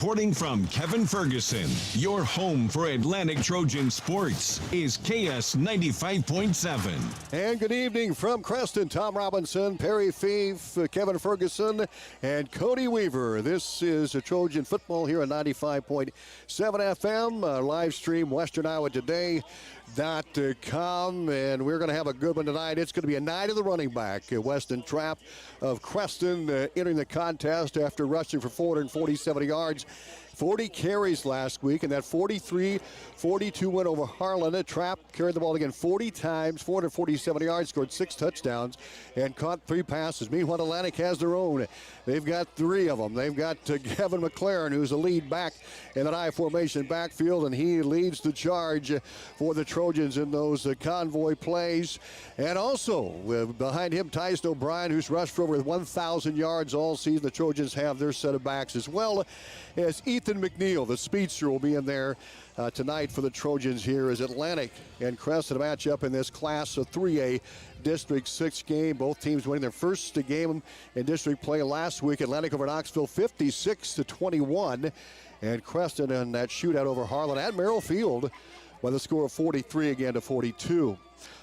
Reporting from Kevin Ferguson, your home for Atlantic Trojan sports is KS 95.7. And good evening from Creston. Tom Robinson, Perry Fief, Kevin Ferguson, and Cody Weaver. This is a Trojan football here on 95.7 FM. Live stream Western Iowa Today.com, and we're going to have a good one tonight. It's going to be a night of the running back. Weston Trapp of Creston entering the contest after rushing for 447 yards. 40 carries last week, and that 43-42 win over Harlan. Trapp carried the ball again 40 times, 447 yards, scored 6 touchdowns, and caught 3 passes. Meanwhile, Atlantic has their own. They've got 3 of them. They've got Kevin McLaren, who's a lead back in that I formation backfield, and he leads the charge for the Trojans in those convoy plays. And also, behind him, Tyson O'Brien, who's rushed for over 1,000 yards all season. The Trojans have their set of backs as well as Ethan McNeil, the speedster, will be in there tonight for the Trojans here as Atlantic and Creston match up in this Class of 3A District 6 game. Both teams winning their first game in district play last week. Atlantic over Knoxville 56-21, and Creston in that shootout over Harlan at Merrill Field by the score of 43-42.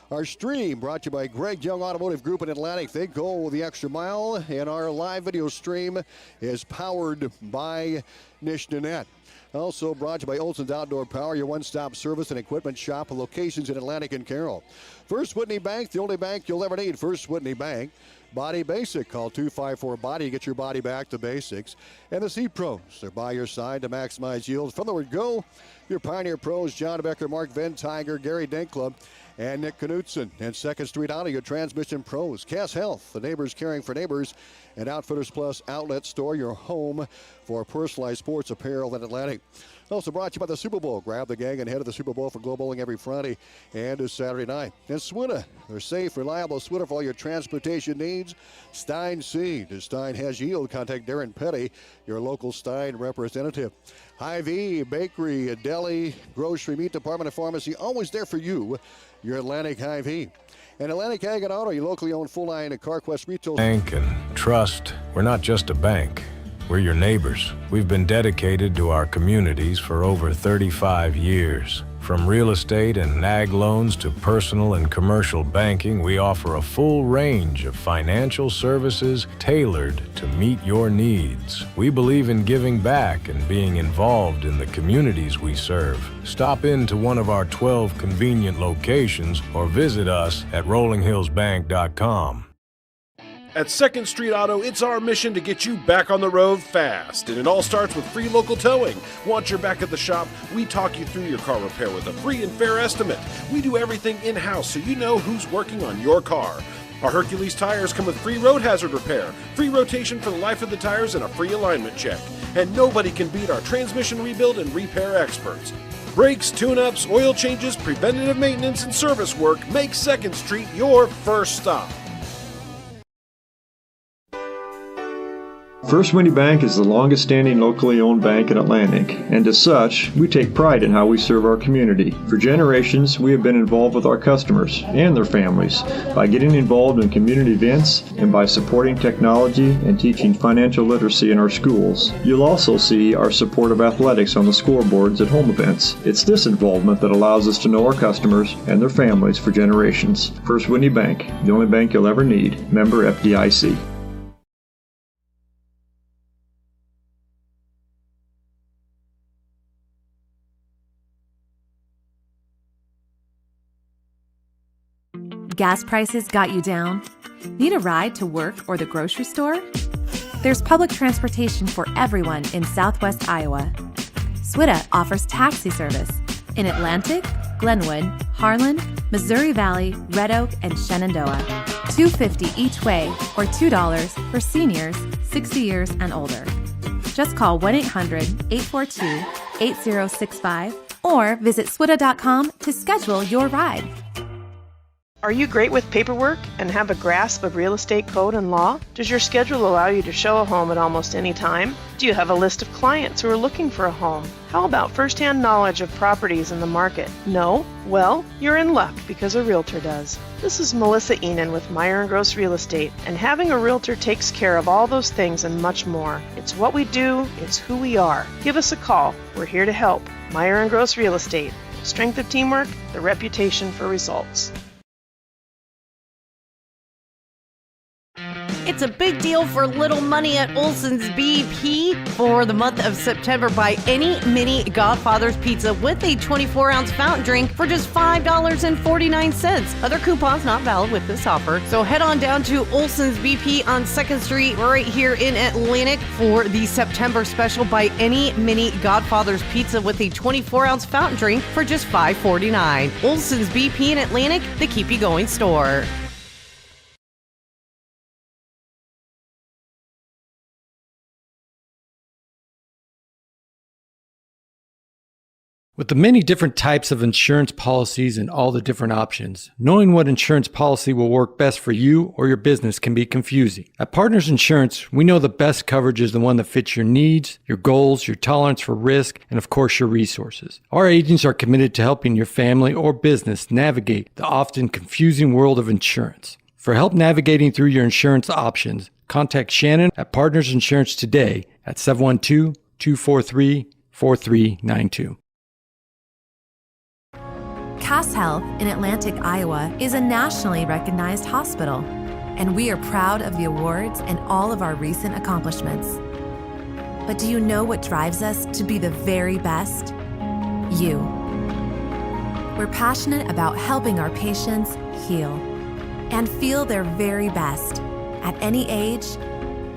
Our stream brought to you by Greg Young Automotive Group in Atlantic. They go the extra mile, and our live video stream is powered by Nishnanet. Also brought to you by Olson's Outdoor Power, your one-stop service and equipment shop with locations in Atlantic and Carroll. First Whitney Bank, the only bank you'll ever need. First Whitney Bank. Body Basic. Call 254-BODY to get your body back to basics. And the Seed Pros. They're by your side to maximize yields. From the word go, your Pioneer Pros, John Becker, Mark Van Tiger, Gary Denkla, and Nick Knutson. And 2nd Street Auto, your transmission pros. Cass Health, the neighbors caring for neighbors. And Outfitters Plus Outlet Store, your home for personalized sports apparel in Atlantic. Also brought to you by the Super Bowl. Grab the gang and head to the Super Bowl for Glow Bowling every Friday and Saturday night. And Swinna, they're safe, reliable Swinna for all your transportation needs. Stein Seed. If Stein has yield, contact Darren Petty, your local Stein representative. Hy-Vee, bakery, deli, grocery, meat department, and pharmacy, always there for you. Your Atlantic Hy-Vee. And Atlantic Ag and Auto, your locally owned full-line CarQuest retail. Bank and trust. We're not just a bank. We're your neighbors. We've been dedicated to our communities for over 35 years. From real estate and ag loans to personal and commercial banking, we offer a full range of financial services tailored to meet your needs. We believe in giving back and being involved in the communities we serve. Stop in to one of our 12 convenient locations or visit us at rollinghillsbank.com. At 2nd Street Auto, it's our mission to get you back on the road fast. And it all starts with free local towing. Want your back at the shop? We talk you through your car repair with a free and fair estimate. We do everything in-house so you know who's working on your car. Our Hercules tires come with free road hazard repair, free rotation for the life of the tires, and a free alignment check. And nobody can beat our transmission rebuild and repair experts. Brakes, tune-ups, oil changes, preventative maintenance, and service work make 2nd Street your first stop. First Whitney Bank is the longest-standing locally owned bank in Atlantic, and as such, we take pride in how we serve our community. For generations, we have been involved with our customers and their families by getting involved in community events and by supporting technology and teaching financial literacy in our schools. You'll also see our support of athletics on the scoreboards at home events. It's this involvement that allows us to know our customers and their families for generations. First Whitney Bank, the only bank you'll ever need. Member FDIC. Gas prices got you down? Need a ride to work or the grocery store? There's public transportation for everyone in Southwest Iowa. SWITA offers taxi service in Atlantic, Glenwood, Harlan, Missouri Valley, Red Oak, and Shenandoah. $2.50 each way or $2 for seniors 60 years and older. Just call 1-800-842-8065 or visit swita.com to schedule your ride. Are you great with paperwork and have a grasp of real estate code and law? Does your schedule allow you to show a home at almost any time? Do you have a list of clients who are looking for a home? How about first-hand knowledge of properties in the market? No? Well, you're in luck because a realtor does. This is Melissa Enan with Meyer & Gross Real Estate, and having a realtor takes care of all those things and much more. It's what we do, it's who we are. Give us a call. We're here to help. Meyer & Gross Real Estate. Strength of teamwork, the reputation for results. It's a big deal for little money at Olson's BP for the month of September. Buy any mini Godfather's pizza with a 24-ounce fountain drink for just $5.49. Other coupons not valid with this offer. So head on down to Olson's BP on 2nd Street right here in Atlantic for the September special. Buy any mini Godfather's pizza with a 24-ounce fountain drink for just $5.49. Olson's BP in Atlantic, the keep you going store. With the many different types of insurance policies and all the different options, knowing what insurance policy will work best for you or your business can be confusing. At Partners Insurance, we know the best coverage is the one that fits your needs, your goals, your tolerance for risk, and of course your resources. Our agents are committed to helping your family or business navigate the often confusing world of insurance. For help navigating through your insurance options, contact Shannon at Partners Insurance today at 712-243-4392. Cass Health in Atlantic, Iowa is a nationally recognized hospital, and we are proud of the awards and all of our recent accomplishments. But do you know what drives us to be the very best? You. We're passionate about helping our patients heal and feel their very best at any age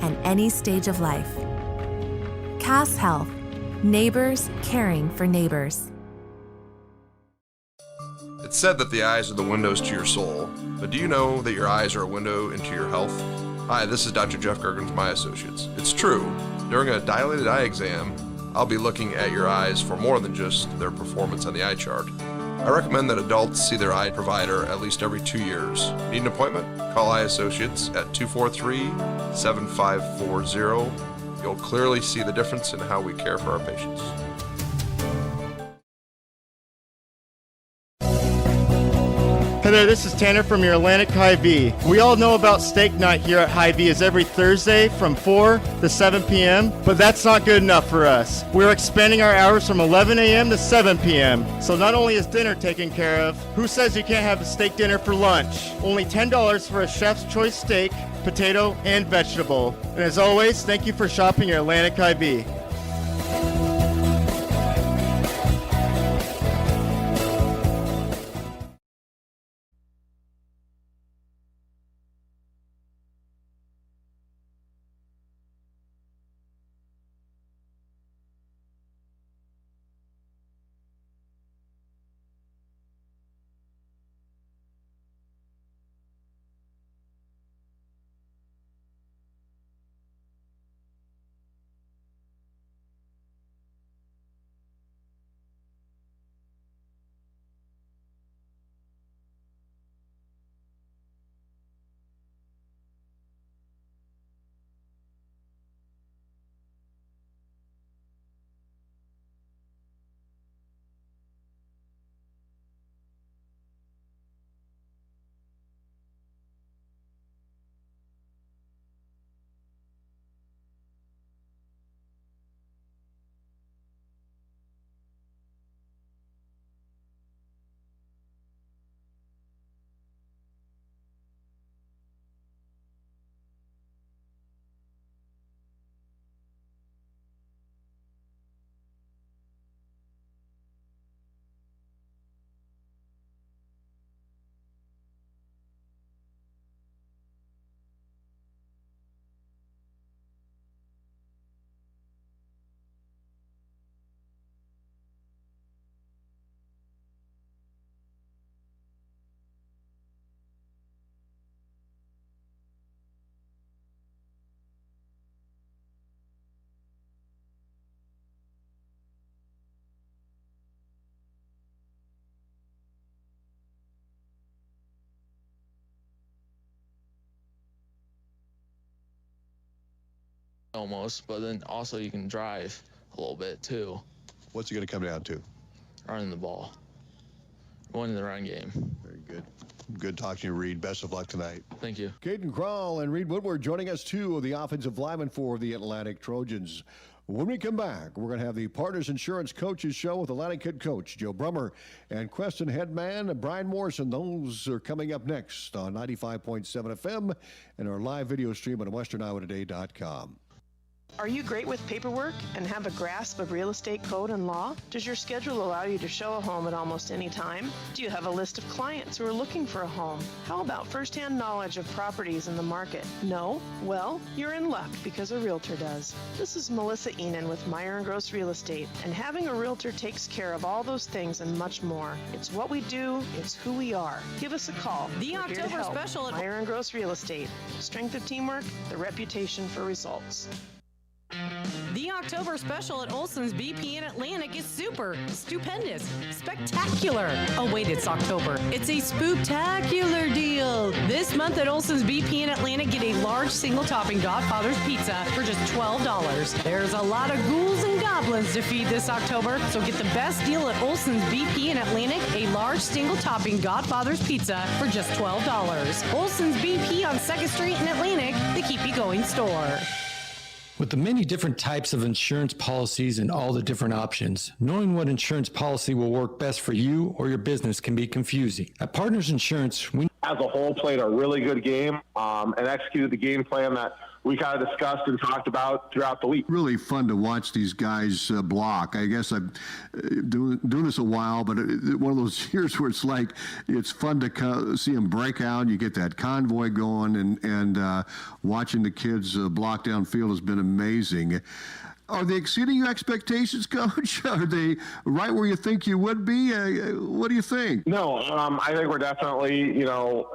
and any stage of life. Cass Health, neighbors caring for neighbors. It's said that the eyes are the windows to your soul, but do you know that your eyes are a window into your health? Hi, this is Dr. Jeff Gergen from My Associates. It's true. During a dilated eye exam, I'll be looking at your eyes for more than just their performance on the eye chart. I recommend that adults see their eye provider at least every 2 years. Need an appointment? Call Eye Associates at 243-7540. You'll clearly see the difference in how we care for our patients. Hey there, this is Tanner from your Atlantic Hy-Vee. We all know about steak night here at Hy-Vee is every Thursday from 4 to 7 p.m., but that's not good enough for us. We're expanding our hours from 11 a.m. to 7 p.m. So not only is dinner taken care of, who says you can't have a steak dinner for lunch? Only $10 for a chef's choice steak, potato, and vegetable. And as always, thank you for shopping your Atlantic Hy-Vee. almost, but then also you can drive a little bit too. What's it going to come down to? Running the ball. Winning the run game. Very good. Good talking to you, Reed. Best of luck tonight. Thank you. Caden Crowell and Reed Woodward joining us, two of the offensive linemen for the Atlantic Trojans. When we come back, we're going to have the Partners Insurance Coaches Show with Atlantic head coach Joe Brummer and Creston head man Brian Morrison. Those are coming up next on 95.7 FM and our live video stream on westerniowatoday.com. Are you great with paperwork and have a grasp of real estate code and law? Does your schedule allow you to show a home at almost any time? Do you have a list of clients who are looking for a home? How about firsthand knowledge of properties in the market? No? Well, you're in luck because a realtor does. This is Melissa Enan with Meyer & Gross Real Estate, and having a realtor takes care of all those things and much more. It's what we do, it's who we are. Give us a call. The We're here to October help. special at Meyer & Gross Real Estate. Strength of teamwork, the reputation for results. The October special at Olson's BP in Atlantic is super, stupendous, spectacular. Oh wait, it's October. It's a spooktacular deal. This month at Olson's BP in Atlantic, get a large single topping Godfather's pizza for just $12. There's a lot of ghouls and goblins to feed this October, so get the best deal at Olson's BP in Atlantic, a large single topping Godfather's pizza for just $12. Olson's BP on 2nd Street in Atlantic, the keep you going store. With the many different types of insurance policies and all the different options, knowing what insurance policy will work best for you or your business can be confusing. At Partners Insurance, we as a whole played a really good game and executed the game plan that we kind of discussed and talked about throughout the week. Really fun to watch these guys block. I guess I've doing this a while, but one of those years where it's like it's fun to see them break out. You get that convoy going, and watching the kids block downfield has been amazing. Are they exceeding your expectations, Coach? Are they right where you think you would be? What do you think? No, I think we're definitely,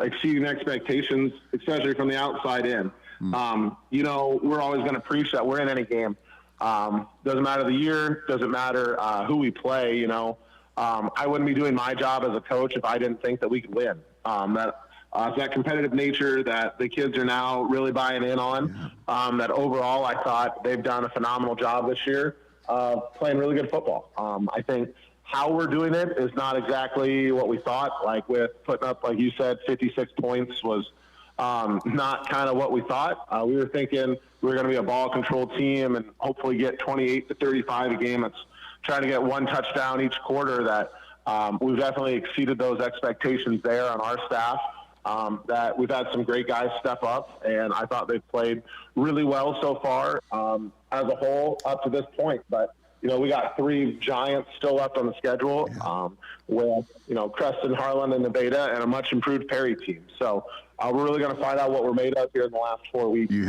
exceeding expectations, especially from the outside in. We're always going to preach that we're in any game. Doesn't matter the year, doesn't matter who we play, I wouldn't be doing my job as a coach if I didn't think that we could win. That competitive nature that the kids are now really buying in on, that overall I thought they've done a phenomenal job this year playing really good football. I think how we're doing it is not exactly what we thought, like with putting up, like you said, 56 points was not kind of what we thought. We were thinking we were going to be a ball control team and hopefully get 28 to 35 a game. That's trying to get one touchdown each quarter. That we've definitely exceeded those expectations there on our staff. That we've had some great guys step up, and I thought they've played really well so far as a whole up to this point. But, we got 3 giants still left on the schedule with, Creston, Harlan, and Nevada, and a much improved Perry team. So we're really going to find out what we're made of here in the last 4 weeks. You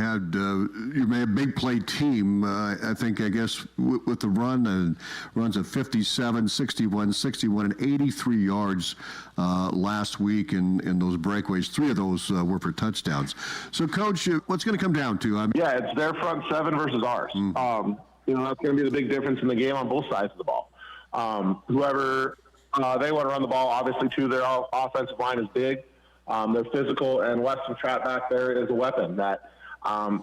made a big play team, I guess, with the run, and runs of 57, 61, 61, and 83 yards last week in those breakaways. 3 of those were for touchdowns. So, Coach, what's going to come down to? It's their front 7 versus ours. That's going to be the big difference in the game on both sides of the ball. Whoever they want to run the ball, obviously, too, their offensive line is big. They're physical, and Weston Trapp back there is a weapon that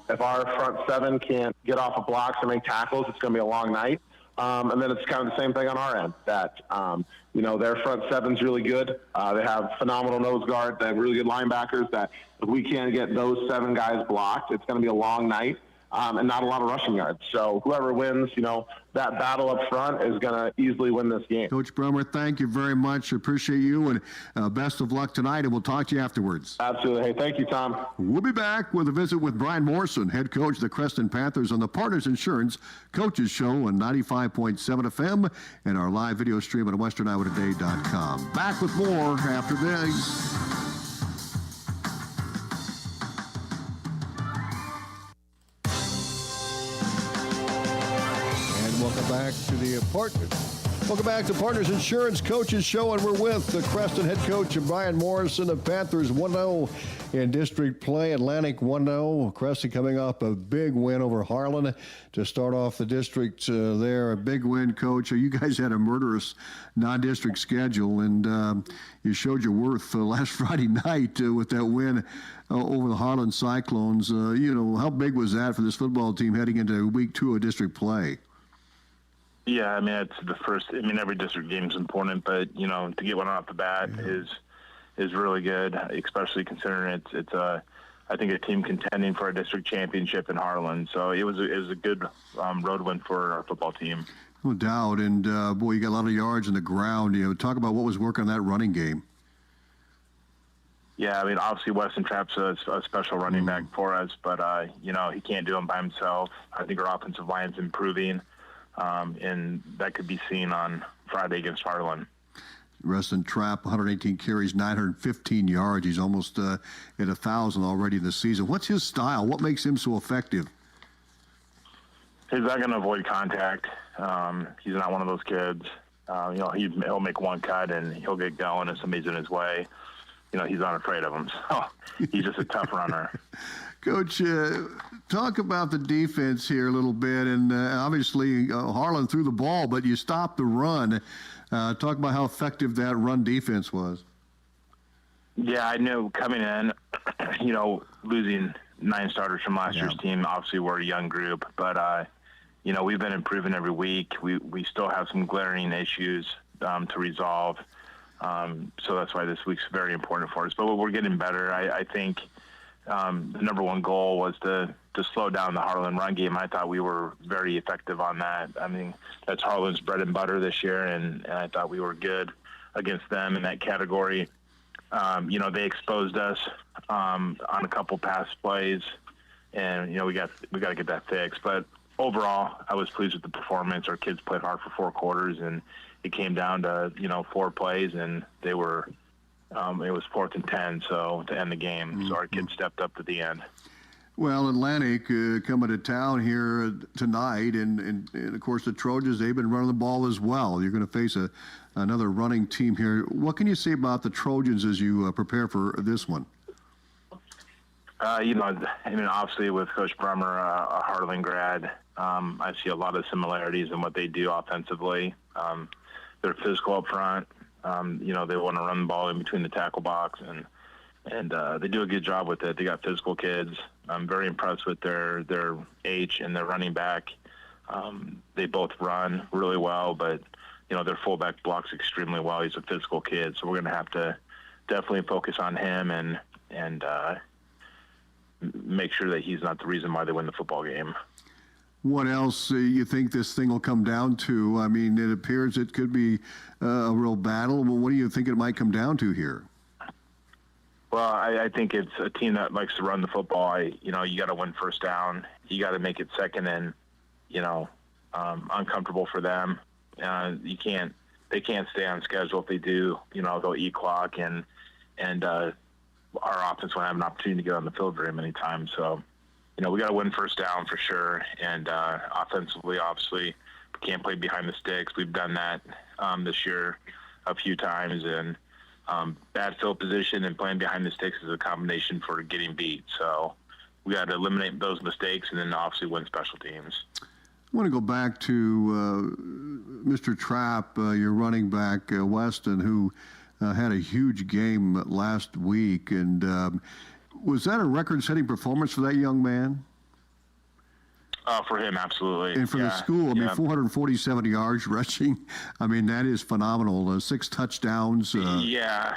if our front 7 can't get off of blocks and make tackles, it's going to be a long night. And then it's kind of the same thing on our end, that, their front 7's really good. They have phenomenal nose guard. They have really good linebackers that if we can't get those 7 guys blocked, it's going to be a long night. And not a lot of rushing yards. So whoever wins, that battle up front is going to easily win this game. Coach Brummer, thank you very much. Appreciate you, and best of luck tonight, and we'll talk to you afterwards. Absolutely. Hey, thank you, Tom. We'll be back with a visit with Brian Morrison, head coach of the Creston Panthers, on the Partners Insurance Coaches Show on 95.7 FM and our live video stream at westerniowatoday.com. Back with more after this. Welcome back to the Partners Welcome back to Partners Insurance Coaches Show, and we're with the Creston head coach Brian Morrison. The Panthers 1-0 in district play. Atlantic 1-0. Creston coming off a big win over Harlan to start off the district there. A big win, Coach. You guys had a murderous non-district schedule, and you showed your worth last Friday night with that win over the Harlan Cyclones. How big was that for this football team heading into week 2 of district play? Yeah, I mean, it's the first. I mean, every district game is important, but to get one off the bat is really good, especially considering it's I think a team contending for a district championship in Harlan. So it was a good road win for our football team. No doubt, and boy, you got a lot of yards in the ground. Talk about what was working on that running game. Yeah, I mean, obviously Weston Trapp's a special running back for us, but he can't do them by himself. I think our offensive line's improving. And that could be seen on Friday against Harlan. Weston Trapp, 118 carries, 915 yards. He's almost at 1,000 already in the season. What's his style? What makes him so effective? He's not going to avoid contact. He's not one of those kids. He'll make one cut and he'll get going if somebody's in his way. He's not afraid of him. So he's just a tough runner. Coach, talk about the defense here a little bit. And obviously, Harlan threw the ball, but you stopped the run. Talk about how effective that run defense was. Yeah, I know coming in, losing 9 starters from last year's team, obviously we're a young group. But, we've been improving every week. We still have some glaring issues to resolve. So that's why this week's very important for us. But we're getting better. I think the number one goal was to slow down the Harlan run game. I thought we were very effective on that. I mean, that's Harlan's bread and butter this year, and I thought we were good against them in that category. They exposed us on a couple pass plays, and we got to get that fixed. But overall, I was pleased with the performance. Our kids played hard for 4 quarters, and it came down to 4 plays, and they were. It was 4th and 10, so to end the game. So our kids stepped up to the end. Well, Atlantic coming to town here tonight, and of course the Trojans, they've been running the ball as well. You're going to face another running team here. What can you say about the Trojans as you prepare for this one? Obviously with Coach Brummer, a Harlan grad, I see a lot of similarities in what they do offensively. They're physical up front. They want to run the ball in between the tackle box, and they do a good job with it. They got physical kids. I'm very impressed with their H and their running back. They both run really well, but their fullback blocks extremely well. He's a physical kid, so we're going to have to definitely focus on him and make sure that he's not the reason why they win the football game. What else you think this thing will come down to? I mean, it appears it could be a real battle. Well, what do you think it might come down to here? Well, I think it's a team that likes to run the football. You got to win first down. You got to make it second and, uncomfortable for them. They can't stay on schedule. If they do, they'll eat clock and our offense won't have an opportunity to get on the field very many times. So, we got to win first down for sure. And offensively, obviously, we can't play behind the sticks. We've done that this year a few times. And bad field position and playing behind the sticks is a combination for getting beat. So we got to eliminate those mistakes and then obviously win special teams. I want to go back to Mr. Trapp, your running back, Weston, who had a huge game last week. And was that a record-setting performance for that young man? For him, absolutely. And for the school, 447 yards rushing. I mean, that is phenomenal. 6 touchdowns. Yeah.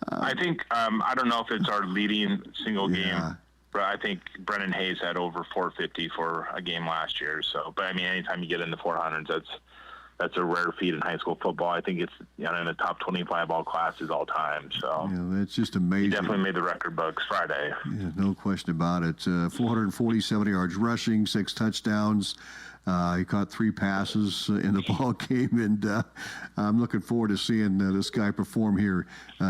I think, I don't know if it's our leading single game, but I think Brennan Hayes had over 450 for a game last year. So, but I mean, anytime you get in the 400s, that's a rare feat in high school football. I think it's in the top 25 all classes all time. So that's just amazing. He definitely made the record books Friday. Yeah, no question about it. 447 yards rushing, 6 touchdowns. He caught 3 passes in the ball game, and I'm looking forward to seeing this guy perform here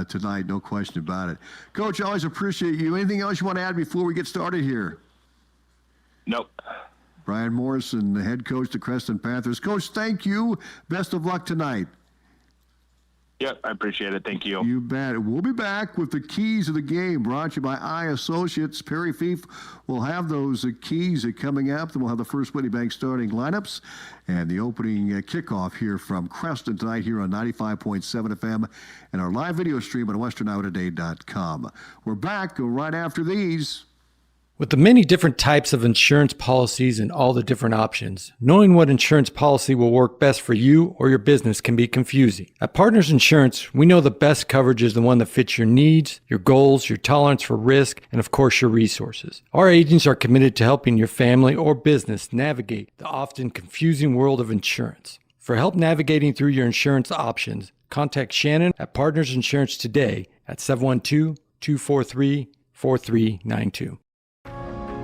tonight. No question about it. Coach, I always appreciate you. Anything else you want to add before we get started here? Nope. Brian Morrison, the head coach, the Creston Panthers. Coach, thank you. Best of luck tonight. Yep, I appreciate it. Thank you. You bet. We'll be back with the keys of the game brought to you by Associates. Perry Fief will have those keys coming up. Then we'll have the First Whitney Bank starting lineups and the opening kickoff here from Creston tonight here on 95.7 FM and our live video stream on westernourtoday.com. We're back right after these. With the many different types of insurance policies and all the different options, knowing what insurance policy will work best for you or your business can be confusing. At Partners Insurance, we know the best coverage is the one that fits your needs, your goals, your tolerance for risk, and of course your resources. Our agents are committed to helping your family or business navigate the often confusing world of insurance. For help navigating through your insurance options, contact Shannon at Partners Insurance today at 712-243-4392.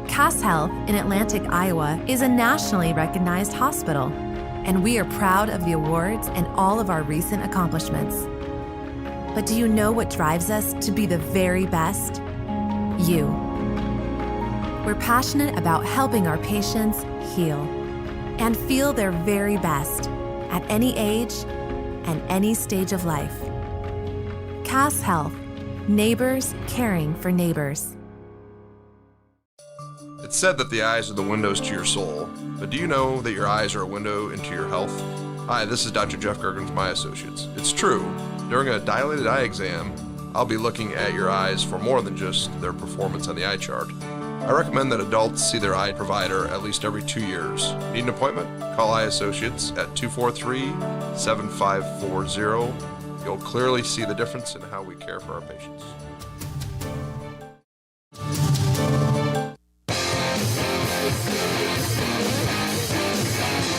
Cass Health in Atlantic, Iowa is a nationally recognized hospital, and we are proud of the awards and all of our recent accomplishments. But do you know what drives us to be the very best? You. We're passionate about helping our patients heal and feel their very best at any age and any stage of life. Cass Health, neighbors caring for neighbors. It's said that the eyes are the windows to your soul, but do you know that your eyes are a window into your health? Hi, this is Dr. Jeff Gergen from My Associates. It's true, during a dilated eye exam, I'll be looking at your eyes for more than just their performance on the eye chart. I recommend that adults see their eye provider at least every 2 years. Need an appointment? Call Eye Associates at 243-7540. You'll clearly see the difference in how we care for our patients.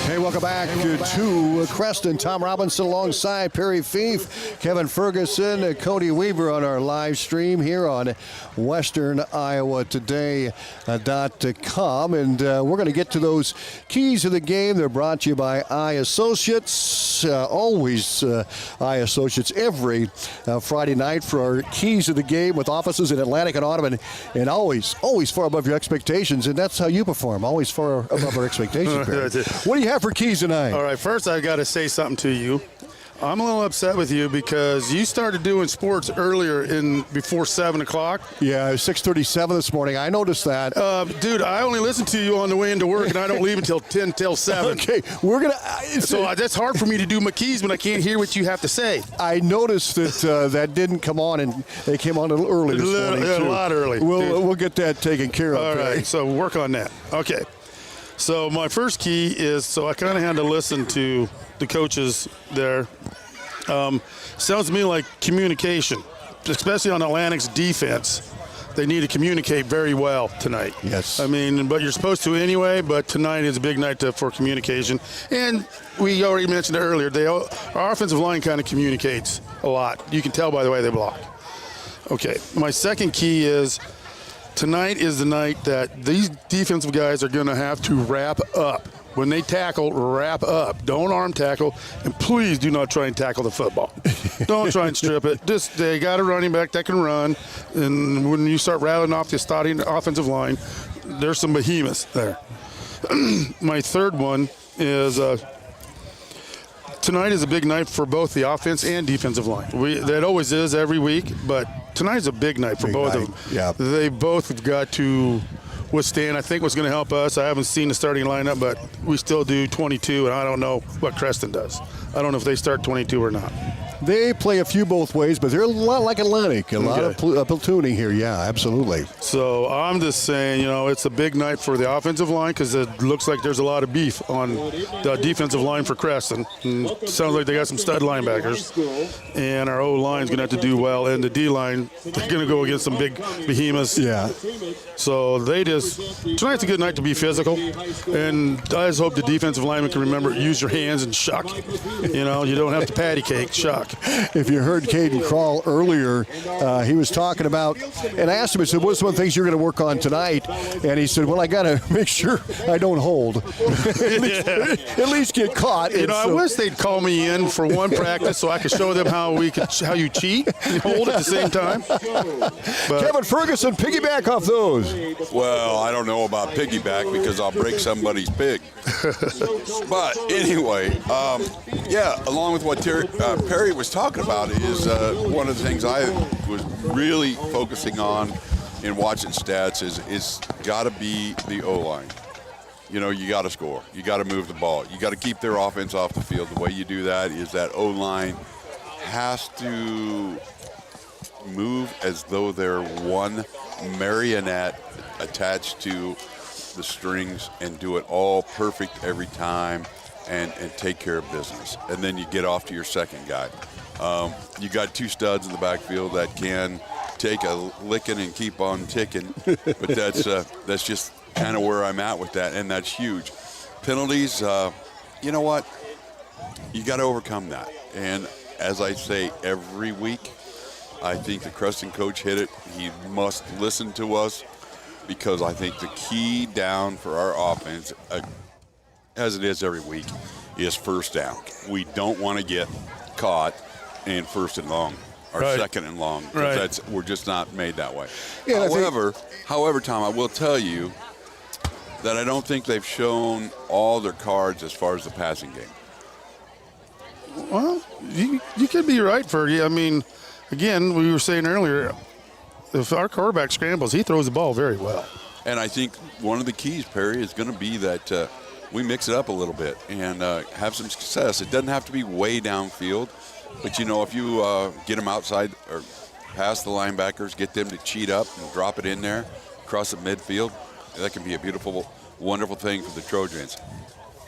Hey, welcome back to Creston. Tom Robinson alongside Perry Fief, Kevin Ferguson, Cody Weaver on our live stream here on WesternIowaToday.com. And we're going to get to those keys of the game. They're brought to you by Eye Associates. Always Eye Associates every Friday night for our keys of the game with offices in Atlantic and Audubon. And always far above your expectations. And that's how you perform. Always far above our expectations, Perry. What do you have for keys tonight? All right, first I got to say something to you. I'm a little upset with you because you started doing sports earlier before 7 o'clock. Yeah, it was 6:37 this morning. I noticed that. Dude, I only listen to you on the way into work, and I don't leave until 10 till 7. Okay, we're going to... So that's hard for me to do my keys when I can't hear what you have to say. I noticed that that didn't come on, and they came on a little early this morning, too. A lot early. We'll get that taken care of. All right, so work on that. Okay. So my first key is, so I kind of had to listen to the coaches there. Sounds to me like communication, especially on Atlantic's defense. They need to communicate very well tonight. Yes. I mean, but you're supposed to anyway, but tonight is a big night for communication. And we already mentioned it earlier, our offensive line kind of communicates a lot. You can tell by the way they block. Okay, my second key is, tonight is the night that these defensive guys are going to have to wrap up. When they tackle, wrap up. Don't arm tackle, and please do not try and tackle the football. Don't try and strip it. Just they got a running back that can run, and when you start rattling off the starting offensive line, there's some behemoths there. My third one is tonight is a big night for both the offense and defensive line. That always is every week, but tonight's a big night for both of them. Yeah. They both have got to withstand. I think what's going to help us, I haven't seen the starting lineup, but we still do 22, and I don't know what Creston does. I don't know if they start 22 or not. They play a few both ways, but they're a lot like Atlantic. A lot of platooning here, yeah, absolutely. So I'm just saying, it's a big night for the offensive line because it looks like there's a lot of beef on the defensive line for Creston. And sounds like they got some stud linebackers. And our O-line's going to have to do well. And the D-line, they're going to go against some big behemoths. Yeah. So tonight's a good night to be physical. And I just hope the defensive lineman can remember, use your hands and shuck. You don't have to patty cake, shuck. if you heard Caden Crawl earlier, he was talking about, and I asked him, I said, what's one of the things you're going to work on tonight? And he said, well, I got to make sure I don't hold. At least get caught. You know, I wish they'd call me in for one practice so I could show them how you cheat and hold at the same time. But Kevin Ferguson, piggyback off those. Well, I don't know about piggyback because I'll break somebody's pig. But anyway, along with what Perry was talking about is one of the things I was really focusing on in watching stats is got to be the O-line. You know, you got to score. You got to move the ball. You got to keep their offense off the field. The way you do that is that O-line has to move as though they're one marionette attached to the strings and do it all perfect every time and take care of business. And then you get off to your second guy. You got two studs in the backfield that can take a licking and keep on ticking, but that's just kind of where I'm at with that, and that's huge. Penalties, you know what? You got to overcome that. And as I say every week, I think the Creston coach hit it. He must listen to us because I think the key down for our offense, as it is every week, is first down. We don't want to get caught in first and long or second and long. Right. We're just not made that way. Yeah, However, Tom, I will tell you that I don't think they've shown all their cards as far as the passing game. Well, you could be right, Fergie. I mean, again, we were saying earlier, if our quarterback scrambles, he throws the ball very well. And I think one of the keys, Perry, is going to be that we mix it up a little bit and have some success. It doesn't have to be way downfield, but, you know, if you get them outside or past the linebackers, get them to cheat up and drop it in there across the midfield, that can be a beautiful, wonderful thing for the Trojans.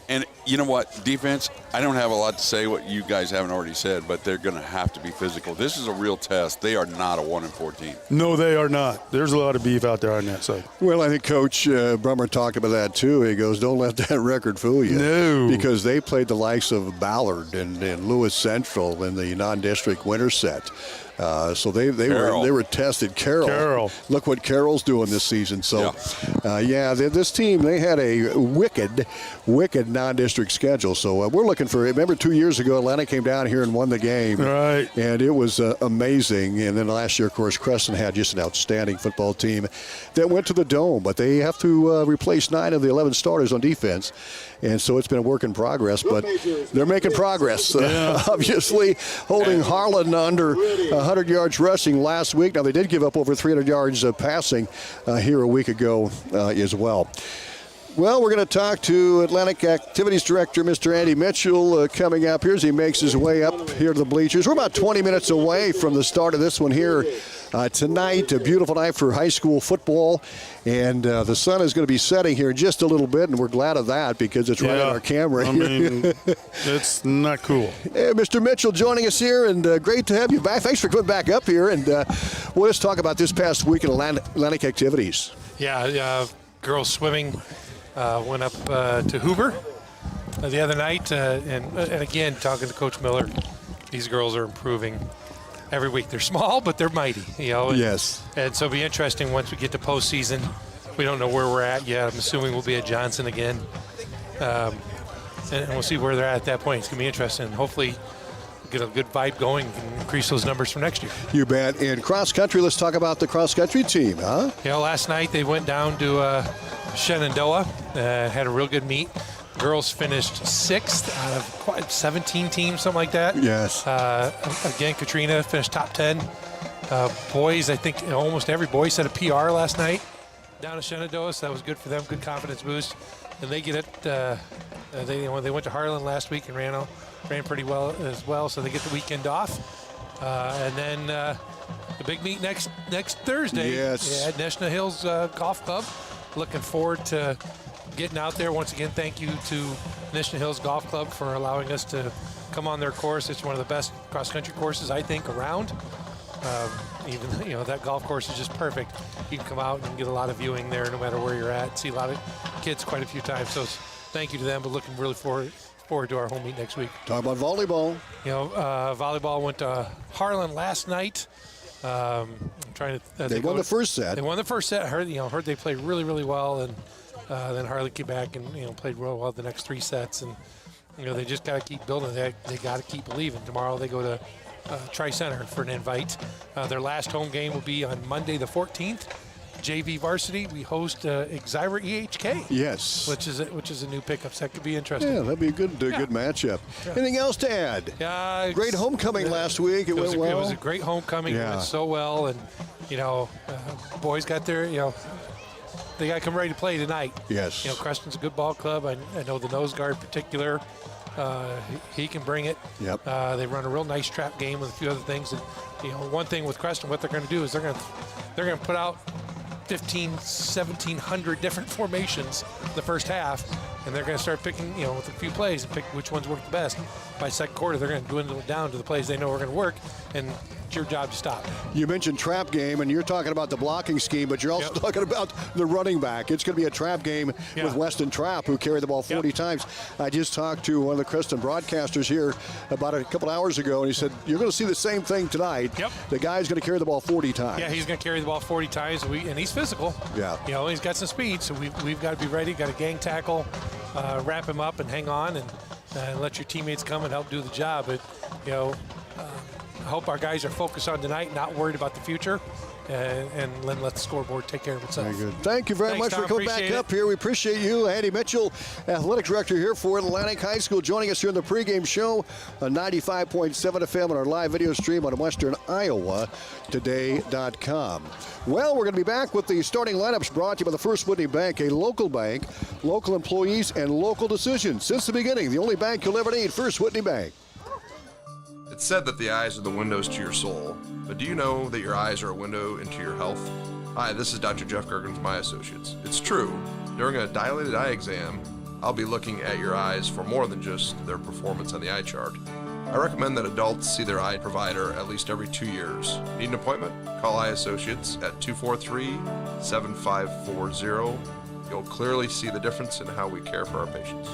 And you know what, defense, I don't have a lot to say what you guys haven't already said, but they're going to have to be physical. This is a real test. They are not a 1-14. No, they are not. There's a lot of beef out there on that side. Well, I think Coach Brummer talked about that too. He goes, don't let that record fool you. No. Because they played the likes of Ballard and Lewis Central in the non-district winter set. So they were tested. Carroll. Look what Carroll's doing this season. So, this team, they had a wicked non-district schedule. So we're looking for. Remember 2 years ago, Atlanta came down here and won the game. Right. And it was amazing. And then last year, of course, Creston had just an outstanding football team that went to the Dome. But they have to replace 9 of the 11 starters on defense. And so it's been a work in progress, but they're making progress. Obviously, holding Harlan under 100 yards rushing last week. Now, they did give up over 300 yards passing here a week ago as well. Well, we're going to talk to Atlantic Activities Director, Mr. Andy Mitchell, coming up here as he makes his way up here to the bleachers. We're about 20 minutes away from the start of this one here tonight. A beautiful night for high school football. And the sun is going to be setting here in just a little bit, and we're glad of that because it's right on our camera. I mean, it's not cool. Hey, Mr. Mitchell joining us here, and great to have you back. Thanks for coming back up here. And we'll just talk about this past week in Atlantic Activities. Yeah, girls swimming went up to Hoover the other night. And again, talking to Coach Miller, these girls are improving every week. They're small, but they're mighty. Yes. And so it'll be interesting once we get to postseason. We don't know where we're at yet. I'm assuming we'll be at Johnson again. And we'll see where they're at that point. It's going to be interesting. Hopefully get a good vibe going and increase those numbers for next year. You bet. In cross country, let's talk about the cross country team, huh? Yeah, last night they went down to Shenandoah, had a real good meet. Girls finished 6th out of 17 teams, something like that. Yes. Again, Katrina finished top 10. Boys, I think almost every boy set a PR last night down at Shenandoah, so that was good for them, good confidence boost. And they get it. They went to Harlan last week and ran pretty well as well, so they get the weekend off. And then the big meet next Thursday. Yes. At National Hills Golf Club. Looking forward to getting out there. Once again, thank you to National Hills Golf Club for allowing us to come on their course. It's one of the best cross-country courses, I think, around. Even that golf course is just perfect. You can come out and get a lot of viewing there no matter where you're at. See a lot of kids quite a few times. So thank you to them, but looking really forward forward to our home meet next week. Talk about volleyball. You know, volleyball went to Harlan last night. I'm trying to. They won the first set. They won the first set. I heard they played really, really well, and then Harlan came back and played real well the next 3 sets. And they just got to keep building. They got to keep believing. Tomorrow they go to Tri-Center for an invite. Their last home game will be on Monday the 14th. JV varsity, we host Exira EHK. Yes. Which is a new pickup, so that could be interesting. Yeah, that'd be a good matchup. Yeah. Anything else to add? Great homecoming last week. It went well. It was a great homecoming. It went so well, and boys got their they got to come ready to play tonight. Yes. Creston's a good ball club. I know the nose guard in particular. He can bring it. Yep. They run a real nice trap game with a few other things. And one thing with Creston, what they're going to do is they're going to put out 1,700 different formations the first half, and they're going to start picking, with a few plays and pick which ones work the best. By second quarter, they're going to dwindle it down to the plays they know are going to work, and it's your job to stop. You mentioned trap game, and you're talking about the blocking scheme, but you're also talking about the running back. It's going to be a trap game with Weston Trapp, who carried the ball 40 times. I just talked to one of the Creston broadcasters here about a couple hours ago, and he said, you're going to see the same thing tonight. Yep. The guy's going to carry the ball 40 times. Yeah, he's going to carry the ball 40 times, and he's physical. Yeah. He's got some speed, so we've got to be ready. Got a gang tackle, wrap him up and hang on, and let your teammates come and help do the job. But, I hope our guys are focused on tonight, not worried about the future, and then let the scoreboard take care of itself. Very good. Thank you very much Tom, for coming back up here. We appreciate you. Andy Mitchell, athletic director here for Atlantic High School, joining us here in the pregame show on 95.7 FM on our live video stream on WesternIowaToday.com. Well, we're going to be back with the starting lineups brought to you by the First Whitney Bank, a local bank, local employees, and local decisions. Since the beginning, the only bank you'll ever need, First Whitney Bank. It's said that the eyes are the windows to your soul, but do you know that your eyes are a window into your health? Hi, this is Dr. Jeff Gergen from my associates. It's true. During a dilated eye exam, I'll be looking at your eyes for more than just their performance on the eye chart. I recommend that adults see their eye provider at least every 2 years. Need an appointment? Call Eye Associates at 243-7540. You'll clearly see the difference in how we care for our patients.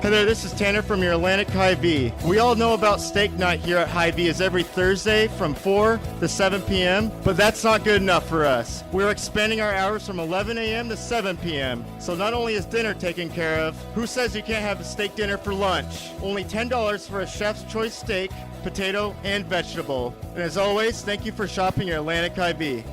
Hey there, this is Tanner from your Atlantic Hy-Vee. We all know about steak night here at Hy-Vee is every Thursday from 4 to 7 p.m., but that's not good enough for us. We're expanding our hours from 11 a.m. to 7 p.m. So not only is dinner taken care of, who says you can't have a steak dinner for lunch? Only $10 for a chef's choice steak, potato, and vegetable. And as always, thank you for shopping your Atlantic Hy-Vee.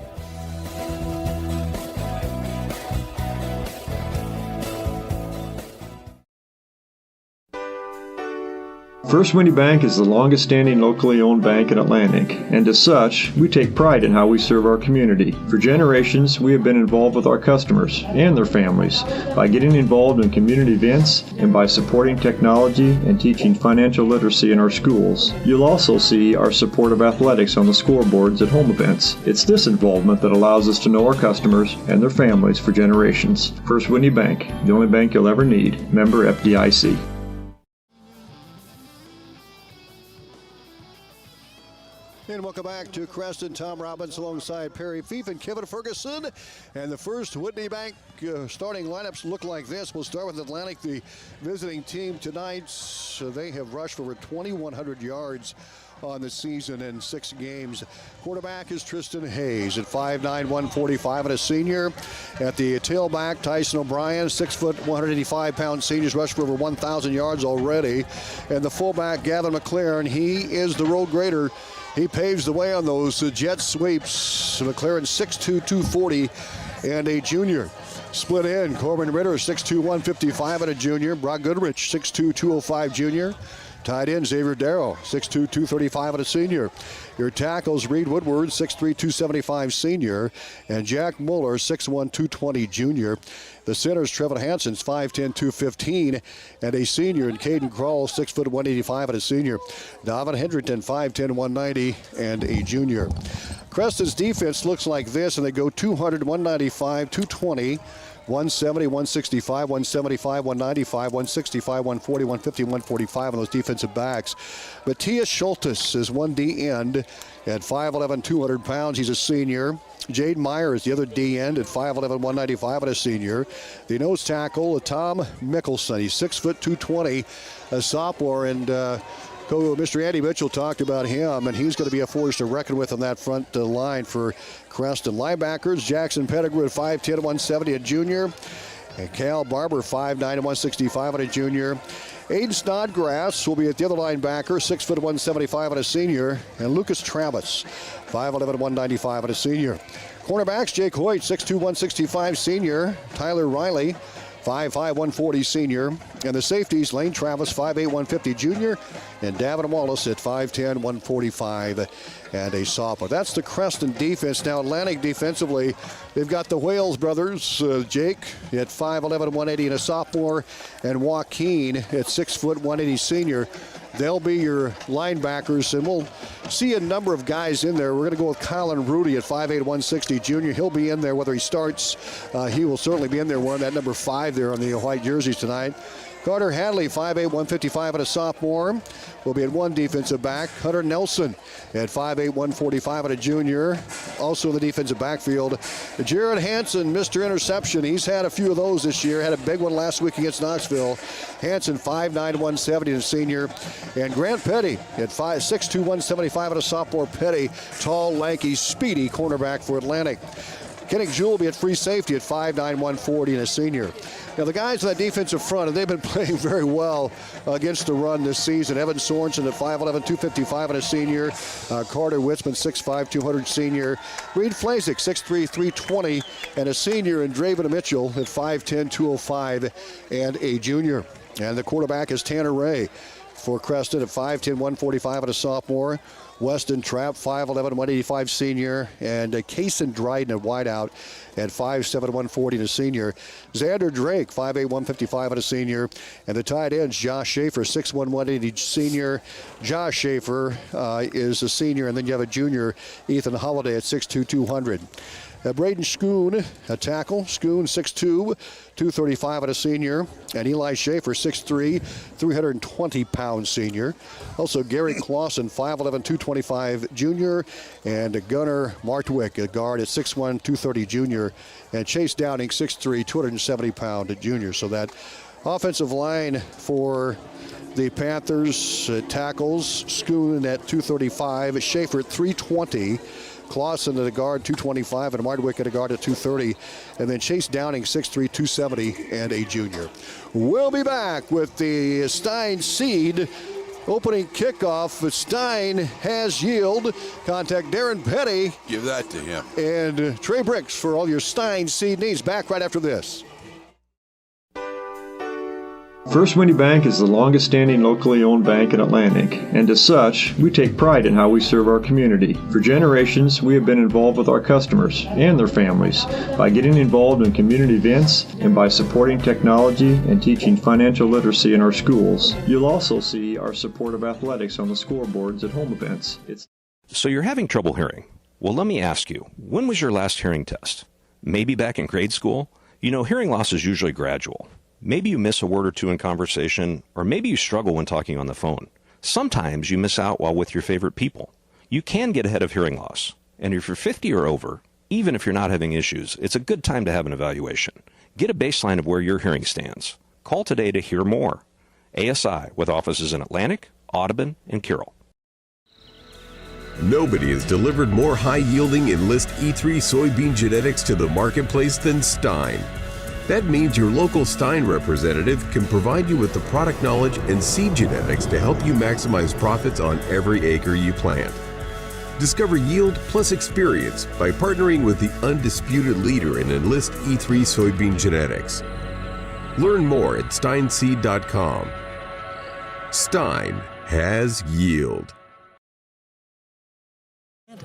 First Whitney Bank is the longest standing locally owned bank in Atlantic, and as such, we take pride in how we serve our community. For generations, we have been involved with our customers and their families by getting involved in community events and by supporting technology and teaching financial literacy in our schools. You'll also see our support of athletics on the scoreboards at home events. It's this involvement that allows us to know our customers and their families for generations. First Whitney Bank, the only bank you'll ever need. Member FDIC. And welcome back to Creston. Tom Robbins alongside Perry Fief and Kevin Ferguson. And the First Whitney Bank starting lineups look like this. We'll start with Atlantic, the visiting team tonight. So they have rushed for over 2,100 yards on the season in 6 games. Quarterback is Tristan Hayes at 5'9", 145 and a senior. At the tailback, Tyson O'Brien, 6', 185-pound seniors, rushed for over 1,000 yards already. And the fullback, Gavin McLaren, he is the road grader. He paves the way on those jet sweeps. McLaren 6'2", 240 and a junior. Split in, Corbin Ritter 6'2", 155 and a junior. Brock Goodrich 6'2", 205 junior. Tight end Xavier Darrow 6'2", 235 and a senior. Your tackles, Reed Woodward 6'3", 275 senior. And Jack Muller 6'1", 220 junior. The centers, Trevin Hansen's 5'10", 215 and a senior. And Caden Krall 6', 185 and a senior. Davin Hendrickton 5'10", 190 and a junior. Creston's defense looks like this, and they go 200, 195, 220, 170, 165, 175, 195, 165, 140, 150, 145 on those defensive backs. Matthias Schultes is one D end at 5'11", 200 pounds. He's a senior. Jade Meyer is the other D end at 5'11", 195 and a senior. The nose tackle, Tom Mickelson. He's 6 foot 220, a sophomore, and Mr. Andy Mitchell talked about him, and he's going to be a force to reckon with on that front line for Creston. Linebackers, Jackson Pettigrew at 5'10", 170, a junior. And Cal Barber, 5'9", 165 and a junior. Aiden Snodgrass will be at the other linebacker, 6 foot 175 and a senior. And Lucas Travis, 5'11", 195 and a senior. Cornerbacks, Jake Hoyt, 6'2", 165 senior. Tyler Riley, 5'5", 140 senior. And the safeties, Lane Travis, 5'8", 150 junior. And Davin Wallace at 5'10", 145 and a sophomore. That's the Creston defense. Now Atlantic defensively, they've got the Wales brothers, Jake at 5'11", 180 and a sophomore, and Joaquin at 6 foot 180 senior. They'll be your linebackers, and we'll see a number of guys in there. We're going to go with Colin Rudy at 5'8", 160 junior. He'll be in there whether he starts. He will certainly be in there wearing that number 5 there on the white jerseys tonight. Carter Hadley, 5'8", 155 and a sophomore, will be at one defensive back. Hunter Nelson at 5'8", 145 and a junior. Also in the defensive backfield, Jared Hansen, Mr. Interception. He's had a few of those this year. Had a big one last week against Knoxville. Hansen, 5'9", 170 and a senior. And Grant Petty at 6'2", 175 and a sophomore. Petty, tall, lanky, speedy cornerback for Atlantic. Kennick Jewell will be at free safety at 5'9", 140 and a senior. Now the guys on that defensive front, they've been playing very well against the run this season. Evan Sorensen at 5'11", 255 and a senior. Carter Witzman, 6'5", 200 senior. Reed Flazik, 6'3", 320 and a senior. And Draven Mitchell at 5'10", 205 and a junior. And the quarterback is Tanner Ray for Creston at 5'10", 145 and a sophomore. Weston Trapp, 5'11", 185 senior, and Kaysen Dryden at wideout at 5'7", 140 and a senior. Xander Drake, 5'8", 155 and a senior. And the tight ends, Josh Schaefer, 6'1", 180 senior. Josh Schaefer is a senior, and then you have a junior, Ethan Holiday at 6'2", 200. Braden Schoon, a tackle. Schoon, 6'2", 235 and a senior. And Eli Schaefer, 6'3", 320-pound senior. Also Gary Clausen, 5'11", 225 junior. And Gunnar Martwick, a guard at 6'1", 230 junior. And Chase Downing, 6'3", 270-pound junior. So that offensive line for the Panthers tackles, Schoon at 235, Schaefer at 320. Clausen at a guard, 225, and Martwick at a guard at 230. And then Chase Downing, 6'3", 270, and a junior. We'll be back with the Stein Seed opening kickoff. Stein has yield. Contact Darren Petty. Give that to him. And Trey Bricks for all your Stein Seed needs. Back right after this. First Winnie Bank is the longest standing locally owned bank in Atlantic, and as such, we take pride in how we serve our community. For generations, we have been involved with our customers and their families by getting involved in community events and by supporting technology and teaching financial literacy in our schools. You'll also see our support of athletics on the scoreboards at home events. So you're having trouble hearing? Well, let me ask you, when was your last hearing test? Maybe back in grade school? You know, hearing loss is usually gradual. Maybe you miss a word or two in conversation, or maybe you struggle when talking on the phone. Sometimes you miss out while with your favorite people. You can get ahead of hearing loss. And if you're 50 or over, even if you're not having issues, it's a good time to have an evaluation. Get a baseline of where your hearing stands. Call today to hear more. ASI, with offices in Atlantic, Audubon, and Carroll. Nobody has delivered more high-yielding Enlist E3 soybean genetics to the marketplace than Stein. That means your local Stein representative can provide you with the product knowledge and seed genetics to help you maximize profits on every acre you plant. Discover yield plus experience by partnering with the undisputed leader in Enlist E3 soybean genetics. Learn more at steinseed.com. Stein has yield.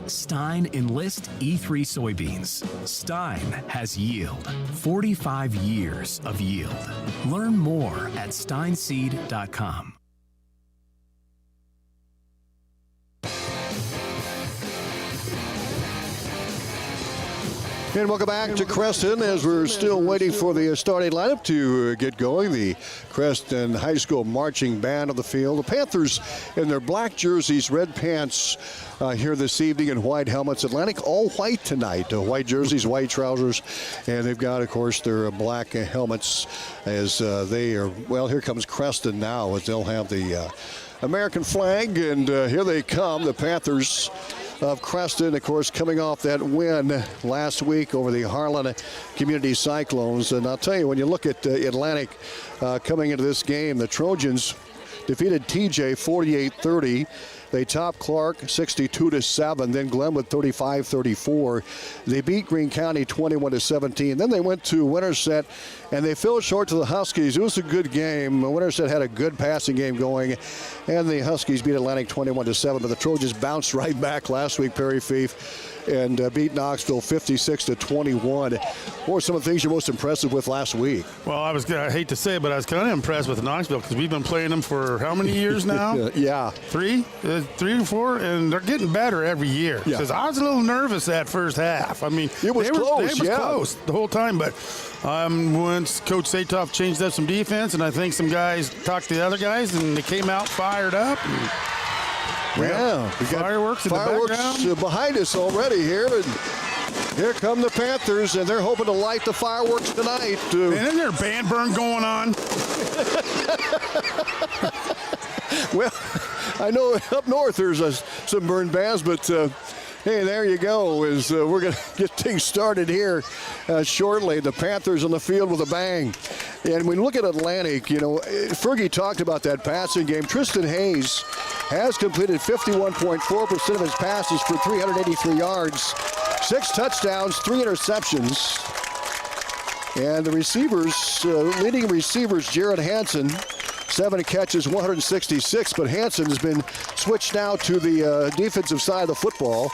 Stein Enlist E3 soybeans. Stein has yield. 45 years of yield. Learn more at steinseed.com. And welcome back to Creston as we're still waiting for the starting lineup to get going. The Creston High School marching band on the field. The Panthers in their black jerseys, red pants here this evening, and white helmets. Atlantic all white tonight. White jerseys, white trousers, and they've got, of course, their black helmets as they are, well, here comes Creston now as they'll have the American flag, and here they come, the Panthers of Creston, of course, coming off that win last week over the Harlan Community Cyclones. And I'll tell you, when you look at Atlantic coming into this game, the Trojans defeated TJ 48-30. They topped Clark 62-7, then Glenwood 35-34. They beat Greene County 21-17. Then they went to Winterset, and they fell short to the Huskies. It was a good game. Winterset had a good passing game going, and the Huskies beat Atlantic 21-7. But the Trojans bounced right back last week, Perry Fief, and beat Knoxville 56-21. What were some of the things you're most impressive with last week? Well, I hate to say it, but I was kind of impressed with Knoxville because we've been playing them for how many years now? Yeah. 3 or 4, and they're getting better every year. Yeah. Because I was a little nervous that first half. I mean, it was close. It was close the whole time, but once Coach Satoff changed up some defense, and I think some guys talked to the other guys, and they came out fired up. Yeah, we got fireworks in the background behind us already here, and here come the Panthers, and they're hoping to light the fireworks tonight. And isn't there a band burn going on? Well, I know up north there's some burn bands, but hey, there you go. We're going to get things started here shortly. The Panthers on the field with a bang. And when we look at Atlantic, you know, Fergie talked about that passing game. Tristan Hayes has completed 51.4% of his passes for 383 yards, 6 touchdowns, 3 interceptions. And the receivers, leading receivers, Jared Hansen, 7 catches, 166, but Hansen has been switched now to the defensive side of the football.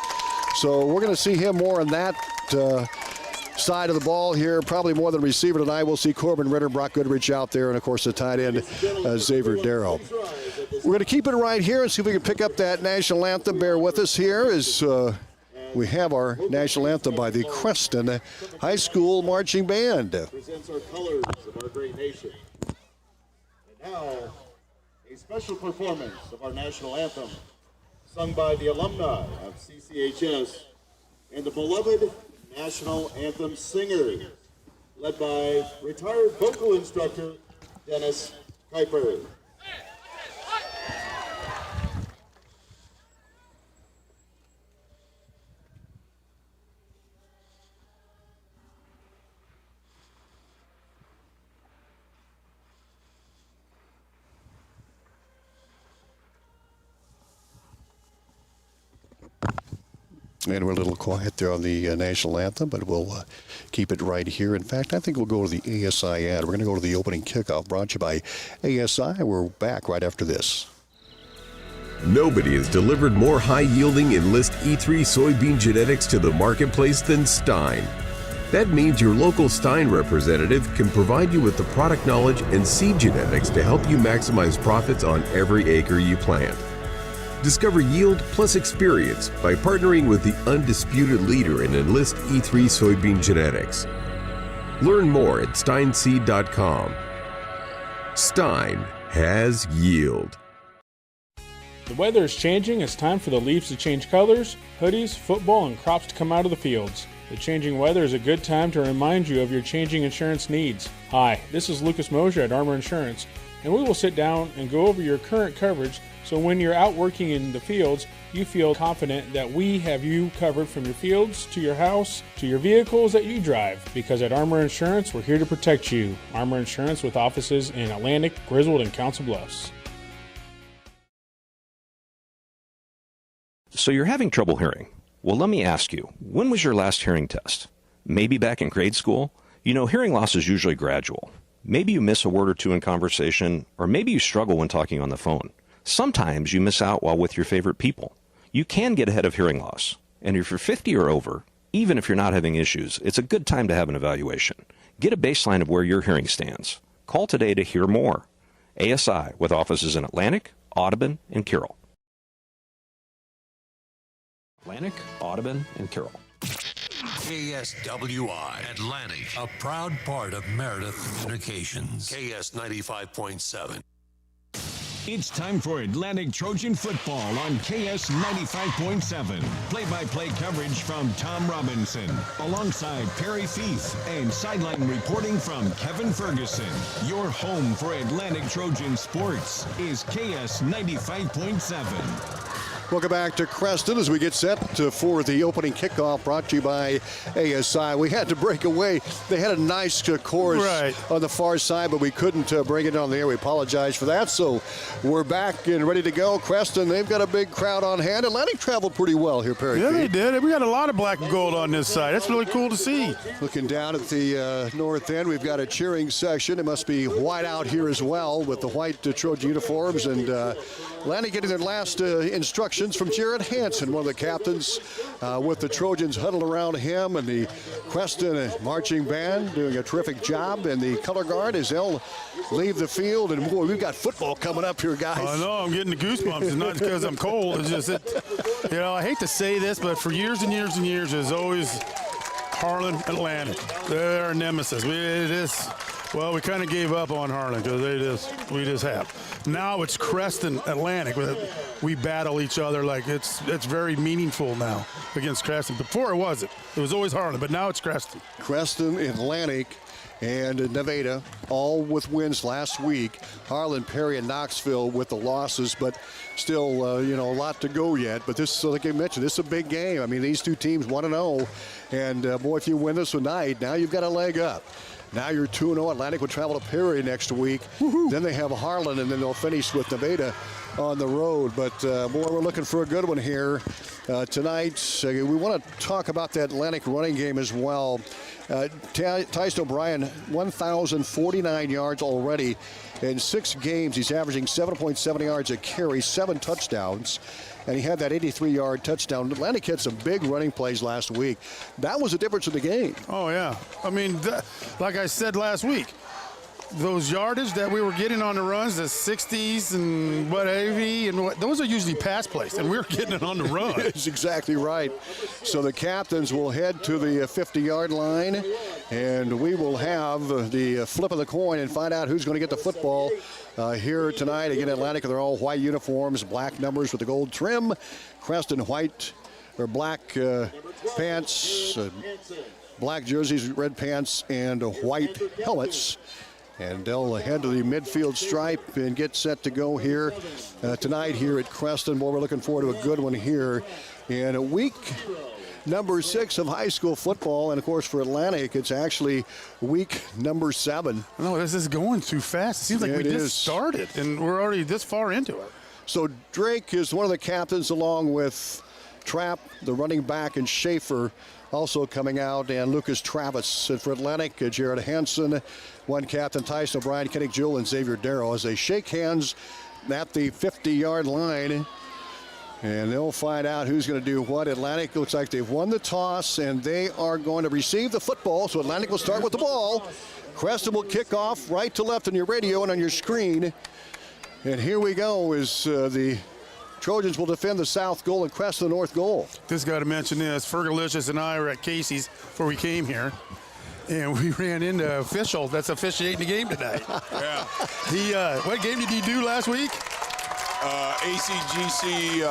So we're going to see him more on that side of the ball here, probably more than receiver tonight. We'll see Corbin Ritter, Brock Goodrich out there, and, of course, the tight end, Xavier Darrow. We're going to keep it right here and see if we can pick up that national anthem. Bear with us here as we have our national anthem by the Creston High School Marching Band. Presents our colors of our great nation. And now, a special performance of our national anthem, sung by the alumni of CCHS and the beloved national anthem singers, led by retired vocal instructor Dennis Kuiper. And we're a little quiet there on the national anthem, but we'll keep it right here. In fact, I think we'll go to the ASI ad. We're going to go to the opening kickoff brought to you by ASI. We're back right after this. Nobody has delivered more high-yielding Enlist E3 soybean genetics to the marketplace than Stein. That means your local Stein representative can provide you with the product knowledge and seed genetics to help you maximize profits on every acre you plant. Discover yield plus experience by partnering with the undisputed leader in Enlist E3 soybean genetics. Learn more at steinseed.com. Stein has yield. The weather is changing. It's time for the leaves to change colors, hoodies, football, and crops to come out of the fields. The changing weather is a good time to remind you of your changing insurance needs. Hi, this is Lucas Mosier at Armor Insurance, and we will sit down and go over your current coverage so when you're out working in the fields, you feel confident that we have you covered from your fields to your house to your vehicles that you drive. Because at Armor Insurance, we're here to protect you. Armor Insurance with offices in Atlantic, Griswold, and Council Bluffs. So you're having trouble hearing. Well, let me ask you, when was your last hearing test? Maybe back in grade school? You know, hearing loss is usually gradual. Maybe you miss a word or two in conversation, or maybe you struggle when talking on the phone. Sometimes you miss out while with your favorite people. You can get ahead of hearing loss. And if you're 50 or over, even if you're not having issues, it's a good time to have an evaluation. Get a baseline of where your hearing stands. Call today to hear more. ASI, with offices in Atlantic, Audubon, and Carroll. Atlantic, Audubon, and Carroll. KSWI Atlantic, a proud part of Meredith Communications. KS 95.7. It's time for Atlantic Trojan football on KS 95.7. Play-by-play coverage from Tom Robinson, alongside Perry Fief, and sideline reporting from Kevin Ferguson. Your home for Atlantic Trojan sports is KS 95.7. Welcome back to Creston as we get set for the opening kickoff brought to you by ASI. We had to break away. They had a nice chorus on the far side, but we couldn't bring it on the air. We apologize for that. So we're back and ready to go. Creston, they've got a big crowd on hand. Atlantic traveled pretty well here, Perry. Yeah, they did. We got a lot of black and gold on this side. That's really cool to see. Looking down at the north end, we've got a cheering section. It must be white out here as well with the white Trojan uniforms. And Atlantic getting their last instructions from Jared Hansen, one of the captains, with the Trojans huddled around him, and the Creston marching band doing a terrific job, and the color guard as they'll leave the field. And boy, we've got football coming up here, guys. I know, I'm getting the goosebumps. It's not because I'm cold. It's just I hate to say this, but for years and years and years, there's always Harlan Atlantic. They're our nemesis. We kind of gave up on Harlan because we just have. Now it's Creston Atlantic. We battle each other like it's very meaningful now against Creston. Before it wasn't. It was always Harlan, but now it's Creston. Creston, Atlantic, and Nevada, all with wins last week. Harlan, Perry, and Knoxville with the losses, but still, a lot to go yet. But this, like I mentioned, this is a big game. I mean, these two teams 1-0, and boy, if you win this tonight, now you've got a leg up. Now you're 2-0. Atlantic will travel to Perry next week. Woo-hoo. Then they have Harlan, and then they'll finish with Nevada on the road. But, boy, we're looking for a good one here tonight. We want to talk about the Atlantic running game as well. Tyson O'Brien, 1,049 yards already in 6 games. He's averaging 7.7 yards a carry, 7 touchdowns. And he had that 83-yard touchdown. Atlantic had some big running plays last week. That was the difference in the game. Oh, yeah. I mean, like I said last week, those yardage that we were getting on the runs, the 60s and 80, those are usually pass plays, and we're getting it on the run. That's exactly right. So the captains will head to the 50-yard line, and we will have the flip of the coin and find out who's going to get the football here tonight. Again, Atlantic, they're all white uniforms, black numbers with the gold trim. Creston, white or black pants, black jerseys, red pants, and white helmets. And they'll head to the midfield stripe and get set to go here tonight here at Creston. Boy, we're looking forward to a good one here in week number 6 of high school football. And, of course, for Atlantic, it's actually week number 7. No, this is going too fast. It seems like we just started, and we're already this far into it. So Drake is one of the captains, along with Trapp, the running back, and Schaefer also coming out, and Lucas Travis. And for Atlantic, Jared Hansen, one captain, Tyson O'Brien, Kenny Jewell, and Xavier Darrow as they shake hands at the 50-yard line. And they'll find out who's going to do what. Atlantic looks like they've won the toss, and they are going to receive the football. So Atlantic will start with the ball. Creston will kick off right to left on your radio and on your screen. And here we go as the Trojans will defend the south goal and Creston the north goal. Just got to mention this. Fergalicious and I were at Casey's before we came here, and we ran into an official that's officiating the game tonight. Yeah. What game did he do last week? ACGC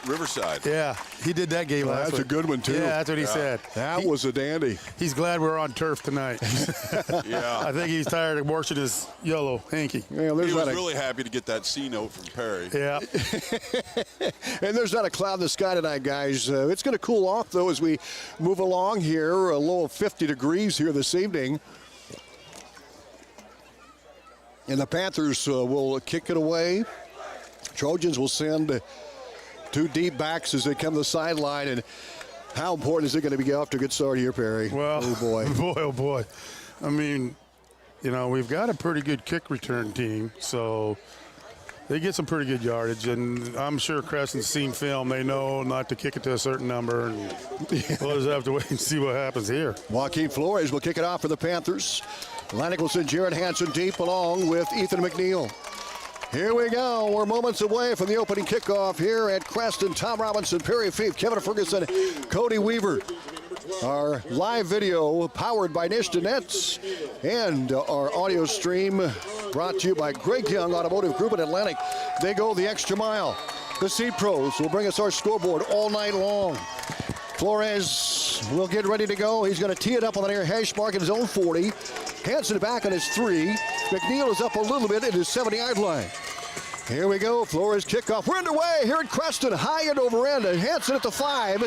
Riverside. Yeah, he did that game last week. That's a good one, too. Yeah, that's what he said. That was a dandy. He's glad we're on turf tonight. Yeah. I think he's tired of washing his yellow hanky. He was really happy to get that C note from Perry. Yeah. And there's not a cloud in the sky tonight, guys. It's going to cool off, though, as we move along here. A low of 50 degrees here this evening. And the Panthers will kick it away. Trojans will send 2 deep backs as they come to the sideline. And how important is it going to be off to a good start here, Perry? Well, oh boy. Oh boy. I mean, we've got a pretty good kick return team, so they get some pretty good yardage. And I'm sure Creston's seen film. They know not to kick it to a certain number. And we'll just have to wait and see what happens here. Joaquin Flores will kick it off for the Panthers. Atlantic will send Jared Hansen deep along with Ethan McNeil. Here we go. We're moments away from the opening kickoff here at Creston. Tom Robinson, Perry Fief, Kevin Ferguson, Cody Weaver. Our live video powered by Nishta Nets, and our audio stream brought to you by Greg Young Automotive Group in Atlantic. They go the extra mile. The Seed Pros will bring us our scoreboard all night long. Flores will get ready to go. He's going to tee it up on the near hash mark at his own 40. Hanson back on his 3. McNeil is up a little bit at his 70-yard line. Here we go, Flores kickoff. We're underway here at Creston, high end over end. Hanson at the 5.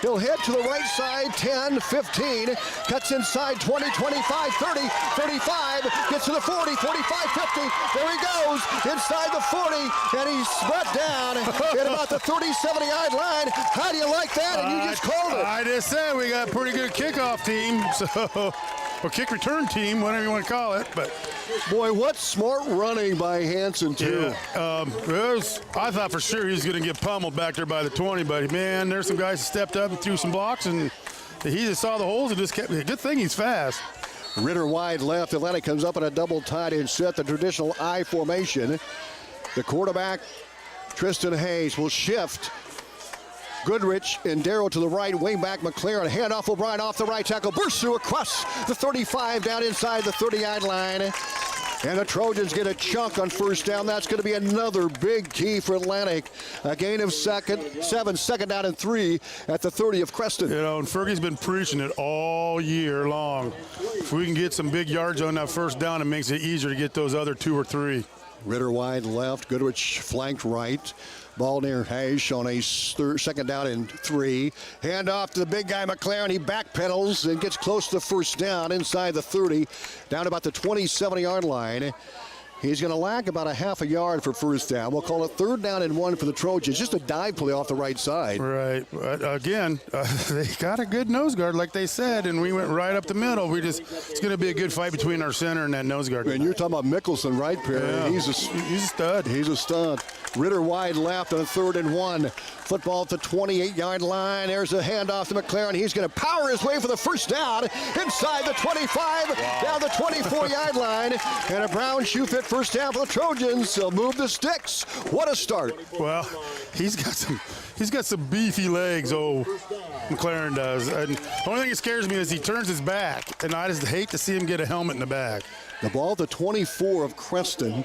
He'll head to the right side, 10, 15. Cuts inside, 20, 25, 30, 35. Gets to the 40, 45, 50. There he goes, inside the 40. And he's brought down at about the 37-yard line. How do you like that? And you just called it. I just said we got a pretty good kickoff team. So, or kick return team, whatever you want to call it. But boy, what smart running by Hanson, too. Yeah, I thought for sure he was going to get pummeled back there by the 20, but man, there's some guys that stepped up and threw some blocks, and he just saw the holes and just kept. Good thing he's fast. Ritter wide left. Atlantic comes up in a double tight end set, the traditional I formation. The quarterback, Tristan Hayes, will shift. Goodrich and Darrow to the right, wingback McLaren, handoff O'Brien off the right tackle, bursts through across the 35 down inside the 30-yard line. And the Trojans get a chunk on first down. That's going to be another big key for Atlantic. A gain of 7, second down and 3 at the 30 of Creston. You know, and Fergie's been preaching it all year long. If we can get some big yards on that first down, it makes it easier to get those other 2 or 3. Ritter wide left, Goodrich flanked right. Ball near Hash on a second down and 3. Hand off to the big guy McLaren. He backpedals and gets close to the first down inside the 30, down about the 27-yard line. He's going to lack about a half a yard for first down. We'll call it 3rd down and 1 for the Trojans. Just a dive play off the right side. Right. Again, they got a good nose guard, like they said, and we went right up the middle. It's going to be a good fight between our center and that nose guard. And you're talking about Mickelson, right, Perry? Yeah. He's a stud. He's a stud. Ritter wide left on a 3rd and 1. Football at the 28-yard line. There's a handoff to McLaren. He's going to power his way for the first down inside the 25, down the 24-yard line. And a brown shoe fit first down for the Trojans. They'll move the sticks. What a start. Well, he's got some beefy legs, McLaren does. And the only thing that scares me is he turns his back, and I just hate to see him get a helmet in the back. The ball at the 24 of Creston,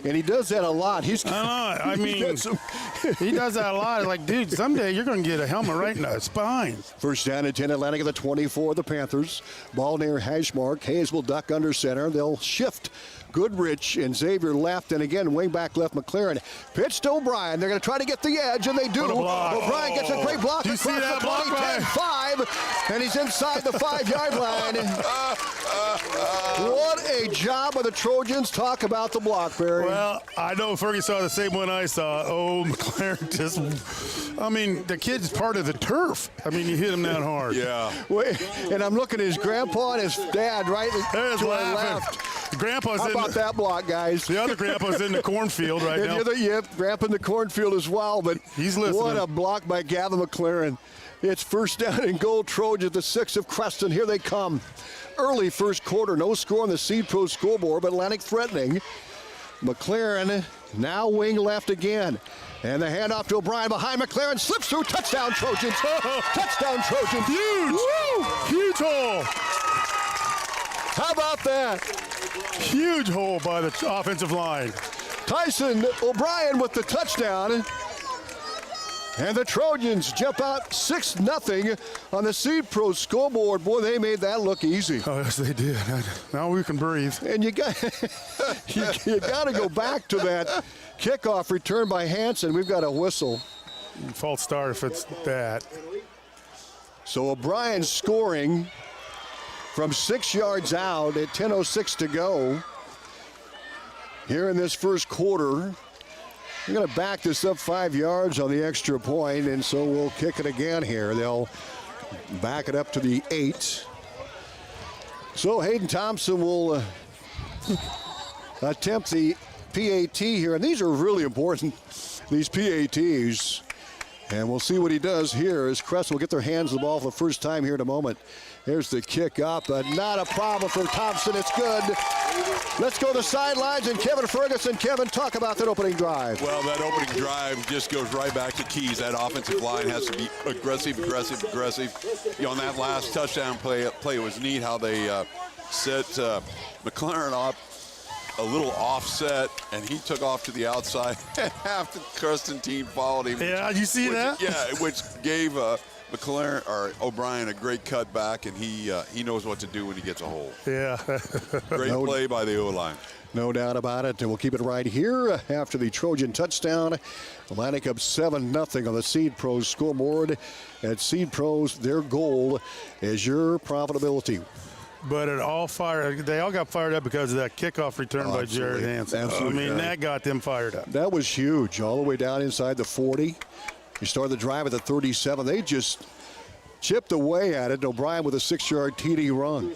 and he does that a lot. He does that a lot. Like, dude, someday you're going to get a helmet right in the spine. First down and 10, Atlantic at the 24 of the Panthers. Ball near hash mark. Hayes will duck under center. They'll shift. Goodrich and Xavier left, and again, wingback left McLaren. Pitch to O'Brien. They're going to try to get the edge, and they do. O'Brien gets a great block. Do you see that block? 10-5, and he's inside the 5-yard line. What a job by the Trojans. Talk about the block, Barry. Well, I know Fergie saw the same one I saw. McLaren the kid's part of the turf. You hit him that hard. Yeah. Wait, and I'm looking at his grandpa and his dad right There's to the laughing. left. Grandpa's How about that block, guys? The other grandpa's in the cornfield right now. Grandpa in the cornfield as well, but he's listening. What a block by Gavin McLaren. It's first down and goal, Trojans, the 6 of Creston. Here they come. Early first quarter, no score on the Seed Pro scoreboard, but Atlantic threatening. McLaren now wing left again. And the handoff to O'Brien behind McLaren, slips through, touchdown Trojans. Touchdown Trojans. Huge. Woo! Huge hole. How about that? Huge hole by the offensive line. Tyson O'Brien with the touchdown. And the Trojans jump out 6-0 on the Seed Pro scoreboard. Boy, they made that look easy. Oh, yes, they did. Now we can breathe. And you got to go back to that kickoff return by Hanson. We've got a whistle. False start if it's that. So O'Brien scoring from 6 yards out at 10:06 to go here in this first quarter. We're going to back this up 5 yards on the extra point, and so we'll kick it again here. They'll back it up to the 8. So Hayden Thompson will attempt the PAT here, and these are really important, these PATs. And we'll see what he does here as Creston will get their hands on the ball for the first time here in a moment. There's the kick up, but not a problem for Thompson. It's good. Let's go to the sidelines and Kevin Ferguson. Kevin, talk about that opening drive. Well, that opening drive just goes right back to keys. That offensive line has to be aggressive. You know, on that last touchdown play, it was neat how they set McLaren up a little offset, and he took off to the outside, and half the Creston team followed him. Yeah, you see that? Yeah, which gave McLaren or O'Brien a great cutback, and he knows what to do when he gets a hole. Yeah. Great play by the O-line. No doubt about it, and we'll keep it right here after the Trojan touchdown. Atlantic up 7-0 on the Seed Pros scoreboard. At Seed Pros, their goal is your profitability. But they all got fired up because of that kickoff return by Jared Hansen. Absolutely. I mean, that got them fired up. That was huge, all the way down inside the 40. You started the drive at the 37. They just chipped away at it. O'Brien with a 6-yard TD run.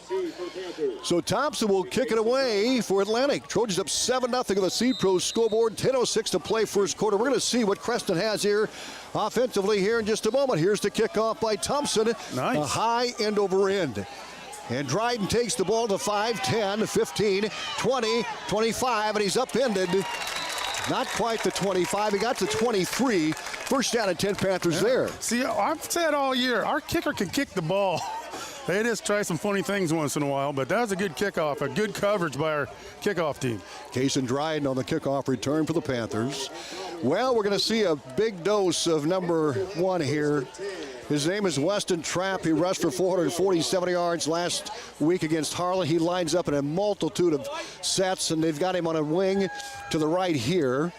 So Thompson will kick it away for Atlantic. Trojans up 7-0 on the Seed Pros scoreboard. 10:06 to play first quarter. We're going to see what Creston has here offensively here in just a moment. Here's the kickoff by Thompson. Nice. A high end over end. And Dryden takes the ball to 5, 10, 15, 20, 25, and he's upended. Not quite the 25. He got to 23. First down and 10 Panthers there. See, I've said all year, our kicker can kick the ball. They just try some funny things once in a while, but that was a good kickoff, a good coverage by our kickoff team. Case and Dryden on the kickoff return for the Panthers. Well, we're going to see a big dose of number 1 here. His name is Weston Trapp. He rushed for 447 yards last week against Harlan. He lines up in a multitude of sets, and they've got him on a wing to the right here.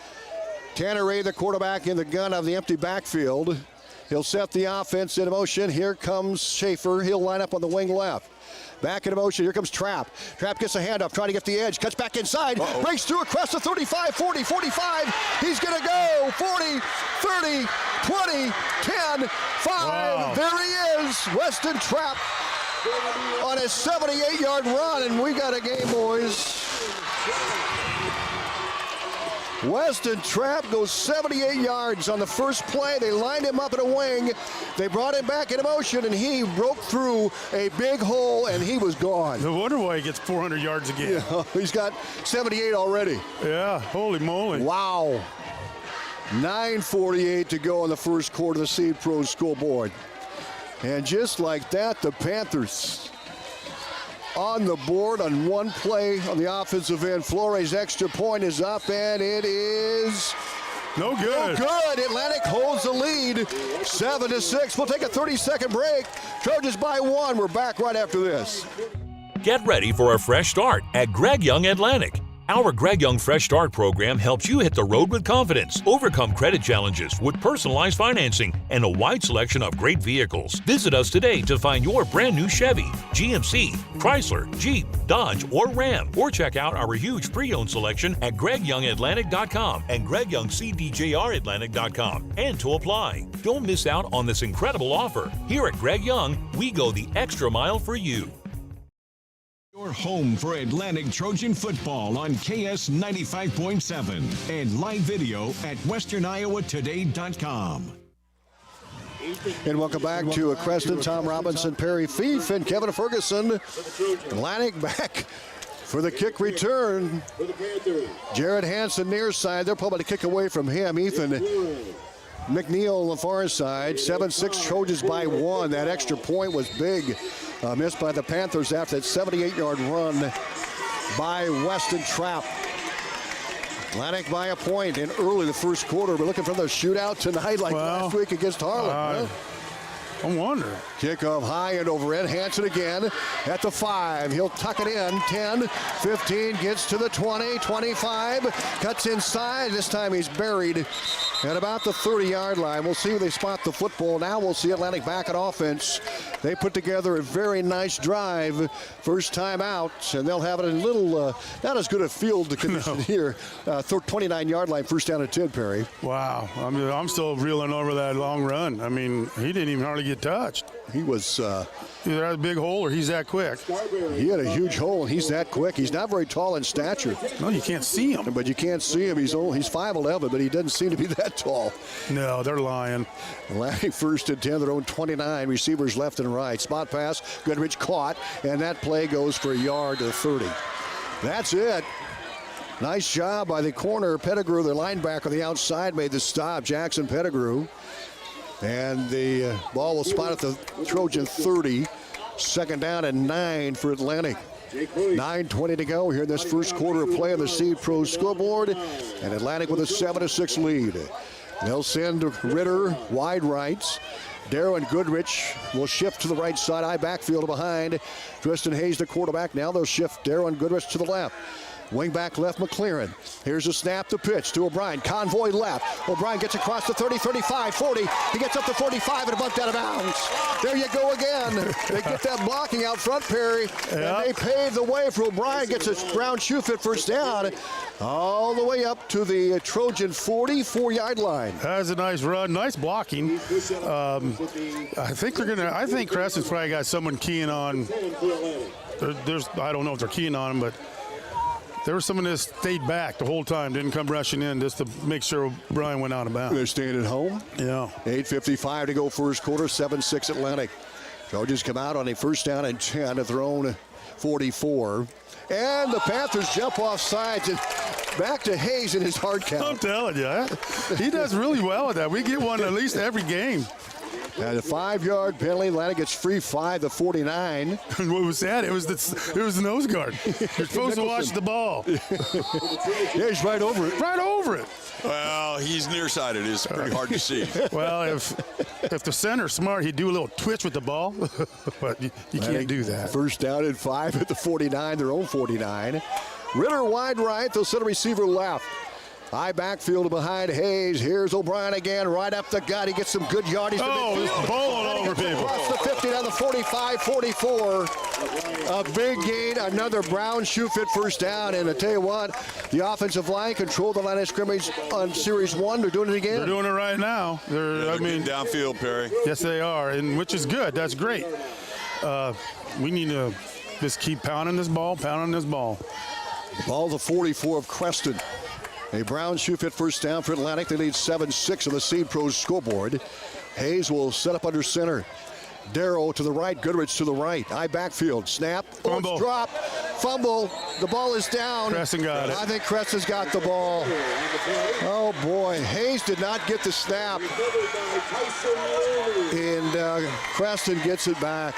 Tanner Ray, the quarterback, in the gun of the empty backfield. He'll set the offense in motion. Here comes Schaefer. He'll line up on the wing left. Back in motion. Here comes Trapp. Trapp gets a handoff, trying to get the edge. Cuts back inside. Breaks through across the 35, 40, 45. He's going to go. 40, 30, 20, 10, 5. Wow. There he is. Weston Trapp on a 78-yard run, and we got a game, boys. Weston Trapp goes 78 yards on the first play. They lined him up in a wing. They brought him back into motion, and he broke through a big hole, and he was gone. No wonder why he gets 400 yards a game. Yeah, he's got 78 already. Yeah, holy moly. Wow. 9:48 to go in the first quarter of the Seed Pros scoreboard. And just like that, the Panthers on the board on one play on the offensive end. Flores' extra point is up, and it is no good. No good. Atlantic holds the lead, 7-6. We'll take a 30-second break. Trojans by 1. We're back right after this. Get ready for a fresh start at Greg Young Atlantic. Our Greg Young Fresh Start program helps you hit the road with confidence, overcome credit challenges with personalized financing, and a wide selection of great vehicles. Visit us today to find your brand new Chevy, GMC, Chrysler, Jeep, Dodge, or Ram, or check out our huge pre-owned selection at GregYoungAtlantic.com and GregYoungCDJRAtlantic.com. And to apply. Don't miss out on this incredible offer. Here at Greg Young, we go the extra mile for you. Your home for Atlantic Trojan football on KS 95.7 and live video at westerniowatoday.com. And welcome back to Creston. Tom Robinson, Perry Fief, and Kevin Ferguson. Atlantic back for the kick return. Jared Hansen near side. They're probably to kick away from him. Ethan McNeil on the far side. 7-6 Trojans by 1. That extra point was big. Missed by the Panthers after that 78-yard run by Weston Trapp. Atlantic by a point in early the first quarter. We're looking for the shootout tonight like last week against Harlan. I'm wondering. Kickoff high and overhead. Hansen again at the 5. He'll tuck it in. 10, 15, gets to the 20, 25. Cuts inside. This time he's buried at about the 30-yard line. We'll see where they spot the football. Now we'll see Atlantic back on offense. They put together a very nice drive. First time out, and they'll have it in a little, not as good a field condition here. 29-yard line, first down at 10, Perry. Wow. I mean, I'm still reeling over that long run. I mean, he didn't even hardly get touched. He was either has a big hole or he's that quick. He had a huge hole, and he's that quick. He's not very tall in stature. No, you can't see him. But you can't see him. He's 5'11", but he doesn't seem to be that tall. No, they're lying. Atlantic first and 10, their own 29. Receivers left and right. Spot pass, Goodrich caught, and that play goes for a yard to the 30. That's it. Nice job by the corner. Pettigrew, the linebacker on the outside, made the stop. Jackson Pettigrew. And the ball will spot at the Trojan 30. Second down and 9 for Atlantic. 9:20 to go here in this first quarter of play on the Seed Pro scoreboard. And Atlantic with a 7-6 lead. They'll send Ritter wide rights. Darren Goodrich will shift to the right side. Eye backfield behind. Tristan Hayes, the quarterback. Now they'll shift Darren Goodrich to the left. Wing back left, McLaren. Here's a snap to pitch to O'Brien. Convoy left. O'Brien gets across the 30, 35, 40. He gets up to 45 and bumped out of bounds. There you go again. They get that blocking out front, Perry. And they pave the way for O'Brien. Gets a Brown shoe fit first down. All the way up to the Trojan 44-yard line. That's a nice run. Nice blocking. I think Creston's probably got someone keying on. I don't know if they're keying on him, but there was someone that stayed back the whole time, didn't come rushing in just to make sure Brian went out of bounds. They're staying at home. Yeah. 8:55 to go first quarter, 7-6 Atlantic. Trojans come out on a first down and 10 at their own 44. And the Panthers jump off sides and back to Hayes in his hard count. I'm telling you, he does really well at that. We get one at least every game. And a 5-yard penalty. Atlantic gets free 5 to 49. What was that? It was the nose guard. You're supposed to watch the ball. Yeah, he's right over it. Right over it. Well, he's nearsighted. It's pretty hard to see. Well, if the center's smart, he'd do a little twitch with the ball. But you can't do that. First down and 5 at the 49, their own 49. Ritter wide right. They'll send a receiver left. High backfield behind Hayes. Here's O'Brien again, right up the gut. He gets some good yardage. He's bowling over people. Across the 50 down the 45, 44. A big gain, another Brown shoe fit first down. And I tell you what, the offensive line controlled the line of scrimmage on Series 1. They're doing it again. They're doing it right now. They're downfield, Perry. Yes, they are, and which is good. That's great. We need to just keep pounding this ball. Ball the 44 of Creston. A Brown shoe fit first down for Atlantic. They lead 7-6 on the Seed Pros scoreboard. Hayes will set up under center. Darrow to the right, Goodrich to the right. Eye backfield, snap, fumble, drop, fumble. The ball is down. Creston got it. I think Creston's got the ball. Oh boy, Hayes did not get the snap. And Creston gets it back.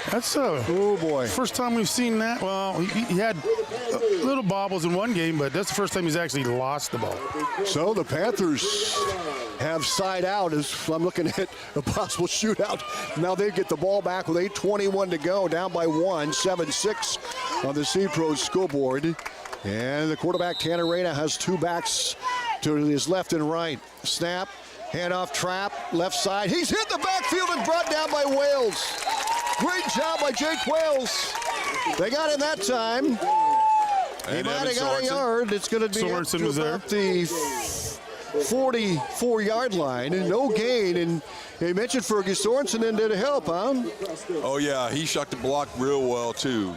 That's oh boy, first time we've seen that. Well, he had little bobbles in one game, but that's the first time he's actually lost the ball. So the Panthers have side out as I'm looking at a possible shootout. Now they get the ball back with 8:21 to go, down by 1, 7-6 on the Seed Pros scoreboard. And the quarterback, Tanner Reyna, has two backs to his left and right. Snap, handoff trap, left side. He's hit the backfield and brought down by Wales. Great job by Jake Wales. They got him that time. He might have got a yard. It's going to be up to about the 44-yard line. No gain. And they mentioned Fergie Sorensen and did help, huh? Oh, yeah. He shucked the block real well, too.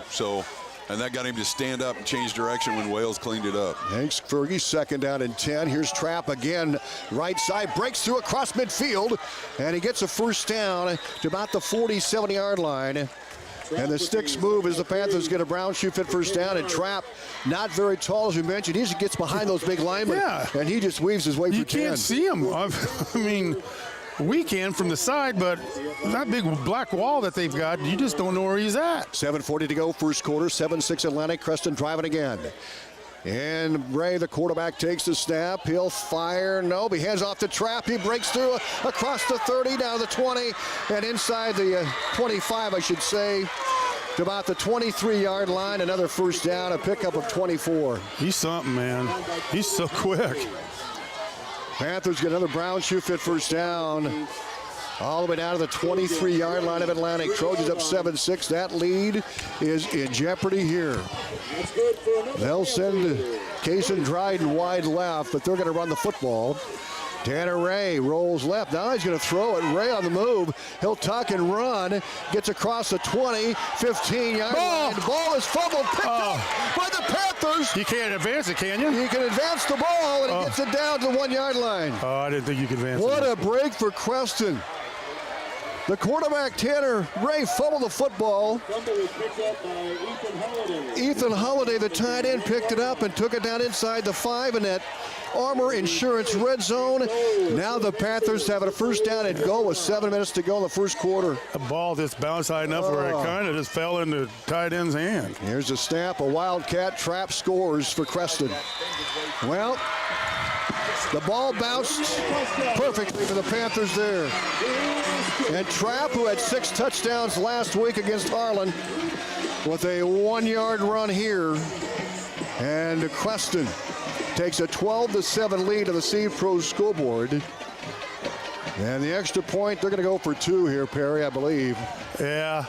And that got him to stand up and change direction when Wales cleaned it up. Thanks, Fergie. Second down and 10. Here's Trapp again. Right side, breaks through across midfield. And he gets a first down to about the 47-yard line. And the sticks move as the Panthers get a Brown shoe fit first down. And Trapp, not very tall, as you mentioned. He just gets behind those big linemen. Yeah. And he just weaves his way for 10. You can't see him. I mean, we can from the side, but that big black wall that they've got, you just don't know where he's at. 7:40 to go, first quarter, 7-6 Atlantic. Creston driving again. And Ray, the quarterback, takes the snap. He'll fire. No, he hands off the Trapp. He breaks through across the 30, down the 20, and inside the 25, I should say, to about the 23-yard line. Another first down, a pickup of 24. He's something, man. He's so quick. Panthers get another Brown shoe fit first down. All the way down to the 23-yard line of Atlantic. Trojans up 7-6. That lead is in jeopardy here. They'll send Cason Dryden wide left, but they're going to run the football. Tanner Ray rolls left. Now he's going to throw it. Ray on the move. He'll tuck and run. Gets across the 20, 15-yard line. The ball is fumbled. Picked up by the Panthers. You can't advance it, can you? You can advance the ball, and he gets it down to the 1-yard line. Oh, I didn't think you could advance it. What a break for Creston. The quarterback, Tanner Ray, fumbled the football. Fumble was picked up by Ethan Holliday. Ethan Holliday, the tight end, picked it up and took it down inside the 5 in that Armor Insurance red zone. Now the Panthers have a first down and goal with 7 minutes to go in the first quarter. The ball just bounced high enough where it kind of just fell into tight end's hand. Here's a snap. A Wildcat trap scores for Creston. Well, the ball bounced perfectly for the Panthers there. And Trapp, who had 6 touchdowns last week against Harlan, with a 1-yard run here. And Creston takes a 12-7 lead of the Seed Pro School Board. And the extra point, they're going to go for 2 here, Perry, I believe. Yeah.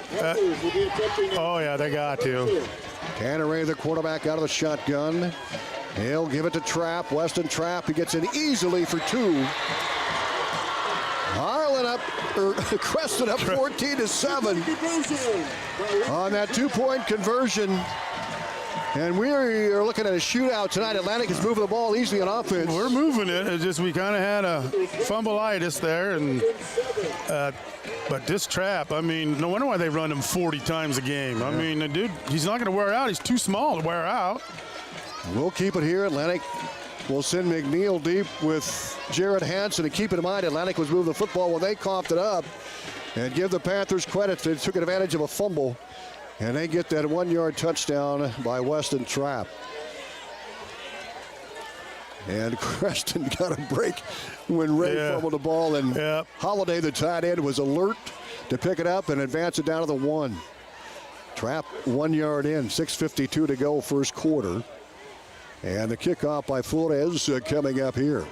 Oh, yeah, they got to. Tanner Ray, the quarterback, out of the shotgun. He'll give it to Trapp. Weston Trapp, he gets it easily for 2. Harlan up, or Creston up 14-7 on that 2-point conversion. And we are looking at a shootout tonight. Atlantic is moving the ball easily on offense. We're moving it. It's just we kind of had a fumbleitis there, and but this Trapp, I mean, no wonder why they run him 40 times a game. I mean, the dude, he's not going to wear out. He's too small to wear out. We'll keep it here. Atlantic will send McNeil deep with Jared Hansen. And keep in mind, Atlantic was moving the football when they coughed it up. And give the Panthers credit. They took advantage of a fumble. And they get that 1-yard touchdown by Weston Trapp. And Creston got a break when Ray fumbled the ball. And Holiday, the tight end, was alert to pick it up and advance it down to the 1. Trapp 1 yard in, 6:52 to go first quarter. And the kickoff by Flores coming up here.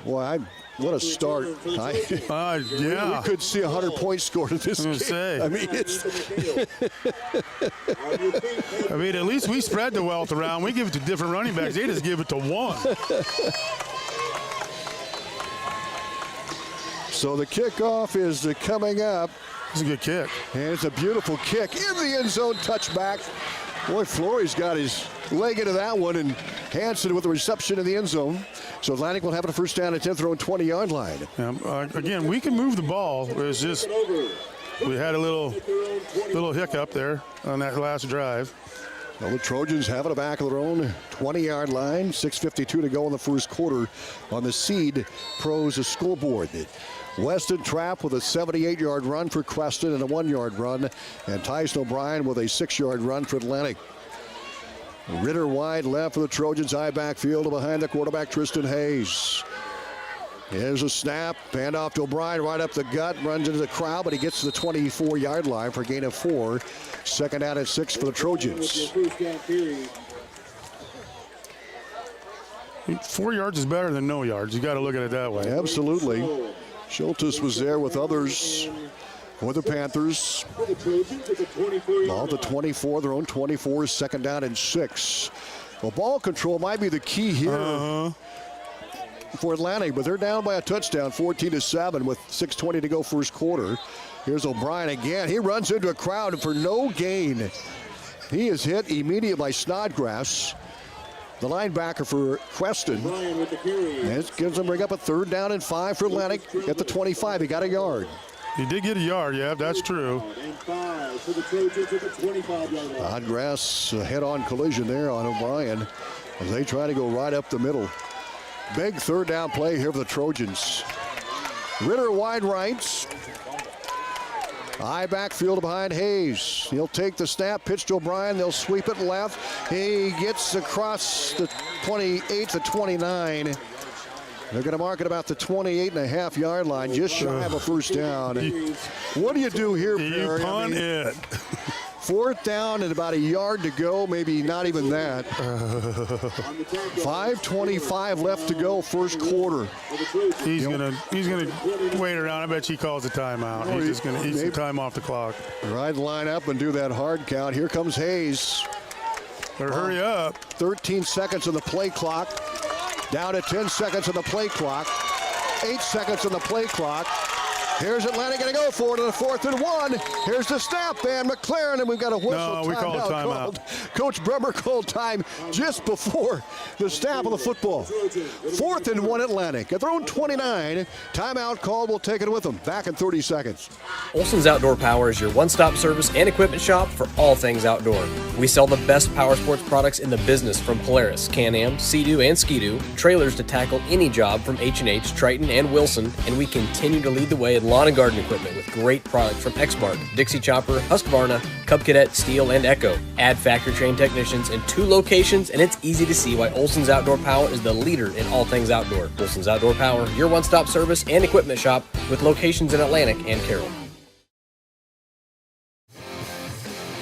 Boy, what a start. Yeah. We could see 100 points scored in this game. I mean, it's... I mean, at least we spread the wealth around. We give it to different running backs. They just give it to 1. So the kickoff is coming up. It's a good kick. And it's a beautiful kick in the end zone, touchback. Boy, Flores got his leg into that one, and Hansen with the reception in the end zone. So Atlantic will have it a first down at 10th, their own 20-yard line. Again, we can move the ball. It was just we had a little hiccup there on that last drive. Well, the Trojans have it back of their own 20-yard line. 6:52 to go in the first quarter on the Seed Pros School Board. Weston Trapp with a 78-yard run for Creston and a 1-yard run. And Tyson O'Brien with a 6-yard run for Atlantic. Ritter wide left for the Trojans, high backfield behind the quarterback, Tristan Hayes. Here's a snap, hand off to O'Brien, right up the gut, runs into the crowd, but he gets to the 24-yard line for a gain of 4. Second down and 6 for the Trojans. 4 yards is better than no yards. You got to look at it that way. Absolutely. Schultes was there with others for the Panthers. Ball to 24, their own 24, second down and 6. Well, ball control might be the key here for Atlantic, but they're down by a touchdown, 14-7 with 6:20 to go first quarter. Here's O'Brien again. He runs into a crowd for no gain. He is hit immediately by Snodgrass, the linebacker for Creston. And it gives them bring up a third down and 5 for Atlantic at the 25. He got a yard. He did get a yard, yeah, that's true. Snodgrass head-on collision there on O'Brien as they try to go right up the middle. Big third down play here for the Trojans. Ritter wide right. High backfield behind Hayes. He'll take the snap, pitch to O'Brien. They'll sweep it left. He gets across the 28 to 29. They're going to mark it about the 28.5-yard line, just shy of a first down. What do you do here, Perry? You punt it. Fourth down and about a yard to go, maybe not even that. 5:25 left to go, first quarter. He's gonna wait around. I bet he calls a timeout. He's just gonna eat some time off the clock. Right, line up and do that hard count. Here comes Hayes. Better hurry up. 13 seconds on the play clock. Down to 10 seconds on the play clock. 8 seconds on the play clock. Here's Atlantic going to go for it on the 4th and 1. Here's the snap, and McLaren, and we've got a whistle. No, we called timeout. Coach Bremer called time just before the snap of the football. 4th and 1 Atlantic. At their own 29, timeout called. We'll take it with them. Back in 30 seconds. Olson's Outdoor Power is your one-stop service and equipment shop for all things outdoor. We sell the best power sports products in the business, from Polaris, Can-Am, Sea-Doo, and Ski-Doo, trailers to tackle any job from H&H, Triton, and Wilson, and we continue to lead the way in lawn and garden equipment with great products from Exmark, Dixie Chopper, Husqvarna, Cub Cadet, Steel, and Echo. Add factory-trained technicians in 2 locations, and it's easy to see why Olson's Outdoor Power is the leader in all things outdoor. Olson's Outdoor Power, your one-stop service and equipment shop with locations in Atlantic and Carroll.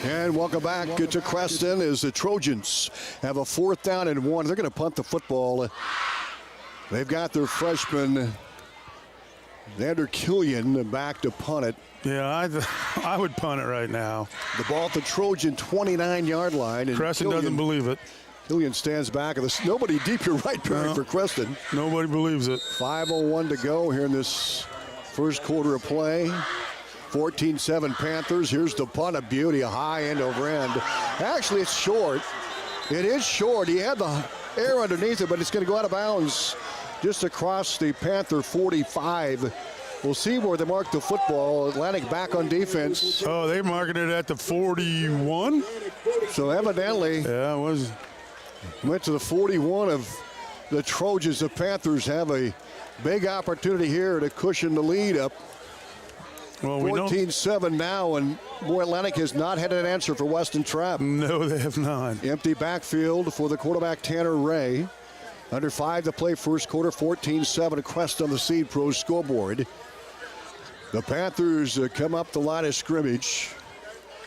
And welcome back to Creston as the Trojans have a 4th down and 1. They're going to punt the football. They've got their freshman Xander Killian back to punt it. Yeah, I would punt it right now. The ball at the Trojan 29-yard line. And Creston doesn't believe it. Killian stands back. Nobody deep, you're right, Perry, for Creston. Nobody believes it. 5:01 to go here in this first quarter of play. 14-7 Panthers. Here's the punt, a beauty, a high end over end. Actually, it's short. It is short. He had the air underneath it, but it's going to go out of bounds just across the Panther 45. We'll see where they mark the football. Atlantic back on defense. Oh, they marked it at the 41? So evidently, yeah, it was. Went to the 41 of the Trojans. The Panthers have a big opportunity here to cushion the lead up. Well, 14-7 now, and boy, Atlantic has not had an answer for Weston Trapp. No, they have not. Empty backfield for the quarterback, Tanner Ray. Under 5 to play first quarter, 14-7 Crest on the Seed Pro scoreboard. The Panthers come up the line of scrimmage.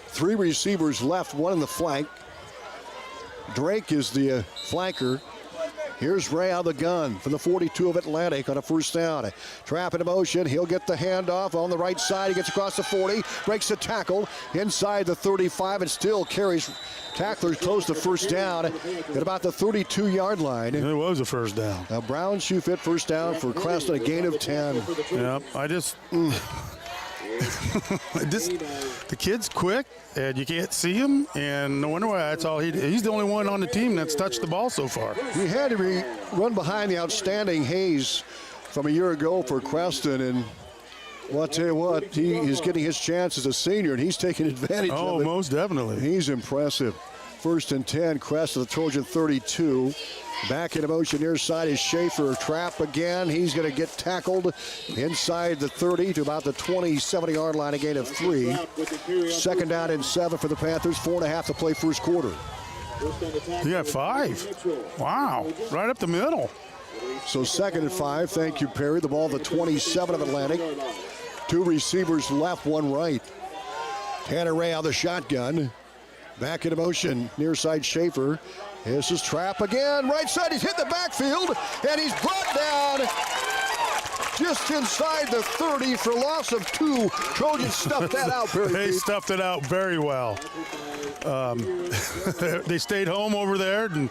3 receivers left, 1 in the flank. Drake is the flanker. Here's Ray out of the gun from the 42 of Atlantic on a first down. Trapp in motion. He'll get the handoff on the right side. He gets across the 40, breaks the tackle inside the 35, and still carries tacklers close to first down at about the 32-yard line. It was a first down. A brown shoe fit first down for Creston, a gain of 10. Yeah, the kid's quick, and you can't see him, and no wonder why that's all he's the only one on the team that's touched the ball so far. He had to run behind the outstanding Hayes from a year ago for Creston, and well, I'll tell you what, he is getting his chance as a senior, and he's taking advantage of it. Oh, most definitely. He's impressive. 1st and 10, Creston, the Trojan 32. Back in motion near side is Schaefer. Trapp again. He's going to get tackled inside the 30 to about the 27-yard line, a gain of 3. 2nd down and 7 for the Panthers. 4.5 to play first quarter. You got 5. Wow. Right up the middle. So 2nd and 5. Thank you, Perry. The ball at the 27 of Atlantic. 2 receivers left, 1 right. Tanner Ray out of the shotgun. Back in motion near side Schaefer. This is Trapp again. Right side, he's hit the backfield, and he's brought down just inside the 30 for loss of 2. Trojans stuffed that out, Perry. They stuffed it out very well. They stayed home over there, and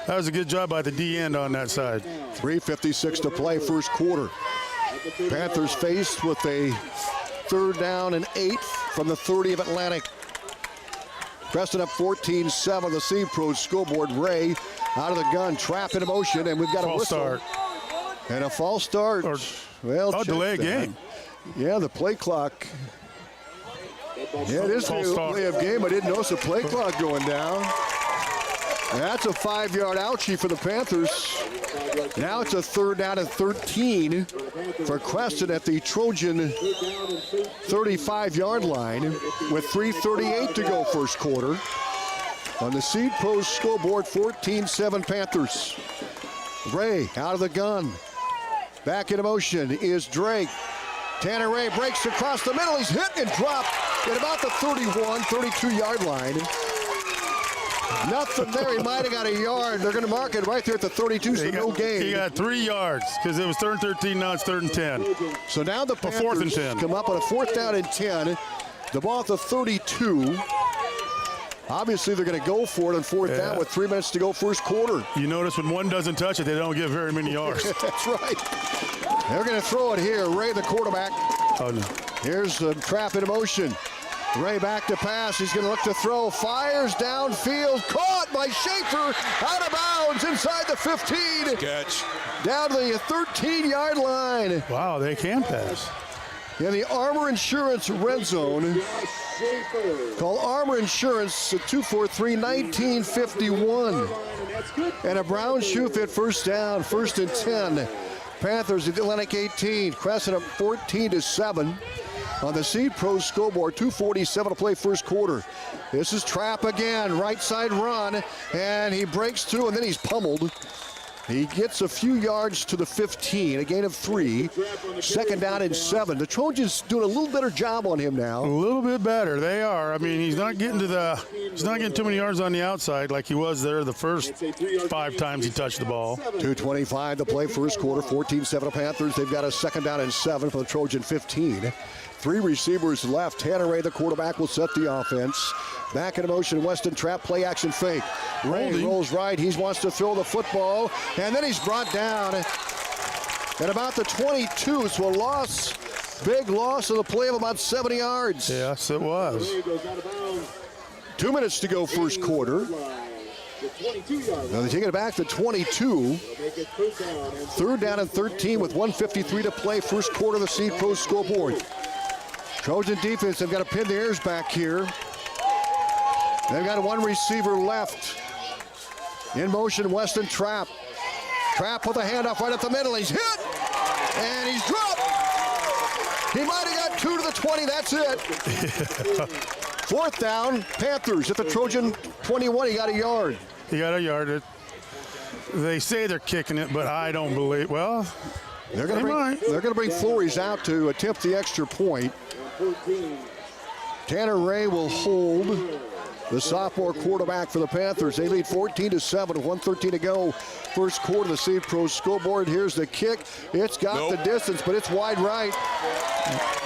that was a good job by the D end on that side. 3:56 to play first quarter. Panthers faced with a 3rd down and 8 from the 30 of Atlantic. Creston up 14-7. The Seed Pro scoreboard. Ray out of the gun, Trapp in motion, and we've got a whistle. Start. And a false start. Well, delay a game. Yeah, the play clock. Yeah, it is a delay of game. I didn't notice the play clock going down. That's a 5-yard ouchie for the Panthers. Now it's a 3rd down and 13 for Creston at the Trojan 35-yard line with 3:38 to go first quarter. On the Seed Pro scoreboard, 14-7 Panthers. Ray out of the gun. Back in motion is Drake. Tanner Ray breaks across the middle. He's hit and dropped at about the 31, 32-yard line. Nothing there. He might have got a yard. They're going to mark it right there at the 32, so no gain. He got 3 yards because it was 3rd and 13, now it's 3rd and 10. So now the Panthers 4th and 10. come up on a 4th down and 10. The ball at the 32. Obviously, they're going to go for it on 4th down with 3 minutes to go first quarter. You notice when one doesn't touch it, they don't get very many yards. That's right. They're going to throw it here. Ray, the quarterback, Oh, no. Here's the trap in motion. Ray back to pass. He's going to look to throw. Fires downfield. Caught by Schaefer. Out of bounds inside the 15. Catch. Down to the 13-yard line. Wow, they can pass. In the Armor Insurance red zone. Call Armor Insurance at 243-1951. And a brown shoe fit first down. 1st and 10. Panthers at Atlantic 18. Creston up 14-7. On the Seed Pro scoreboard, 2:47 to play first quarter. This is Trapp again, right side run, and he breaks through, and then he's pummeled. He gets a few yards to the 15, a gain of 3. 2nd down and 7. The Trojans doing a little better job on him now. A little bit better, they are. I mean, he's not getting too many yards on the outside like he was there the first 5 times he touched the ball. 2:25 to play first quarter, 14-7 Panthers. They've got a 2nd down and 7 for the Trojan 15. 3 receivers left. Tanner Ray, the quarterback, will set the offense. Back in motion, Weston Trapp, play action fake. Ray rolls right. He wants to throw the football, and then he's brought down at about the 22. So a loss, big loss of the play of about 70 yards. Yes, it was. 2 minutes to go first quarter. Now they take it back to 22. 3rd down and 13 with 1:53 to play first quarter of the Seed Pro scoreboard. Trojan defense have got to pin the ears back here. They've got 1 receiver left. In motion, Weston Trapp. Trapp with a handoff right up the middle. He's hit, and he's dropped. He might have got 2 to the 20. That's it. 4th down, Panthers at the Trojan 21. He got a yard. He got a yard. They say they're kicking it, but I don't believe. Well, they're going to bring Flores out to attempt the extra point. Tanner Ray will hold, the sophomore quarterback for the Panthers. They lead 14-7 with 1:13 to go. First quarter, the Seed Pro scoreboard. Here's the kick. It's got the distance, but it's wide right.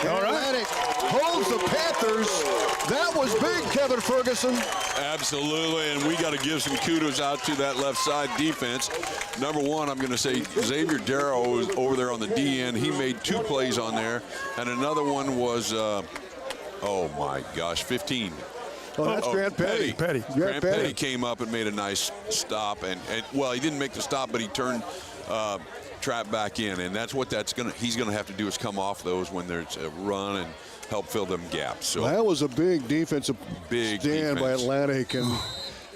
Atlantic holds the Panthers. That was big, Kevin Ferguson. Absolutely, and we got to give some kudos out to that left side defense. Number 1, I'm going to say Xavier Darrow is over there on the DN. He made 2 plays on there, and another one was, oh my gosh, 15. Oh, that's Grant Petty. Grant Petty came up and made a nice stop, and well, he didn't make the stop, but he turned Trapp back in, and that's what he's gonna have to do is come off those when there's a run and help fill them gaps. So that was a big defensive stand by Atlantic, and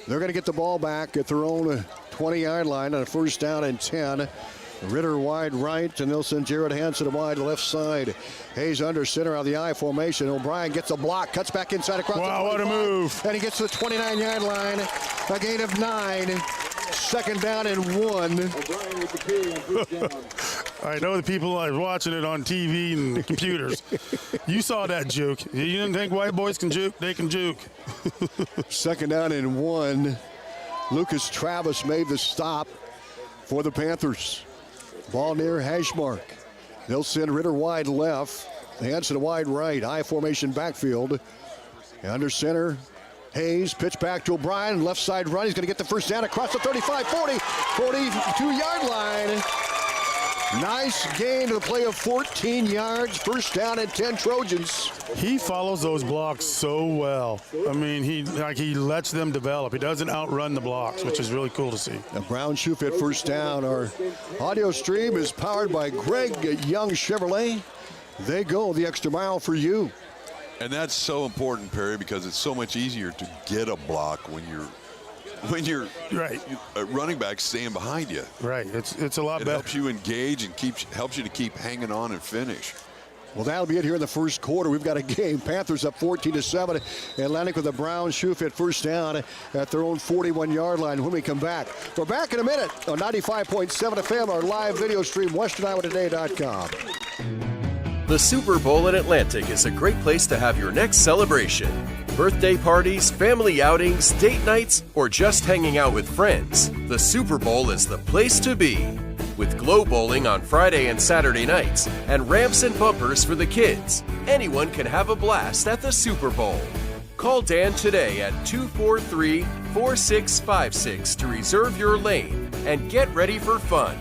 they're going to get the ball back at their own 20-yard line on a 1st down and 10. Ritter wide right, and they'll send Jared Hansen wide left side. Hayes under center on the I formation. O'Brien gets a block, cuts back inside across the 25. Wow, what a move. And he gets to the 29-yard line. A gain of 9. 2nd down and 1. I know the people are watching it on TV and the computers. You saw that juke. You didn't think white boys can juke? They can juke. 2nd down and 1. Lucas Travis made the stop for the Panthers. Ball near hash mark. They'll send Ritter wide left. Hansen wide right. I formation backfield. Under center, Hayes, pitch back to O'Brien. Left side run. He's going to get the first down across the 35, 40, 42-yard line. Nice gain to the play of 14 yards. 1st down and 10 Trojans. He follows those blocks so well. I mean, he lets them develop. He doesn't outrun the blocks, which is really cool to see. A brown shoe fit 1st down. Our audio stream is powered by Greg Young Chevrolet. They go the extra mile for you. And that's so important, Perry, because it's so much easier to get a block when you're right. Running back staying behind you. Right. It's a lot better. It helps you engage and helps you to keep hanging on and finish. Well, that'll be it here in the first quarter. We've got a game. Panthers up 14-7. Atlantic with a brown shoe fit 1st down at their own 41-yard line when we come back. We're back in a minute on 95.7 FM, our live video stream, WesternIowaToday.com. The Super Bowl at Atlantic is a great place to have your next celebration. Birthday parties, family outings, date nights, or just hanging out with friends. The Super Bowl is the place to be. With Glow Bowling on Friday and Saturday nights, and ramps and bumpers for the kids, anyone can have a blast at the Super Bowl. Call Dan today at 243-4656 to reserve your lane and get ready for fun.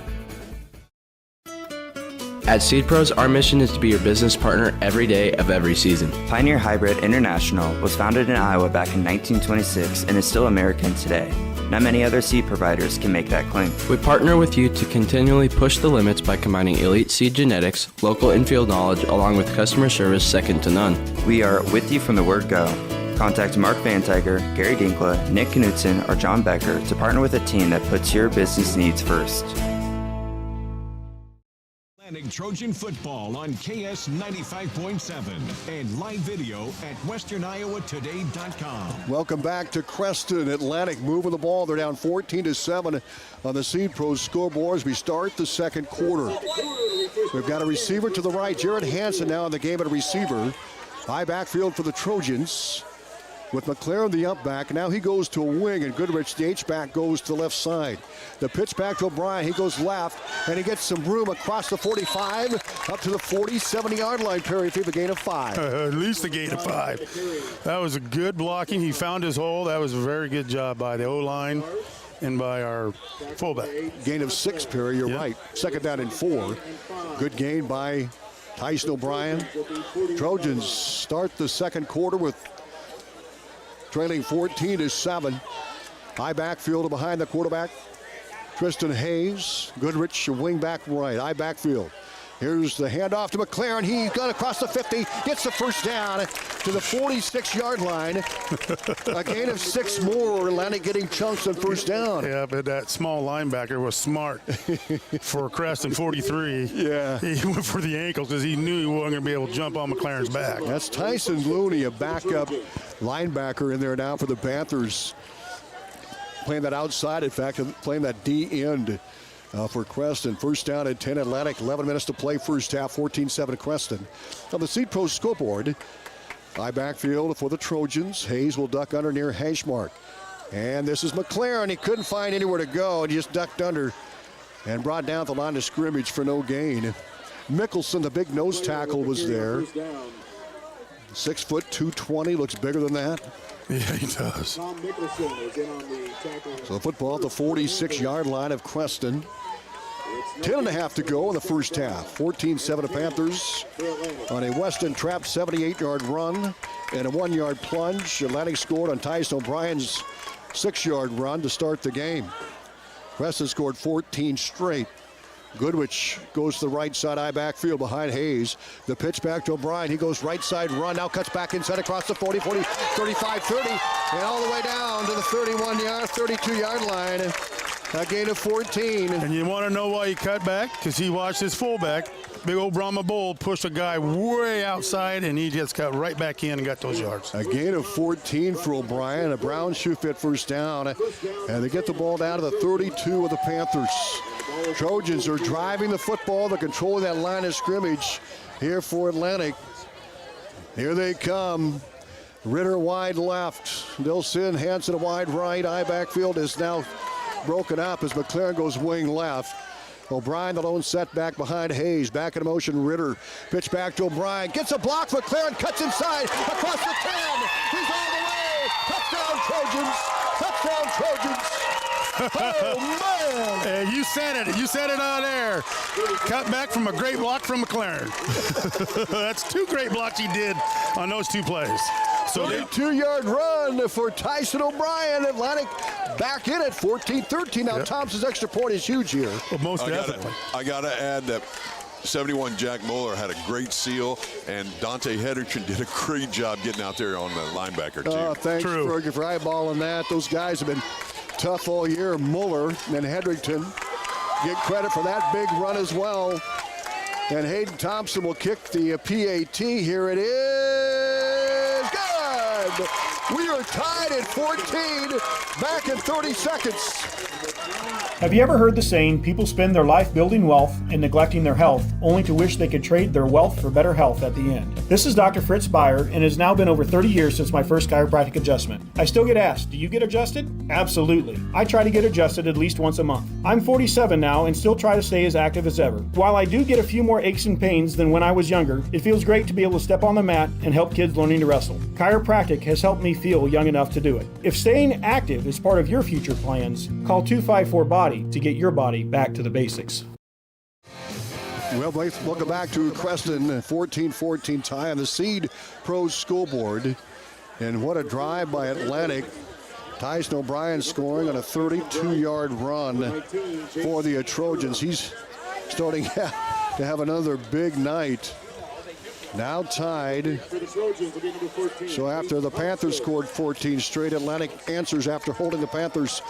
At Seed Pros, our mission is to be your business partner every day of every season. Pioneer Hybrid International was founded in Iowa back in 1926 and is still American today. Not many other seed providers can make that claim. We partner with you to continually push the limits by combining elite seed genetics, local infield knowledge, along with customer service second to none. We are with you from the word go. Contact Mark Van Tiger, Gary Dinkla, Nick Knudsen, or John Becker to partner with a team that puts your business needs first. Atlantic Trojan football on KS 95.7 and live video at westerniowatoday.com. Welcome back to Creston. Atlantic moving the ball. They're down 14-7 on the Seed Pros scoreboard as we start the second quarter. We've got a receiver to the right. Jared Hansen now in the game at a receiver. High backfield for the Trojans. With McLaren the up back, now he goes to a wing, and Goodrich, the H-back, goes to the left side. The pitch back to O'Brien, he goes left, and he gets some room across the 45, up to the 40-70-yard line. Perry Fief, a gain of 5. At least a gain of 5. That was a good blocking. He found his hole. That was a very good job by the O-line and by our fullback. Gain of 6, Perry, you're right. Second down and 4. Good gain by Tyson O'Brien. Trojans start the second quarter with trailing 14-7. High backfield behind the quarterback. Tristan Hayes. Goodrich, wing back right. High backfield. Here's the handoff to McLaren. He got across the 50. Gets the first down to the 46-yard line. A gain of 6 more. Atlantic getting chunks on first down. Yeah, but that small linebacker was smart for Creston 43. Yeah. He went for the ankles because he knew he wasn't going to be able to jump on McLaren's back. That's Tyson Looney, a backup linebacker in there now for the Panthers. Playing that outside, in fact, playing that D end for Creston. First down and 10 Atlantic. 11 minutes to play first half. 14-7 Creston. On the Seed Pro scoreboard, high backfield for the Trojans. Hayes will duck under near hash mark. And this is McLaren. He couldn't find anywhere to go, and he just ducked under and brought down the line of scrimmage for no gain. Mickelson, the big nose tackle, was there. 6 foot 220, looks bigger than that. Yeah, he does. So the football at the 46-yard line of Creston. 10.5 to go in the first half. 14-7 to Panthers on a Weston Trap 78-yard run and a 1-yard plunge. Atlantic scored on Tyson O'Brien's 6-yard run to start the game. Creston scored 14 straight. Goodrich goes to the right side, high backfield behind Hayes. The pitch back to O'Brien. He goes right side run, now cuts back inside across the 40, 35, 30, and all the way down to the 32-yard line. A gain of 14. And you want to know why he cut back? Because he watched his fullback, big old Brahma Bull, push a guy way outside, and he just got right back in and got those yards. A gain of 14 for O'Brien. A Brown shoe fit first down. And they get the ball down to the 32 of the Panthers. Trojans are driving the football. They're controlling that line of scrimmage here for Atlantic. Here they come. Ritter wide left. Dilson, Hansen wide right. High backfield is now broken up as McLaren goes wing left. O'Brien, the lone setback behind Hayes. Back in motion, Ritter. Pitch back to O'Brien. Gets a block. McLaren cuts inside across the 10. He's all the way. Touchdown, Trojans. Touchdown, Trojans. Oh, man. Hey, you said it. You said it on air. Cut back from a great block from McLaren. That's 2 great blocks he did on those 2 plays. So 32-yard run for Tyson O'Brien. Atlantic back in at 14-13. Now Thompson's extra point is huge here. Well, most definitely. I got to add that 71 Jack Muller had a great seal, and Dante Hedrickson did a great job getting out there on the linebacker, too. Thanks, Fergie, for eyeballing that. Those guys have been tough all year. Muller and Hedrickson get credit for that big run as well. And Hayden Thompson will kick the PAT. Here it is. Good. We are tied at 14. Back in 30 seconds. Have you ever heard the saying, people spend their life building wealth and neglecting their health, only to wish they could trade their wealth for better health at the end? This is Dr. Fritz Beyer, and it has now been over 30 years since my first chiropractic adjustment. I still get asked, do you get adjusted? Absolutely. I try to get adjusted at least once a month. I'm 47 now and still try to stay as active as ever. While I do get a few more aches and pains than when I was younger, it feels great to be able to step on the mat and help kids learning to wrestle. Chiropractic has helped me feel young enough to do it. If staying active is part of your future plans, call 254-BODY to get your body back to the basics. Well, welcome back to Creston, 14-14 tie on the Seed Pro scoreboard. And what a drive by Atlantic. Tyson O'Brien scoring on a 32-yard run for the Trojans. He's starting to have another big night. Now tied. So after the Panthers scored 14 straight, Atlantic answers after holding the Panthers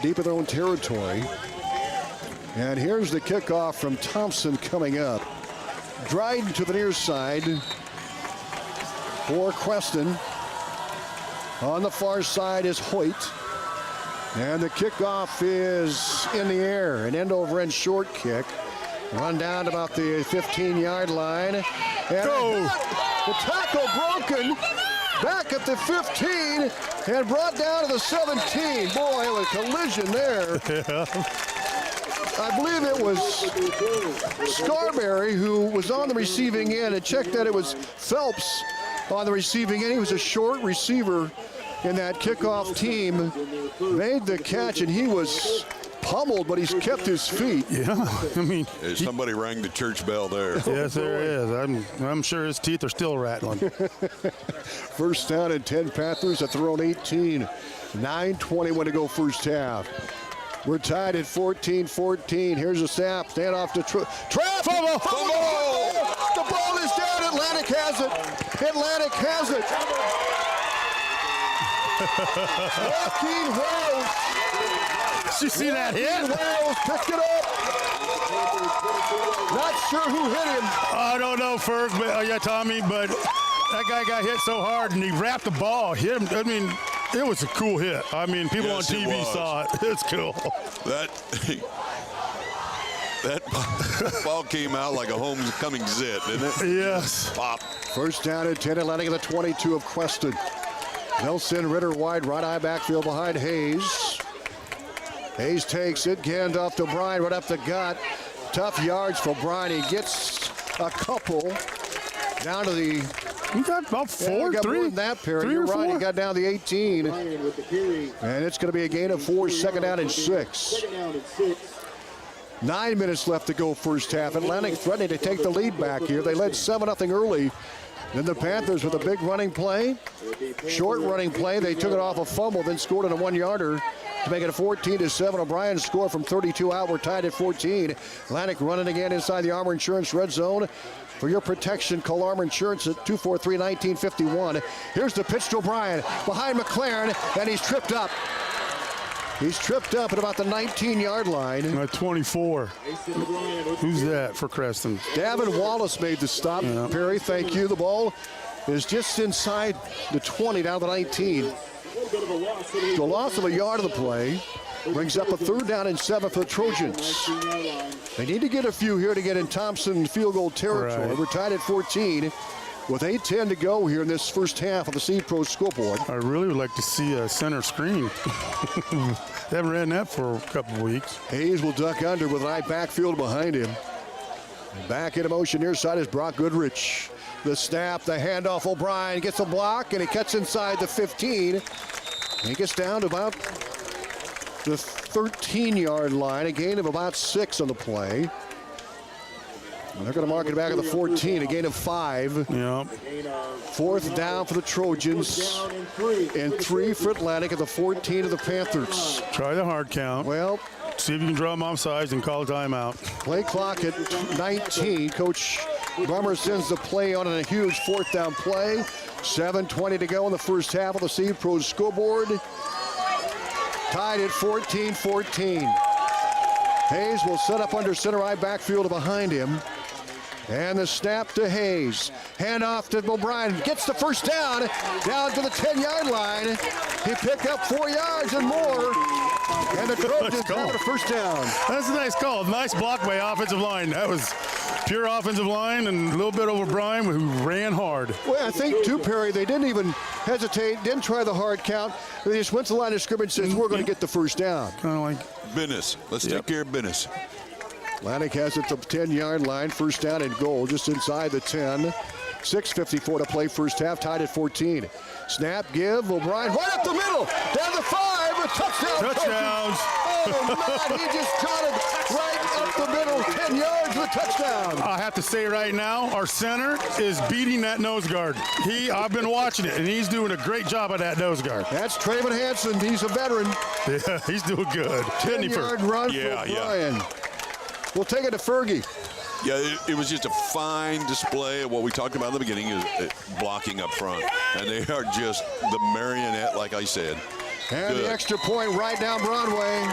deep in their own territory. And here's the kickoff from Thompson coming up. Dryden to the near side for Creston. On the far side is Hoyt. And the kickoff is in the air. An end-over-end short kick. Run down to about the 15-yard line. And the tackle broken. Back at the 15 and brought down to the 17. Boy, a collision there. I believe it was Scarberry who was on the receiving end, and checked that it was Phelps on the receiving end. He was a short receiver in that kickoff team. Made the catch, and he was pummeled, but he's kept his feet. Yeah, I mean. Somebody rang the church bell there. Yes, there is. I'm sure his teeth are still rattling. First down and 10 Panthers at their own 18. 9:21 to go first half. We're tied at 14-14. Here's a snap. Stand off to Trap. Fumble! The ball is down. Atlantic has it. Atlantic has it. Joaquin Wells. Did you see that hit? Wells picked it up. Not sure who hit him. I don't know, Ferg, but Tommy, but that guy got hit so hard and he wrapped the ball. Hit him. I mean, it was a cool hit. I mean, people on TV saw it. It's cool. That ball came out like a homecoming zit, didn't it? Yes. Pop. First down and 10, Atlantic at the 22 of Creston. Nelson Ritter wide, right eye backfield behind Hayes. Hayes takes it, hand off to Bryan, right up the gut. Tough yards for Bryan. He gets a couple down to the. He got about four, got three. More than that, Perry. You're right. He got down to the 18. And it's going to be a gain of 4, second down and 6. 9 minutes left to go first half. Atlantic threatening to take the lead back here. They led 7-0 early. Then the Panthers with a big running play. Short running play. They took it off a fumble, then scored on a 1-yarder to make it a 14-7. O'Brien scored from 32 out. We're tied at 14. Atlantic running again inside the Armor Insurance red zone. For your protection, call Armor Insurance at 243-1951. Here's the pitch to O'Brien behind McLaren, and he's tripped up. He's tripped up at about the 19-yard line. At 24. Who's that for Creston? Davin Wallace made the stop. Yeah. Perry, thank you. The ball is just inside the 20, down to the 19. The loss of a yard of the play brings up a third down and 7 for the Trojans. They need to get a few here to get in Thompson field goal territory. Right. We're tied at 14 with 8:10 to go here in this first half of the Seed Pro scoreboard. I really would like to see a center screen. They haven't ran that for a couple of weeks. Hayes will duck under with an eye backfield behind him. Back in motion near side is Brock Goodrich. The snap, the handoff, O'Brien gets a block, and he cuts inside the 15. He gets down to about the 13-yard line, a gain of about 6 on the play. And they're going to mark it back at the 14, a gain of 5. Yep. Fourth down for the Trojans, and 3 for Atlantic at the 14 of the Panthers. Try the hard count. Well, see if you can draw them off sides and call a timeout. Play clock at 19. Coach Brummer sends the play on a huge fourth down play. 7:20 to go in the first half of the Seed Pro scoreboard. Tied at 14-14. Hayes will set up under center eye backfield behind him. And the snap to Hayes. Hand off to O'Brien. Gets the first down to the 10-yard line. He picked up 4 yards and more. And the Trojans have a first down. That's a nice call. Nice block by offensive line. That was pure offensive line and a little bit over Bryan, who ran hard. Well, I think, too, Perry, they didn't even hesitate, didn't try the hard count. They just went to the line of scrimmage and says, we're going to get the first down. Kind of like business. Let's take care of business. Atlantic has it to the 10-yard line. First down and goal just inside the 10. 6:54 to play first half, tied at 14. Snap, give, O'Brien right up the middle. Down the 5, a touchdown. Touchdowns. Oh, man, he just got it right up the middle. 10 yards, the touchdown. I have to say right now, our center is beating that nose guard. I've been watching it, and he's doing a great job at that nose guard. That's Traven Hansen. He's a veteran. Yeah, he's doing good. 10-yard run for Brian. We'll take it to Fergie. Yeah, it was just a fine display of what we talked about in the beginning, is blocking up front. And they are just the marionette, like I said. And the extra point right down Broadway.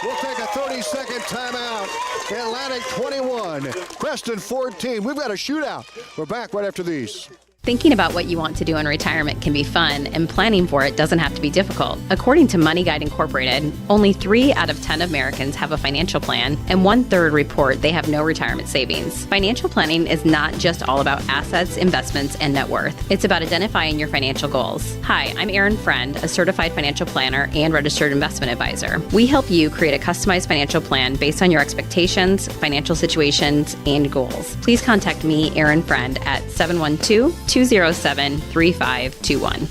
We'll take a 30-second timeout. Atlantic 21, Creston 14. We've got a shootout. We're back right after these. Thinking about what you want to do in retirement can be fun, and planning for it doesn't have to be difficult. According to Money Guide Incorporated, only 3 out of 10 Americans have a financial plan, and 1/3 report they have no retirement savings. Financial planning is not just all about assets, investments, and net worth. It's about identifying your financial goals. Hi, I'm Erin Friend, a certified financial planner and registered investment advisor. We help you create a customized financial plan based on your expectations, financial situations, and goals. Please contact me, Erin Friend, at 712-207-3521.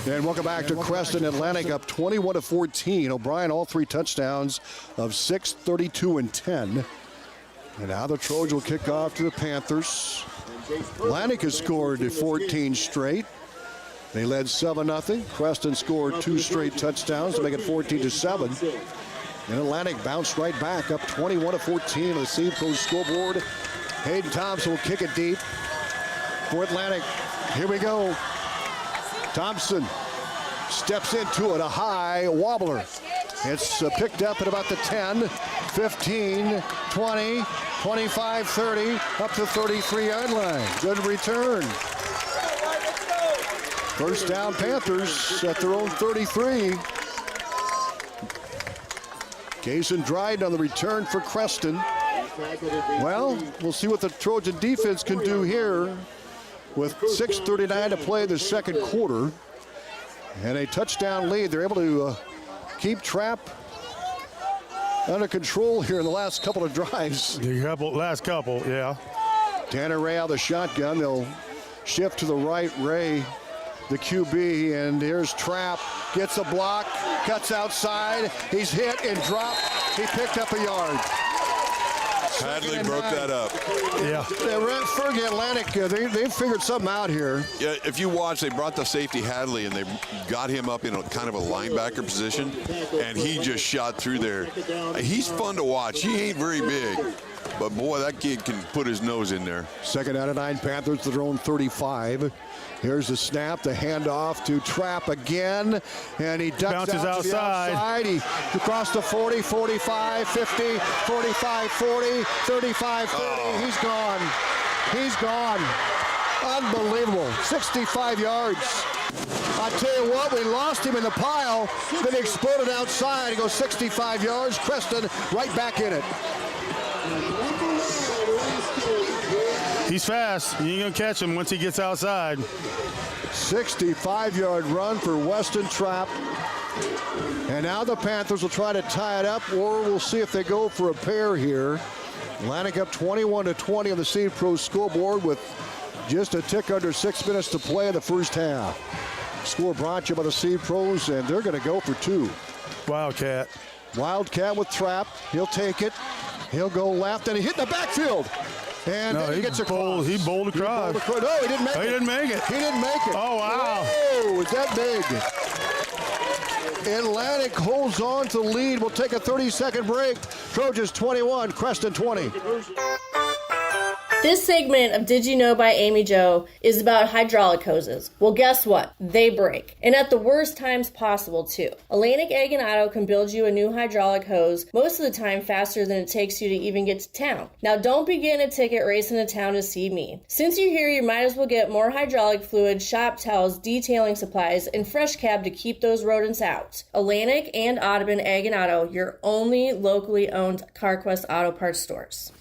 And welcome back to Creston. Atlantic up 21-14. O'Brien, all 3 touchdowns of 6, 32, and 10. And now the Trojans will kick off to the Panthers. Atlantic has scored 14 straight. They led 7-0. Creston scored 2 straight touchdowns to make it 14-7. And Atlantic bounced right back up 21-14 on the Seacoast scoreboard. Hayden Thompson will kick it deep for Atlantic. Here we go. Thompson steps into it, a high wobbler. It's picked up at about the 10, 15, 20, 25, 30, up to 33-yard line. Good return. First down, Panthers at their own 33. Kason Dryden on the return for Creston. Well, we'll see what the Trojan defense can do here with 6:39 to play the second quarter. And a touchdown lead. They're able to keep Trapp under control here in the last couple of drives. Last couple, yeah. Tanner Ray out of the shotgun. They'll shift to the right, Ray, the QB, and here's Trapp. Gets a block, cuts outside. He's hit and dropped. He picked up a yard. Hadley broke that up. Yeah. Fergie Atlantic, they figured something out here. Yeah, if you watch, they brought the safety Hadley, and they got him up in a kind of a linebacker position, and he just shot through there. He's fun to watch. He ain't very big, but boy, that kid can put his nose in there. Second out of 9, Panthers to their own 35. Here's the snap, the handoff to Trapp again, and he ducks bounces out to the outside. He across the 40, 45, 50, 45, 40, 35, 30. He's gone. He's gone. Unbelievable. 65 yards. I tell you what, we lost him in the pile, then he exploded outside. He goes 65 yards. Creston right back in it. He's fast. You ain't going to catch him once he gets outside. 65-yard run for Weston Trapp. And now the Panthers will try to tie it up, or we'll see if they go for a pair here. Atlantic up 21-20 on the Seed Pro scoreboard with just a tick under 6 minutes to play in the first half. Score brought to you by the Seed Pros, and they're going to go for 2. Wildcat. Wildcat with Trapp. He'll take it. He'll go left, and he hit the backfield. And then he gets across. He bowled across. No, he didn't make it. He didn't make it. He didn't make it. Oh, wow. Oh, is that big? Atlantic holds on to the lead. We'll take a 30-second break. Trojans 21, Creston 20. This segment of Did You Know by Amy Jo is about hydraulic hoses. Well, guess what? They break. And at the worst times possible, too. Atlantic Egg and Auto can build you a new hydraulic hose most of the time faster than it takes you to even get to town. Now, don't begin a ticket racing to town to see me. Since you're here, you might as well get more hydraulic fluid, shop towels, detailing supplies, and fresh cab to keep those rodents out. Atlantic and Audubon Egg and Auto, your only locally owned CarQuest Auto Parts stores.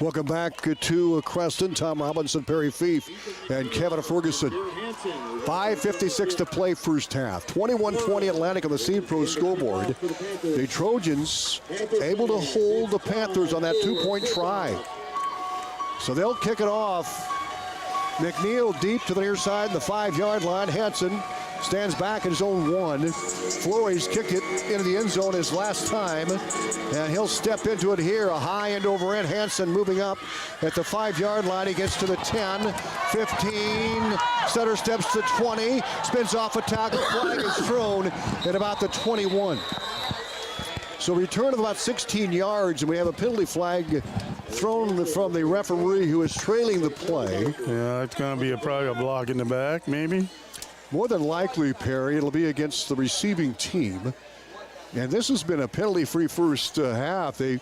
Welcome back to Creston. Tom Robinson, Perry Fief, and Kevin Ferguson. 5:56 to play first half. 21-20 Atlantic on the Seed Pro scoreboard. The Trojans able to hold the Panthers on that 2-point try. So they'll kick it off. McNeil deep to the near side, the 5-yard line. Hansen stands back in his own 1. Flores kicked it into the end zone his last time, and he'll step into it here. A high end over end. Hansen moving up at the 5-yard line. He gets to the 10, 15. Setter steps to 20, spins off a tackle. Flag is thrown at about the 21. So return of about 16 yards, and we have a penalty flag thrown from the referee who is trailing the play. Yeah, it's going to be probably a block in the back, maybe. More than likely, Perry, it'll be against the receiving team. And this has been a penalty-free first half. They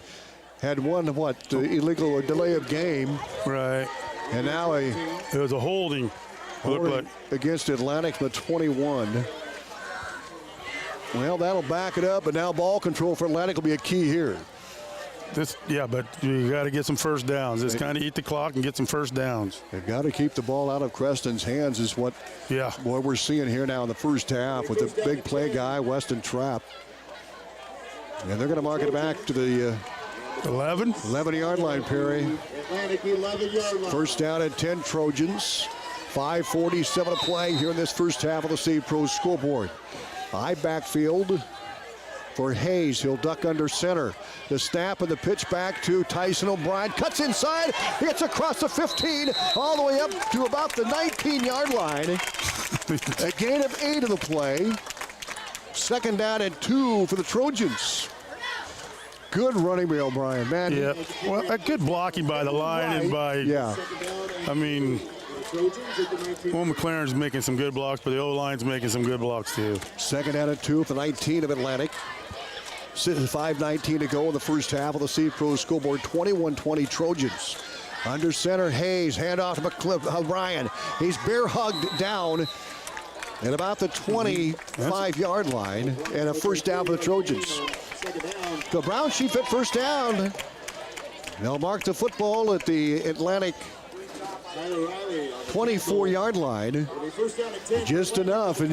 had one, illegal delay of game. Right. And now it was a holding. Against Atlantic, the 21. Well, that'll back it up, but now ball control for Atlantic will be a key here. But you got to get some first downs. Just kind of eat the clock and get some first downs. They've got to keep the ball out of Creston's hands is what we're seeing here now in the first half with the big play guy, Weston Trapp. And they're going to mark it back to the 11-yard line, Perry. First down at 10 Trojans. 5:47 to play here in this first half of the Save Pro scoreboard. High backfield for Hayes. He'll duck under center. The snap and the pitch back to Tyson O'Brien. Cuts inside. Hits across the 15 all the way up to about the 19-yard line. A gain of 8 of the play. Second down and 2 for the Trojans. Good running by O'Brien, man. Yeah, well, good blocking by the line and by, I mean, McLaren's making some good blocks, but the O-line's making some good blocks too. Second down and 2 for the 19 of Atlantic. 5:19 to go in the first half of the Save Pro scoreboard. 21-20 Trojans. Under center, Hayes. Handoff to O'Brien. He's bear hugged down at about the 25-yard line, and a first down for the Trojans. The Brown Sheep at first down. They'll mark the football at the Atlantic 24-yard line. Just enough, and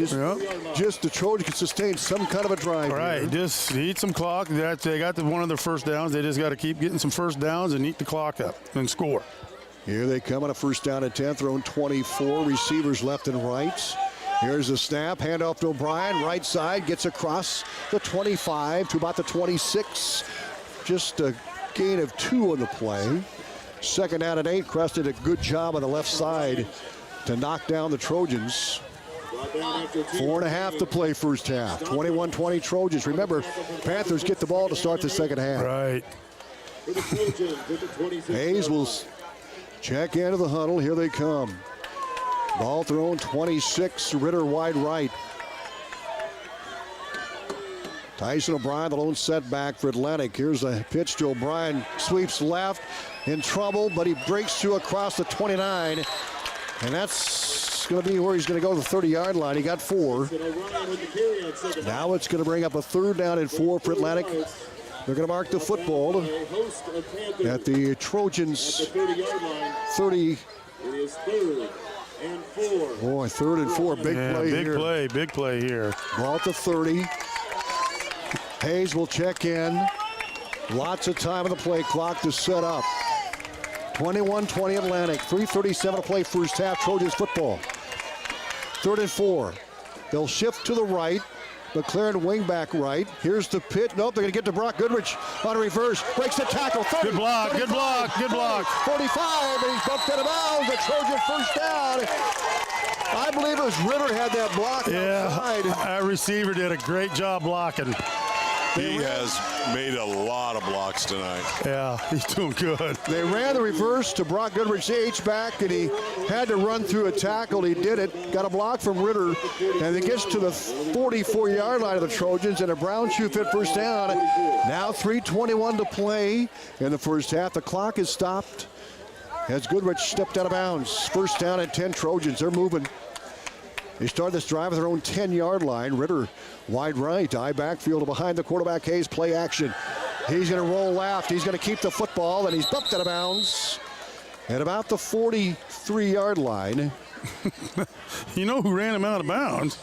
just the Trojans can sustain some kind of a drive. Right, here. Just eat some clock. They got one of their first downs. They just got to keep getting some first downs and eat the clock up and score. Here they come on a first down at 10, thrown 24, receivers left and right. Here's the snap, handoff to O'Brien, right side, gets across the 25 to about the 26. Just a gain of 2 on the play. Second down and 8, Creston did a good job on the left side to knock down the Trojans. 4.5 to play first half. 21-20 Trojans. Remember, Panthers get the ball to start the second half. Right. Hayes will check into the huddle. Here they come. Ball thrown 26, Ritter wide right. Tyson O'Brien, the lone setback for Atlantic. Here's a pitch to O'Brien, sweeps left, in trouble, but he breaks through across the 29. And that's going to be where he's going to go to the 30-yard line. He got 4. Now it's going to bring up a third down and 4 for Atlantic. They're going to mark the football at the Trojans 30. Boy, 3rd and 4, big play here. Big play here. Ball at the 30. Hayes will check in. Lots of time on the play clock to set up. 21-20 Atlantic. 3:37 to play first half. Trojans football. 3rd and 4. They'll shift to the right. McLaren wingback right. Here's the pitch. Nope, they're going to get to Brock Goodrich on a reverse. Breaks the tackle. 30, good block, 35, good block. 45, and he's bumped out of bounds. The Trojan first down. I believe it was Ritter had that block outside. Our receiver did a great job blocking. He has made a lot of blocks tonight. Yeah, he's doing good. They ran the reverse to Brock Goodrich, the H-back, and he had to run through a tackle. He did it. Got a block from Ritter, and it gets to the 44-yard line of the Trojans, and a Brown shoe fit first down. Now 3:21 to play in the first half. The clock is stopped as Goodrich stepped out of bounds. First down at 10 Trojans. They're moving. They start this drive at their own 10-yard line. Ritter wide right, eye backfield behind the quarterback. Hayes, play action. He's going to roll left. He's going to keep the football, and he's bumped out of bounds at about the 43-yard line. You know who ran him out of bounds?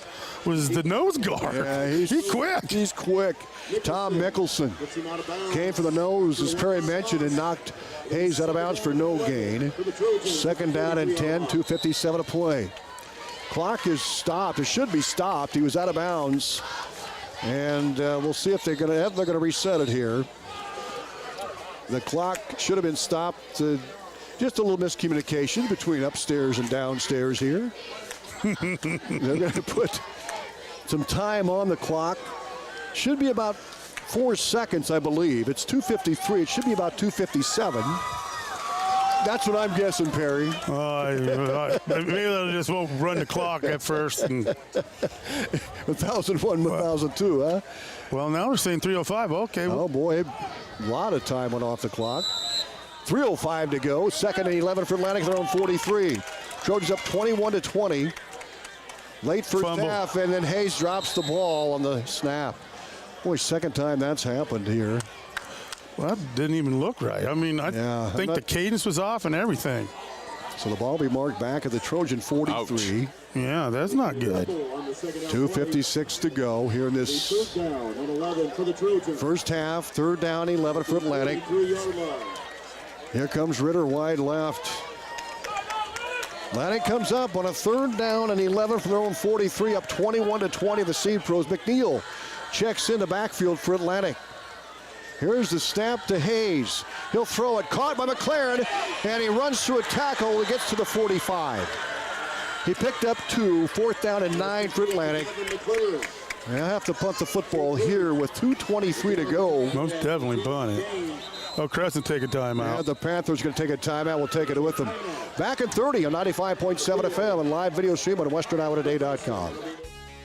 Was the nose guard. Yeah, he's quick. He's quick. Tom Mickelson came for the nose, as Perry mentioned, and knocked Hayes out of bounds for no gain. Second down and 10, 2:57 to play. Clock is stopped. It should be stopped. He was out of bounds. And we'll see if they're going to reset it here. The clock should have been stopped. Just a little miscommunication between upstairs and downstairs here. They're going to put some time on the clock. Should be about 4 seconds, I believe. It's 2:53. It should be about 2:57. That's what I'm guessing, Perry. Maybe they just won't run the clock at first. 1,001, 1,002, huh? Well, now we're saying 3:05. Okay. Oh, boy. A lot of time went off the clock. 3:05 to go. Second and 11 for Atlantic. They're on 43. Trojans up 21-20. Late first half, and then Hayes drops the ball on the snap. Boy, second time that's happened here. Well, that didn't even look right. I mean, I think the cadence was off and everything. So the ball will be marked back at the Trojan 43. Ouch. Yeah, that's not good. 2:56 to go here in this first half. Third down, 11 for Atlantic. Here comes Ritter wide left. Atlantic comes up on a third down and 11 from their own 43, up 21-20 the Seed Pros. McNeil checks in the backfield for Atlantic. Here's the snap to Hayes. He'll throw it, caught by McLaren, and he runs through a tackle. He gets to the 45. He picked up 2, fourth down and 9 for Atlantic. They have to punt the football here with 2:23 to go. Most definitely punt it. Oh, Creston take a timeout. Yeah, the Panthers going to take a timeout. We'll take it with them. Back at 30 on 95.7 FM and live video stream on westerniowatoday.com.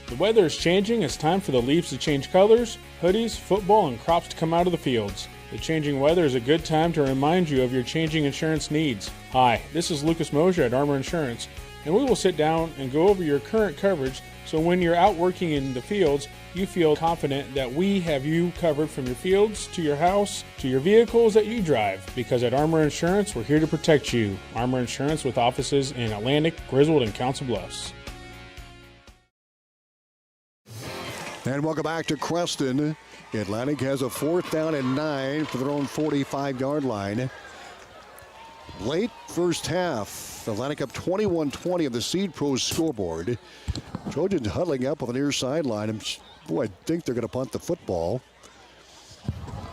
The weather is changing. It's time for the leaves to change colors, hoodies, football, and crops to come out of the fields. The changing weather is a good time to remind you of your changing insurance needs. Hi, this is Lucas Mosier at Armor Insurance, and we will sit down and go over your current coverage so when you're out working in the fields, you feel confident that we have you covered from your fields to your house to your vehicles that you drive. Because at Armor Insurance, we're here to protect you. Armor Insurance with offices in Atlantic, Griswold, and Council Bluffs. And welcome back to Creston. Atlantic has a fourth down and 9 for their own 45-yard line. Late first half, Atlantic up 21-20 of the Seed Pros scoreboard. Trojans huddling up on the near sideline. And boy, I think they're going to punt the football.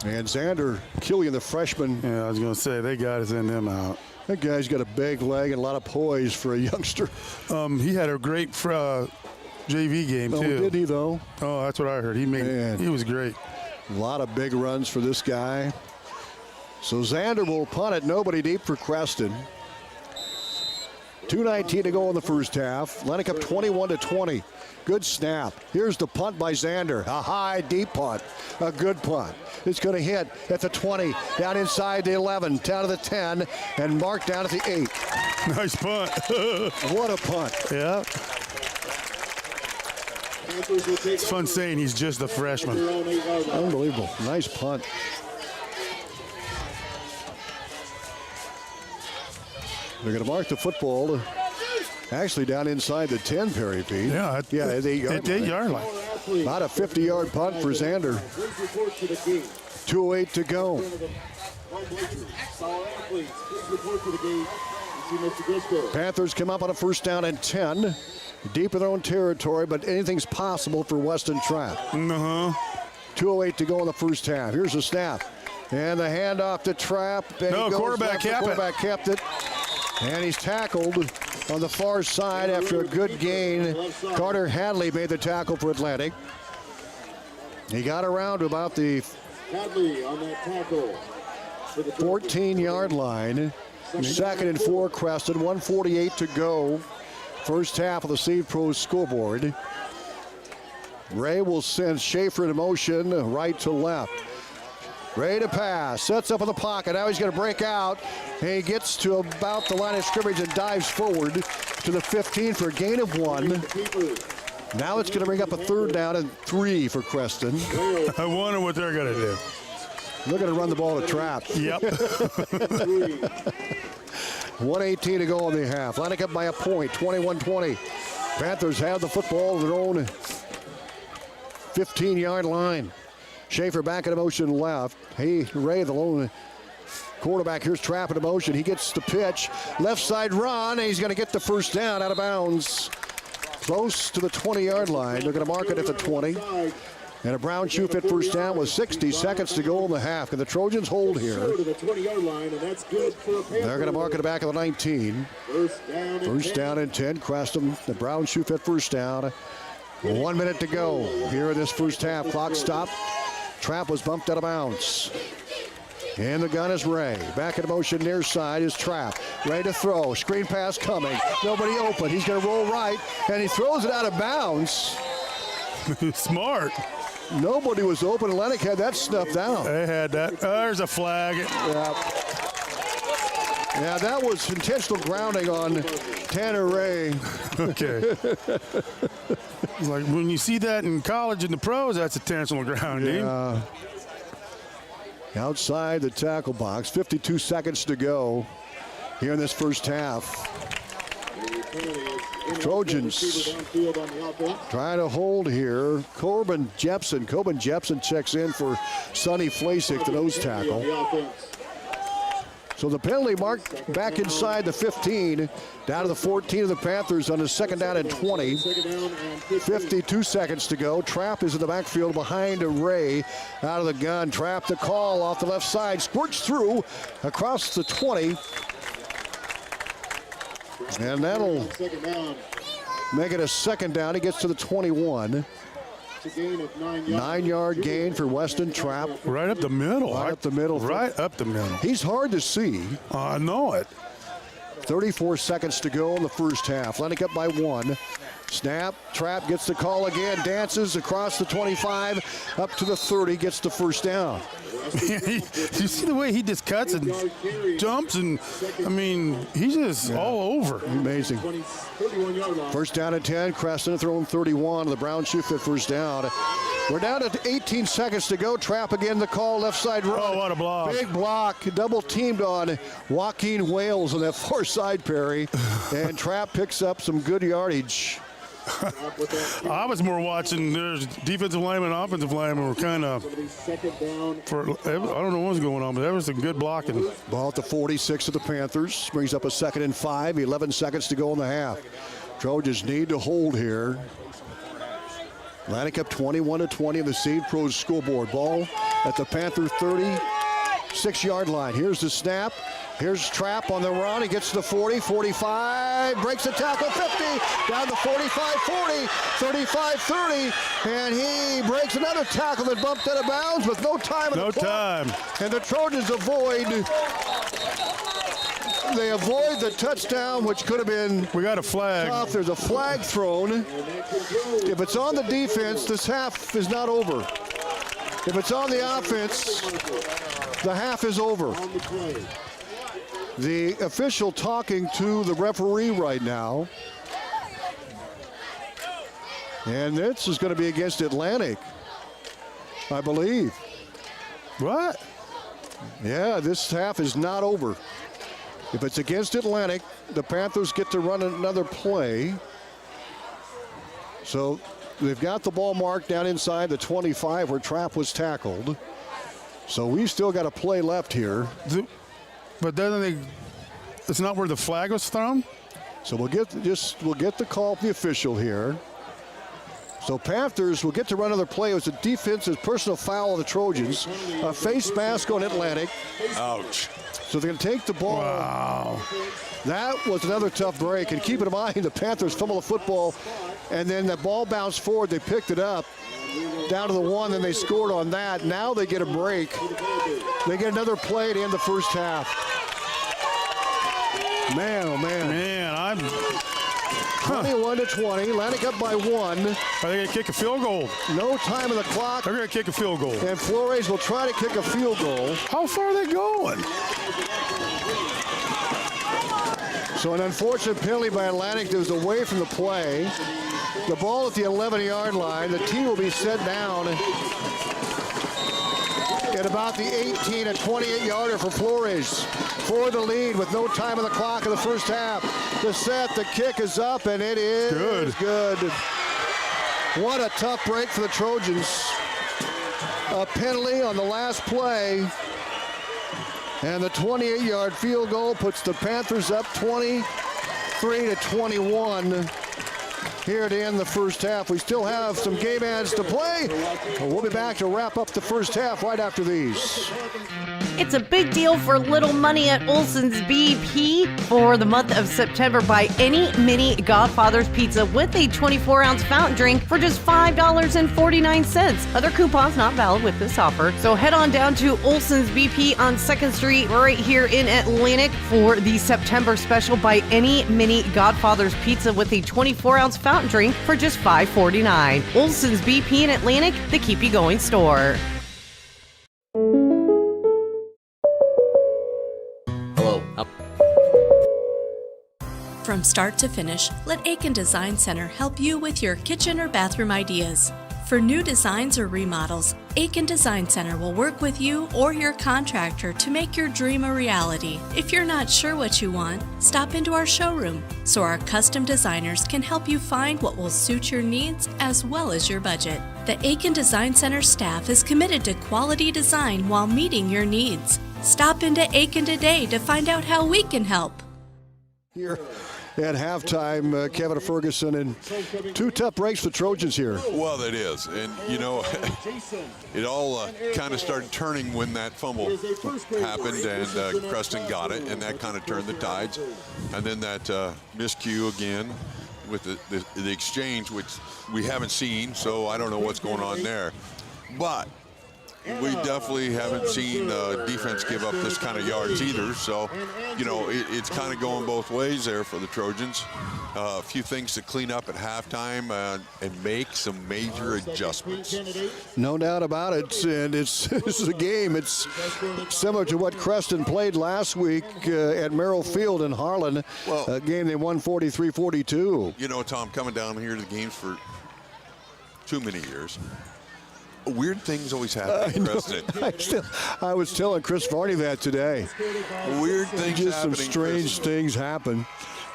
And Xander Killian, the freshman. Yeah, I was going to say, they got to send him out. That guy's got a big leg and a lot of poise for a youngster. He had a great JV game, too. Oh, did he, though? Oh, that's what I heard. He was great. A lot of big runs for this guy. So Xander will punt it. Nobody deep for Creston. 2:19 to go in the first half. Atlantic up 21-20. Good snap. Here's the punt by Xander. A high, deep punt. A good punt. It's going to hit at the 20, down inside the 11, down to the 10, and marked down at the 8. Nice punt. What a punt. Yeah. It's fun saying he's just a freshman. Unbelievable. Nice punt. They're going to mark the football actually down inside the 10, Perry Pete. Yeah, at the 8-yard line. About a 50-yard punt for Xander. 2:08 to go. Panthers come up on a first down and 10. Deep in their own territory, but anything's possible for Weston Trap. 2:08 to go in the first half. Here's the snap. And the handoff to Trap. Quarterback kept it. And he's tackled on the far side after a good gain. Carter Hadley made the tackle for Atlantic. He got around to about the 14-yard line. Second and 4, Creston. 1:48 to go. First half of the Seed Pros scoreboard. Ray will send Schaefer in motion right to left. Ray to pass, sets up in the pocket. Now he's going to break out. He gets to about the line of scrimmage and dives forward to the 15 for a gain of 1. Now it's going to bring up a third down and 3 for Creston. I wonder what they're going to do. They're going to run the ball to Trap. Yep. 1:18 to go in the half. Atlantic up by a point, 21-20. Panthers have the football on their own 15-yard line. Schaefer back in motion left. Ray, the lone quarterback. Here's Trapp in motion. He gets the pitch. Left side run, and he's going to get the first down out of bounds close to the 20-yard line. They're going to mark it at the 20. And a brown shoe fit first down with 60 seconds to go in the half. Can the Trojans hold here? They're going to mark it back at the 19. First down and 10. Creston, the brown shoe fit first down. 1 minute to go here in this first half. Clock stopped. Trap was bumped out of bounds. And the gun is Ray. Back in motion near side is Trap. Ready to throw. Screen pass coming. Nobody open. He's going to roll right. And he throws it out of bounds. Smart. Nobody was open. Atlantic had that snuffed down. They had that. There's a flag. Yeah, that was intentional grounding on Tanner Ray. Okay. It's like when you see that in college and the pros, that's intentional grounding. Yeah. Outside the tackle box. 52 seconds to go here in this first half. Trojans trying to hold here. Corbin Jepson checks in for Sonny Flasick, the nose tackle. So the penalty marked back inside the 15, down to the 14 of the Panthers on a second down and 20. 52 seconds to go. Trap is in the backfield behind Ray. Out of the gun. Trap the call off the left side. Squirts through across the 20. And that'll make it a second down. He gets to the 21. 9-yard gain for Weston Trap. Right up the middle. Right up the middle. Right up the middle. He's hard to see. I know it. 34 seconds to go in the first half. Atlantic up by 1. Snap. Trap gets the call again. Dances across the 25. Up to the 30. Gets the first down. You see the way he just cuts and jumps, and I mean, he's just all over. Amazing. First down and 10. Creston throwing 31. The brown shoe fit first down. We're down to 18 seconds to go. Trap again the call. Left side run. Oh, what a block. Big block. Double teamed on Joaquin Wales on that far side, Perry. And Trap picks up some good yardage. I was more watching. There's defensive lineman and offensive lineman were kind of. I don't know what's going on, but there was some good blocking. Ball at the 46 of the Panthers. Brings up a second and 5. 11 seconds to go in the half. Trojans need to hold here. Atlantic up 21-20 in the Seed Pros scoreboard. Ball at the Panther 36-yard line. Here's the snap. Here's Trap on the run. He gets to the 40, 45, breaks the tackle, 50, down to 45, 40, 35, 30, and he breaks another tackle that bumped out of bounds with no time in the clock. And the Trojans avoid the touchdown, which could have been. We got a flag. Tough. There's a flag thrown. If it's on the defense, this half is not over. If it's on the offense, the half is over. The official talking to the referee right now. And this is going to be against Atlantic, I believe. What? Yeah, this half is not over. If it's against Atlantic, the Panthers get to run another play. So they've got the ball marked down inside the 25 where Trap was tackled. So we've still got a play left here. But it's not where the flag was thrown? So we'll get the call from the official here. So Panthers will get to run another play. It was a defensive personal foul of the Trojans. A face mask on Atlantic. Ouch. So they're going to take the ball. Wow. That was another tough break. And keep in mind, the Panthers fumbled the football, and then the ball bounced forward. They picked it up down to the 1, then they scored on that. Now they get a break. They get another play to end the first half. Man, oh man. Man, I'm 21-20. Atlantic up by 1. Are they going to kick a field goal? No time on the clock. They're going to kick a field goal. And Flores will try to kick a field goal. How far are they going? So an unfortunate penalty by Atlantic that was away from the play. The ball at the 11-yard line. The team will be set down at about the 18 and 28-yarder for Flores for the lead with no time on the clock in the first half. The set, the kick is up, and it is good. What a tough break for the Trojans. A penalty on the last play. And the 28-yard field goal puts the Panthers up 23-21. here to end the first half. We still have some game ads to play. We'll be back to wrap up the first half right after these. It's a big deal for little money at Olson's BP for the month of September. Buy any mini Godfather's pizza with a 24-ounce fountain drink for just $5.49. Other coupons not valid with this offer. So head on down to Olson's BP on 2nd Street right here in Atlantic for the September special. Buy any mini Godfather's pizza with a 24-ounce fountain drink for just $5.49. Olson's BP in Atlantic, the keep you going store. From start to finish, let Aiken Design Center help you with your kitchen or bathroom ideas. For new designs or remodels, Aiken Design Center will work with you or your contractor to make your dream a reality. If you're not sure what you want, stop into our showroom so our custom designers can help you find what will suit your needs as well as your budget. The Aiken Design Center staff is committed to quality design while meeting your needs. Stop into Aiken today to find out how we can help. Here at halftime, Kevin Ferguson, and two tough breaks for the Trojans here. Well, it is. And, you know, it all kind of started turning when that fumble happened and Creston got it, and that kind of turned the tides. And then that miscue again with the exchange, which we haven't seen, so I don't know what's going on there. But we definitely haven't seen defense give up this kind of yards either. So, you know, it's kind of going both ways there for the Trojans. A few things to clean up at halftime and make some major adjustments. No doubt about it. And this is a game. It's similar to what Creston played last week at Merrill Field in Harlan, a game they won 43-42. You know, Tom, coming down here to the games for too many years, weird things always happen in Creston. I was telling Chris Varney that today. Weird things Just happen. Some strange things happen.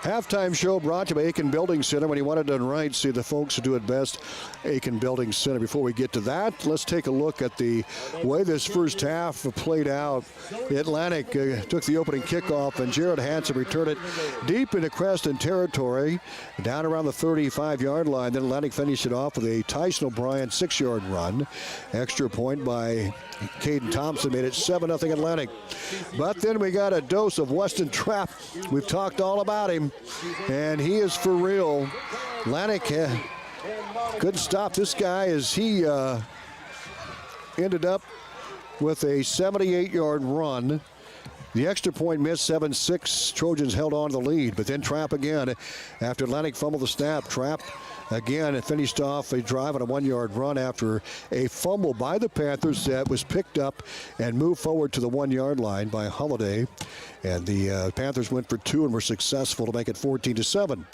Halftime show brought to you by Aiken Building Center. When you want it done right, see the folks who do it best, Aiken Building Center. Before we get to that, let's take a look at the way this first half played out. The Atlantic took the opening kickoff, and Jared Hansen returned it deep into Creston territory, down around the 35-yard line. Then Atlantic finished it off with a Tyson O'Brien 6-yard run. Extra point by Caden Thompson made it 7-0 Atlantic. But then we got a dose of Weston Trapp. We've talked all about him, and he is for real. Atlantic couldn't stop this guy as he ended up with a 78-yard run. The extra point missed, 7-6. Trojans held on to the lead, but then Trapp again. After Atlantic fumbled the snap, Trapp again finished off a drive on a 1-yard run after a fumble by the Panthers that was picked up and moved forward to the 1-yard line by Holiday. And the Panthers went for 2 and were successful to make it 14-7.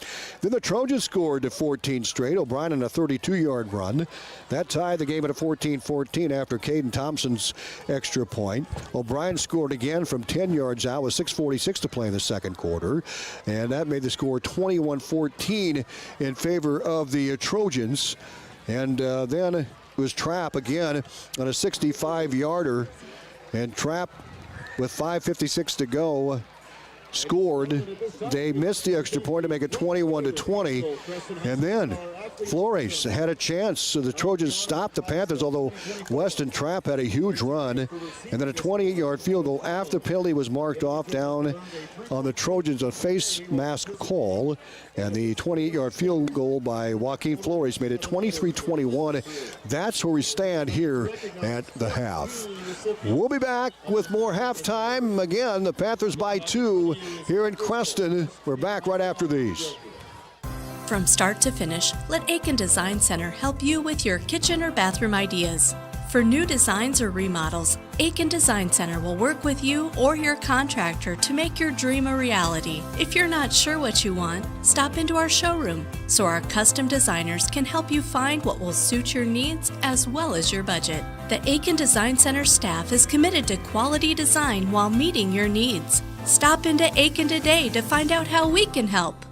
Then the Trojans scored to 14 straight. O'Brien on a 32-yard run. That tied the game at a 14-14 after Caden Thompson's extra point. O'Brien scored again from 10 yards out with 6:46 to play in the second quarter. And that made the score 21-14 in favor of the Trojans. And then it was Trapp again on a 65-yarder. And Trapp, with 5:56 to go, scored. They missed the extra point to make it 21-20. And then Flores had a chance, so the Trojans stopped the Panthers, although Weston Trapp had a huge run. And then a 28-yard field goal after the penalty was marked off down on the Trojans, a face mask call. And the 28-yard field goal by Joaquin Flores made it 23-21. That's where we stand here at the half. We'll be back with more halftime. Again, the Panthers by 2 here in Creston. We're back right after these. From start to finish, let Aiken Design Center help you with your kitchen or bathroom ideas. For new designs or remodels, Aiken Design Center will work with you or your contractor to make your dream a reality. If you're not sure what you want, stop into our showroom so our custom designers can help you find what will suit your needs as well as your budget. The Aiken Design Center staff is committed to quality design while meeting your needs. Stop into Aiken today to find out how we can help.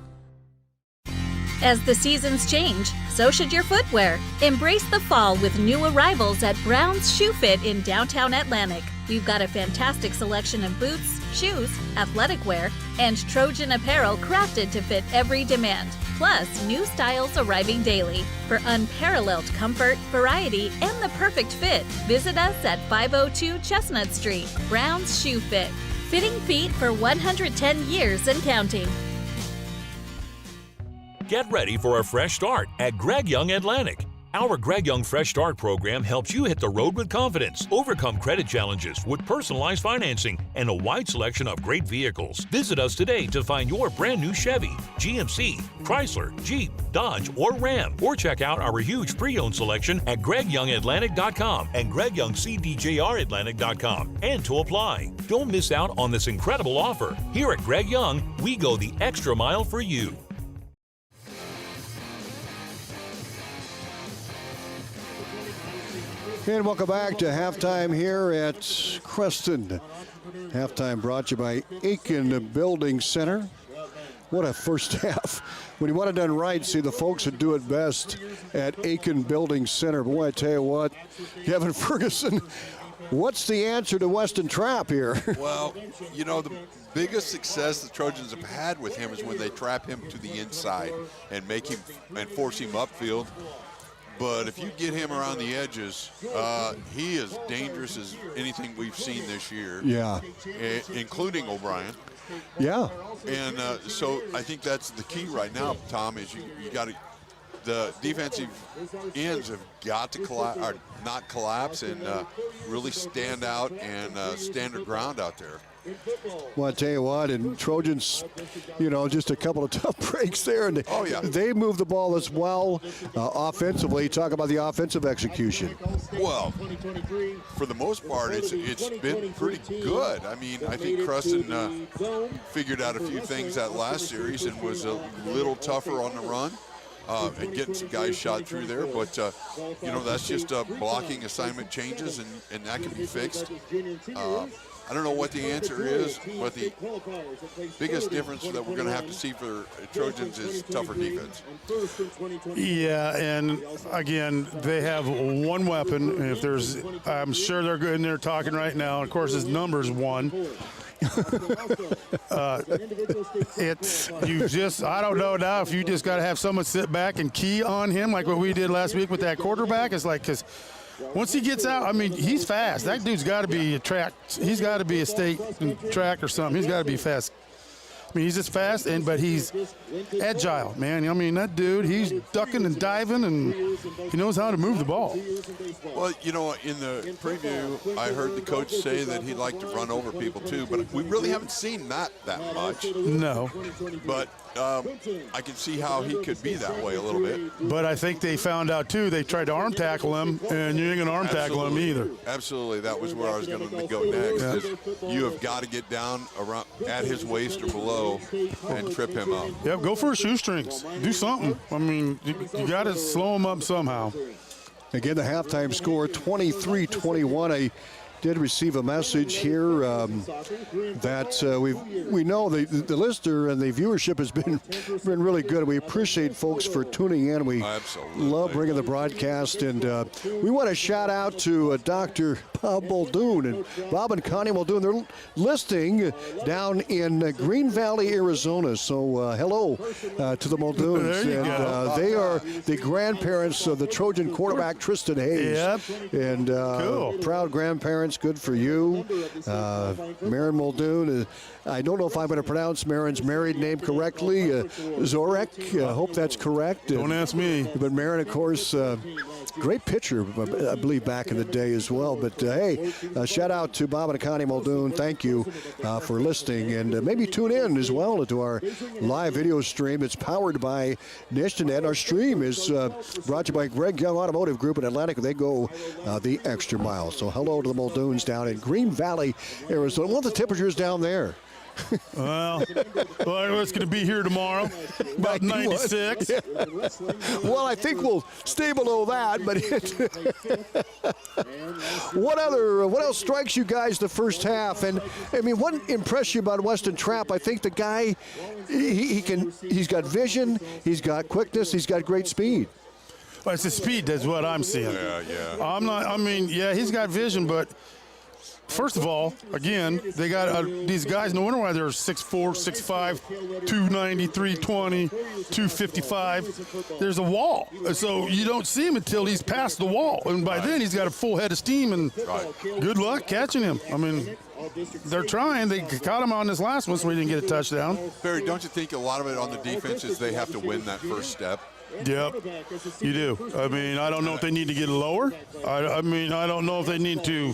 As the seasons change, so should your footwear. Embrace the fall with new arrivals at Brown's Shoe Fit in downtown Atlantic. We've got a fantastic selection of boots, shoes, athletic wear, and Trojan apparel crafted to fit every demand. Plus, new styles arriving daily. For unparalleled comfort, variety, and the perfect fit, visit us at 502 Chestnut Street, Brown's Shoe Fit. Fitting feet for 110 years and counting. Get ready for a fresh start at Greg Young Atlantic. Our Greg Young Fresh Start program helps you hit the road with confidence, overcome credit challenges with personalized financing, and a wide selection of great vehicles. Visit us today to find your brand new Chevy, GMC, Chrysler, Jeep, Dodge, or Ram. Or check out our huge pre-owned selection at GregYoungAtlantic.com and GregYoungCDJRAtlantic.com. And to apply. Don't miss out on this incredible offer. Here at Greg Young, we go the extra mile for you. And welcome back to halftime here at Creston. Halftime brought to you by Aiken Building Center. What a first half. When you want it done right, see the folks that do it best at Aiken Building Center. Boy, I tell you what, Kevin Ferguson, what's the answer to Weston Trapp here? Well, you know, the biggest success the Trojans have had with him is when they trap him to the inside and make him and force him upfield. But if you get him around the edges, he is dangerous as anything we've seen this year. Yeah. Including O'Brien. Yeah. And so I think that's the key right now, Tom, is you got to, the defensive ends have got to not collapse and really stand out and stand their ground out there. Well, I tell you what, and Trojans, you know, just a couple of tough breaks there, and they move the ball as well offensively. Talk about the offensive execution. Well, for the most part, it's been pretty good. I mean, I think Creston figured out a few things that last series and was a little tougher on the run. And getting some guys shot through there, but you know, that's just blocking assignment changes, and that can be fixed. I don't know what the answer is, but the biggest difference that we're going to have to see for Trojans is tougher defense. Yeah, and again, they have one weapon. If there's, I'm sure they're good in there talking right now. Of course, his number's 1. It's you just, I don't know now if you just got to have someone sit back and key on him like what we did last week with that quarterback. It's like, because once he gets out, I mean, he's fast. That dude's got to be a track. He's got to be a state track or something. He's got to be fast. I mean, he's just fast, but he's agile, man. I mean, that dude, he's ducking and diving, and he knows how to move the ball. Well, you know, in the preview, I heard the coach say that he'd like to run over people too, but we really haven't seen that much. No. But I can see how he could be that way a little bit. But I think they found out, too, they tried to arm tackle him, and you ain't going to arm tackle him either. Absolutely. That was where I was going to go next. Yeah. You have got to get down around at his waist or below and trip him up. Yep, go for shoestrings. Do something. I mean, you got to slow him up somehow. Again, the halftime score, 23-21. I did receive a message here that we know the listener and the viewership has been really good. We appreciate folks for tuning in. We love bringing the broadcast, and we want to shout out to Dr. Bob Muldoon and Bob and Connie Muldoon. They're listing down in Green Valley, Arizona. So hello to the Muldoons, and they are the grandparents of the Trojan quarterback Tristan Hayes. Yep. And cool. Proud grandparents. Good for you. Marin Muldoon. I don't know if I'm going to pronounce Marin's married name correctly. Zorek. I hope that's correct. Don't ask me. But Marin, of course, great pitcher, I believe, back in the day as well. But, hey, shout out to Bob and Connie Muldoon. Thank you for listening. And maybe tune in as well to our live video stream. It's powered by Nishton. Our stream is brought to you by Greg Young Automotive Group in Atlantic. They go the extra mile. So hello to the Muldoons down in Green Valley, Arizona. What are the temperatures down there? Well, it's going to be here tomorrow, about 96. Yeah. Well, I think we'll stay below that. But what else strikes you guys the first half? And I mean, what impressed you about Weston Trapp? I think the guy, he's got vision, he's got quickness, he's got great speed. Well, it's the speed that's what I'm seeing. Yeah. Yeah, he's got vision, but first of all, again, they got these guys, no wonder why they're 6'4", 6'5", 290, 320, 255. There's a wall. So you don't see him until he's past the wall. And by then he's got a full head of steam, and good luck catching him. I mean, they're trying. They caught him on this last one, so we didn't get a touchdown. Barry, don't you think a lot of it on the defense is they have to win that first step? Yep, you do. I mean, I don't know if they need to get lower. I mean, I don't know if they need to.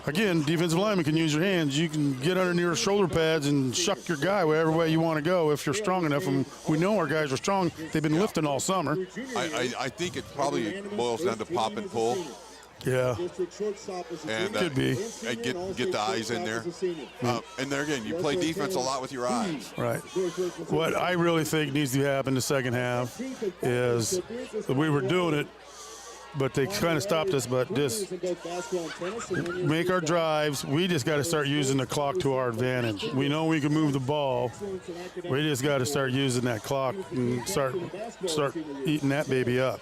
Again, defensive lineman can use your hands. You can get underneath your shoulder pads and shuck your guy wherever way you want to go if you're strong enough. And we know our guys are strong. They've been lifting all summer. I think it probably boils down to pop and pull. Yeah, and could be. And get the eyes in there. And there again, you play defense a lot with your eyes. Right. What I really think needs to happen the second half is that we were doing it, but they kind of stopped us. But just make our drives. We just got to start using the clock to our advantage. We know we can move the ball. We just got to start using that clock and start eating that baby up.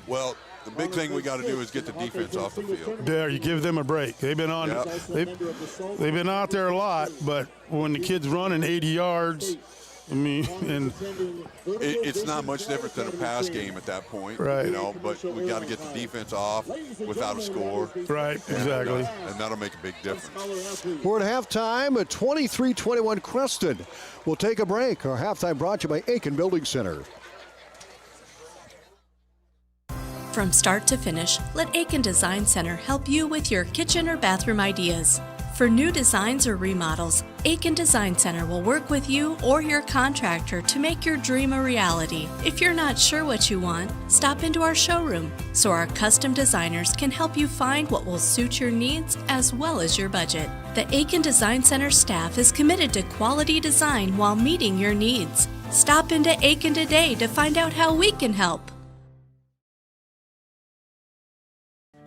Well, the big thing we got to do is get the defense off the field. There, you give them a break. They've been on. Yep. They've been out there a lot, but when the kid's running 80 yards, I mean, and it's not much different than a pass game at that point, right? You know, but we got to get the defense off without a score. Right, exactly. And that'll make a big difference. We're at halftime at 23-21 Creston. We'll take a break. Our halftime brought to you by Aiken Building Center. From start to finish, let Aiken Design Center help you with your kitchen or bathroom ideas. For new designs or remodels, Aiken Design Center will work with you or your contractor to make your dream a reality. If you're not sure what you want, stop into our showroom so our custom designers can help you find what will suit your needs as well as your budget. The Aiken Design Center staff is committed to quality design while meeting your needs. Stop into Aiken today to find out how we can help.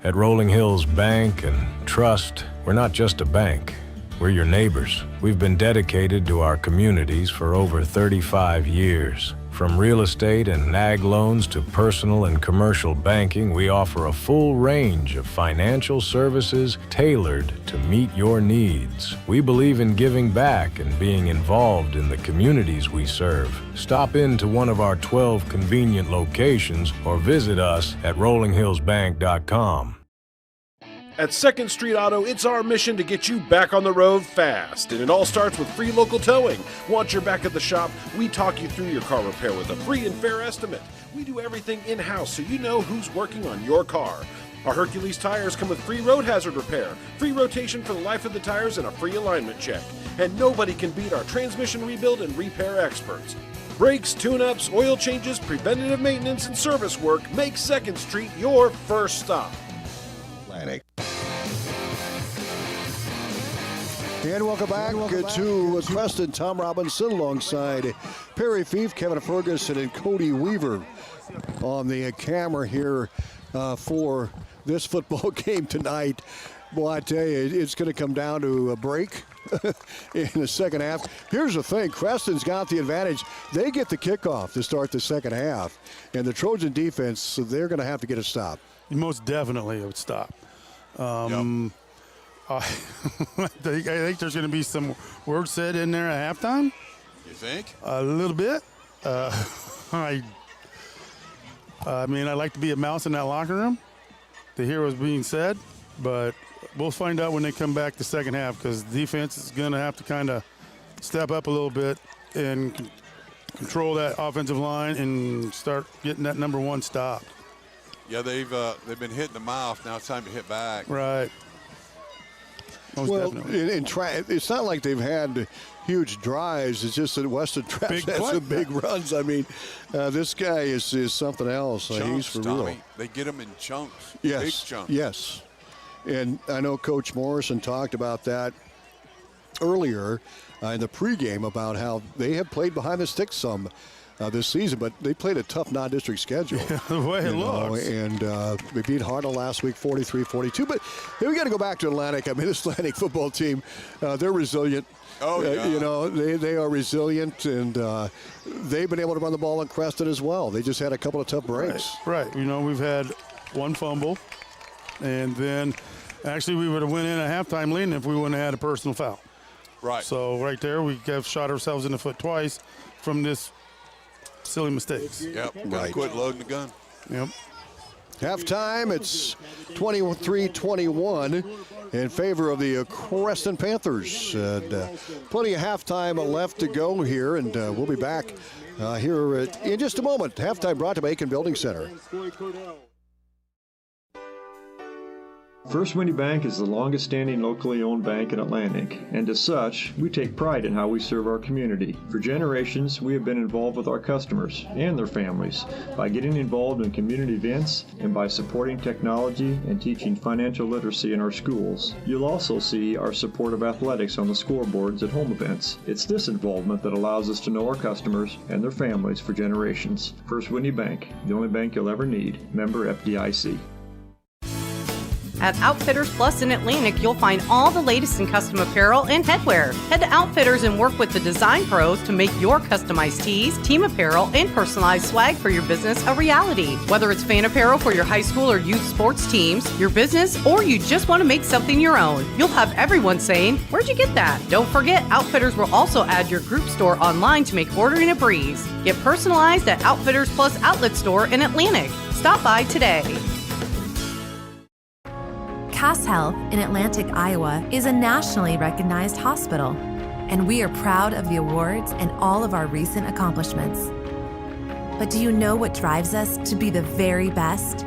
At Rolling Hills Bank and Trust, we're not just a bank. We're your neighbors. We've been dedicated to our communities for over 35 years. From real estate and ag loans to personal and commercial banking, we offer a full range of financial services tailored to meet your needs. We believe in giving back and being involved in the communities we serve. Stop into one of our 12 convenient locations or visit us at rollinghillsbank.com. At 2nd Street Auto, it's our mission to get you back on the road fast. And it all starts with free local towing. Once you're back at the shop, we talk you through your car repair with a free and fair estimate. We do everything in-house so you know who's working on your car. Our Hercules tires come with free road hazard repair, free rotation for the life of the tires, and a free alignment check. And nobody can beat our transmission rebuild and repair experts. Brakes, tune-ups, oil changes, preventative maintenance, and service work make 2nd Street your first stop. And welcome back to Creston. Tom Robinson alongside Perry Fief, Kevin Ferguson, and Cody Weaver on the camera here for this football game tonight. Boy, I tell you, it's going to come down to a break in the second half. Here's the thing. Creston's got the advantage. They get the kickoff to start the second half. And the Trojan defense, so they're going to have to get a stop. Most definitely a stop. I think there's going to be some words said in there at halftime. You think? A little bit. I mean, I like to be a mouse in that locker room to hear what's being said, but we'll find out when they come back the second half because defense is going to have to kind of step up a little bit and control that offensive line and start getting that number one stop. Yeah, they've been hitting the mouth. Now it's time to hit back. Right. Most definitely. It's not like they've had huge drives. It's just that Weston Trapp's had some big runs. I mean, this guy is something else. Chunks, he's for Tommy. real. They get him in chunks. Yes. Big chunks. Yes. And I know Coach Morrison talked about that earlier in the pregame about how they have played behind the sticks some this season, but they played a tough non-district schedule. Yeah, the way it looks. And they beat Hartnell last week 43-42. But here we got to go back to Atlantic. I mean, this Atlantic football team, they're resilient. Oh, yeah. You know, they are resilient, and they've been able to run the ball in Creston as well. They just had a couple of tough breaks. Right. You know, we've had one fumble, and then Actually, we would have went in at halftime leading if we wouldn't have had a personal foul. Right. So right there, we have shot ourselves in the foot twice from this silly mistakes. Yep. Right. Quit loading the gun. Yep. Halftime, it's 23-21 in favor of the Creston Panthers. And, plenty of halftime left to go here, and we'll be back here in just a moment. Halftime brought to Aiken Building Center. First Winnie Bank is the longest-standing locally owned bank in Atlantic, and as such, we take pride in how we serve our community. For generations, we have been involved with our customers and their families by getting involved in community events and by supporting technology and teaching financial literacy in our schools. You'll also see our support of athletics on the scoreboards at home events. It's this involvement that allows us to know our customers and their families for generations. First Winnie Bank, the only bank you'll ever need. Member FDIC. At Outfitters Plus in Atlantic, you'll find all the latest in custom apparel and headwear. Head to Outfitters and work with the design pros to make your customized tees, team apparel, and personalized swag for your business a reality. Whether it's fan apparel for your high school or youth sports teams, your business, or you just want to make something your own, you'll have everyone saying, "Where'd you get that?" Don't forget, Outfitters will also add your group store online to make ordering a breeze. Get personalized at Outfitters Plus Outlet Store in Atlantic. Stop by today. Cass Health in Atlantic, Iowa is a nationally recognized hospital, and we are proud of the awards and all of our recent accomplishments. But do you know what drives us to be the very best?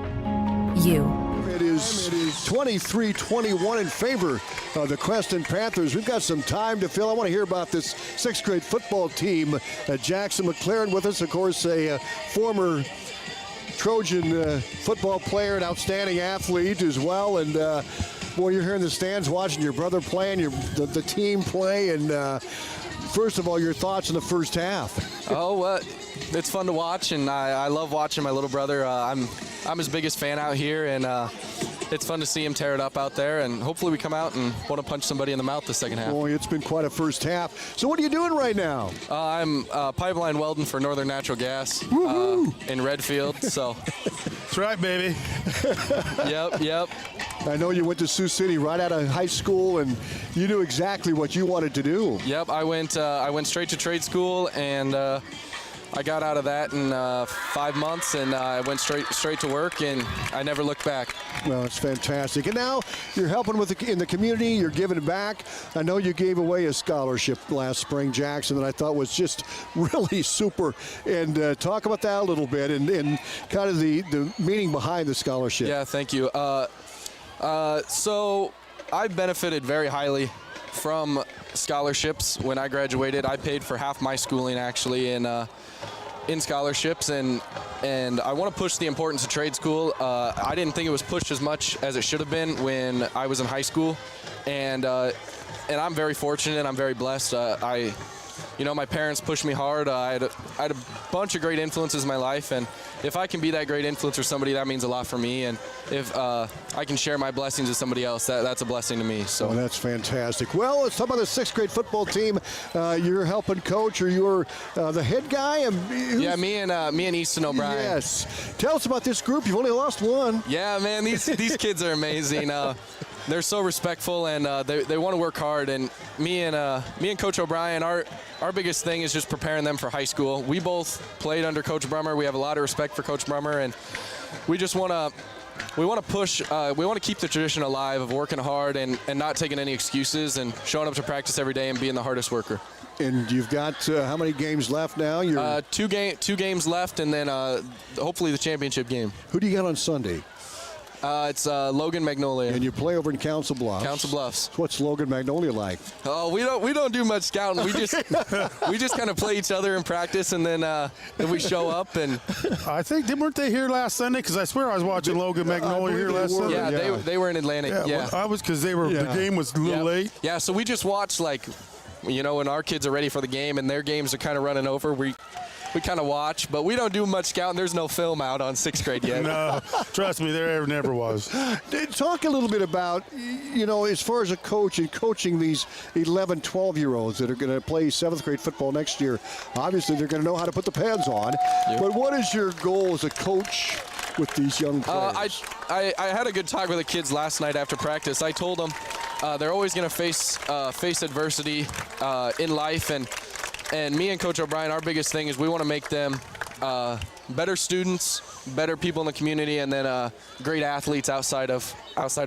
You. It is 23-21 in favor of the Creston Panthers. We've got some time to fill. I want to hear about this sixth grade football team. Jackson McLaren with us, of course, a former Trojan football player, an outstanding athlete as well. And boy, you're here in the stands watching your brother play and the team play. And first of all, your thoughts in the first half. Oh, it's fun to watch, and I love watching my little brother. I'm his biggest fan out here, and it's fun to see him tear it up out there, and hopefully we come out and want to punch somebody in the mouth the second half. Boy, it's been quite a first half. So what are you doing right now? I'm pipeline welding for Northern Natural Gas in Redfield. So that's right, baby. Yep. I know you went to Sioux City right out of high school, and you knew exactly what you wanted to do. Yep, I went straight to trade school, and I got out of that in 5 months, and I went straight to work, and I never looked back. Well, it's fantastic. And now you're helping in the community. You're giving back. I know you gave away a scholarship last spring, Jackson, that I thought was just really super. And talk about that a little bit and kind of the meaning behind the scholarship. Yeah, thank you. So I've benefited very highly from scholarships. When I graduated, I paid for half my schooling actually in scholarships, and I want to push the importance of trade school. I didn't think it was pushed as much as it should have been when I was in high school, and I'm very fortunate. I'm very blessed. My parents pushed me hard. I had a bunch of great influences in my life, and if I can be that great influence for somebody, that means a lot for me. And if I can share my blessings with somebody else, that's a blessing to me. So that's fantastic. Well, let's talk about the sixth grade football team. You're helping coach, or you're the head guy? Yeah, me and Easton O'Brien. Yes. Tell us about this group. You've only lost one. Yeah, man, these kids are amazing. They're so respectful, and they want to work hard. And me and Coach O'Brien, our biggest thing is just preparing them for high school. We both played under Coach Brummer. We have a lot of respect for Coach Brummer, and we just want to push. We want to keep the tradition alive of working hard and not taking any excuses and showing up to practice every day and being the hardest worker. And you've got how many games left now? You're two games left, and then hopefully the championship game. Who do you got on Sunday? It's Logan Magnolia. And you play over in Council Bluffs. Council Bluffs. What's Logan Magnolia like? Oh, we don't do much scouting. We just kind of play each other in practice, and then we show up. And I think weren't they here last Sunday? Because I swear I was watching Logan Magnolia here last Sunday. Yeah, they were in Atlantic. Yeah. Well, I was because the game was a little late. Yeah, so we just watched when our kids are ready for the game and their games are kind of running over. We kind of watch, but we don't do much scouting. There's no film out on sixth grade yet. No, trust me, there never was. Talk a little bit about, as far as a coach and coaching these 11, 12-year-olds that are going to play seventh grade football next year. Obviously, they're going to know how to put the pads on. Yep. But what is your goal as a coach with these young players? I had a good talk with the kids last night after practice. I told them they're always going to face adversity in life, and me and Coach O'Brien, our biggest thing is we want to make them better students, better people in the community, and then great athletes outside of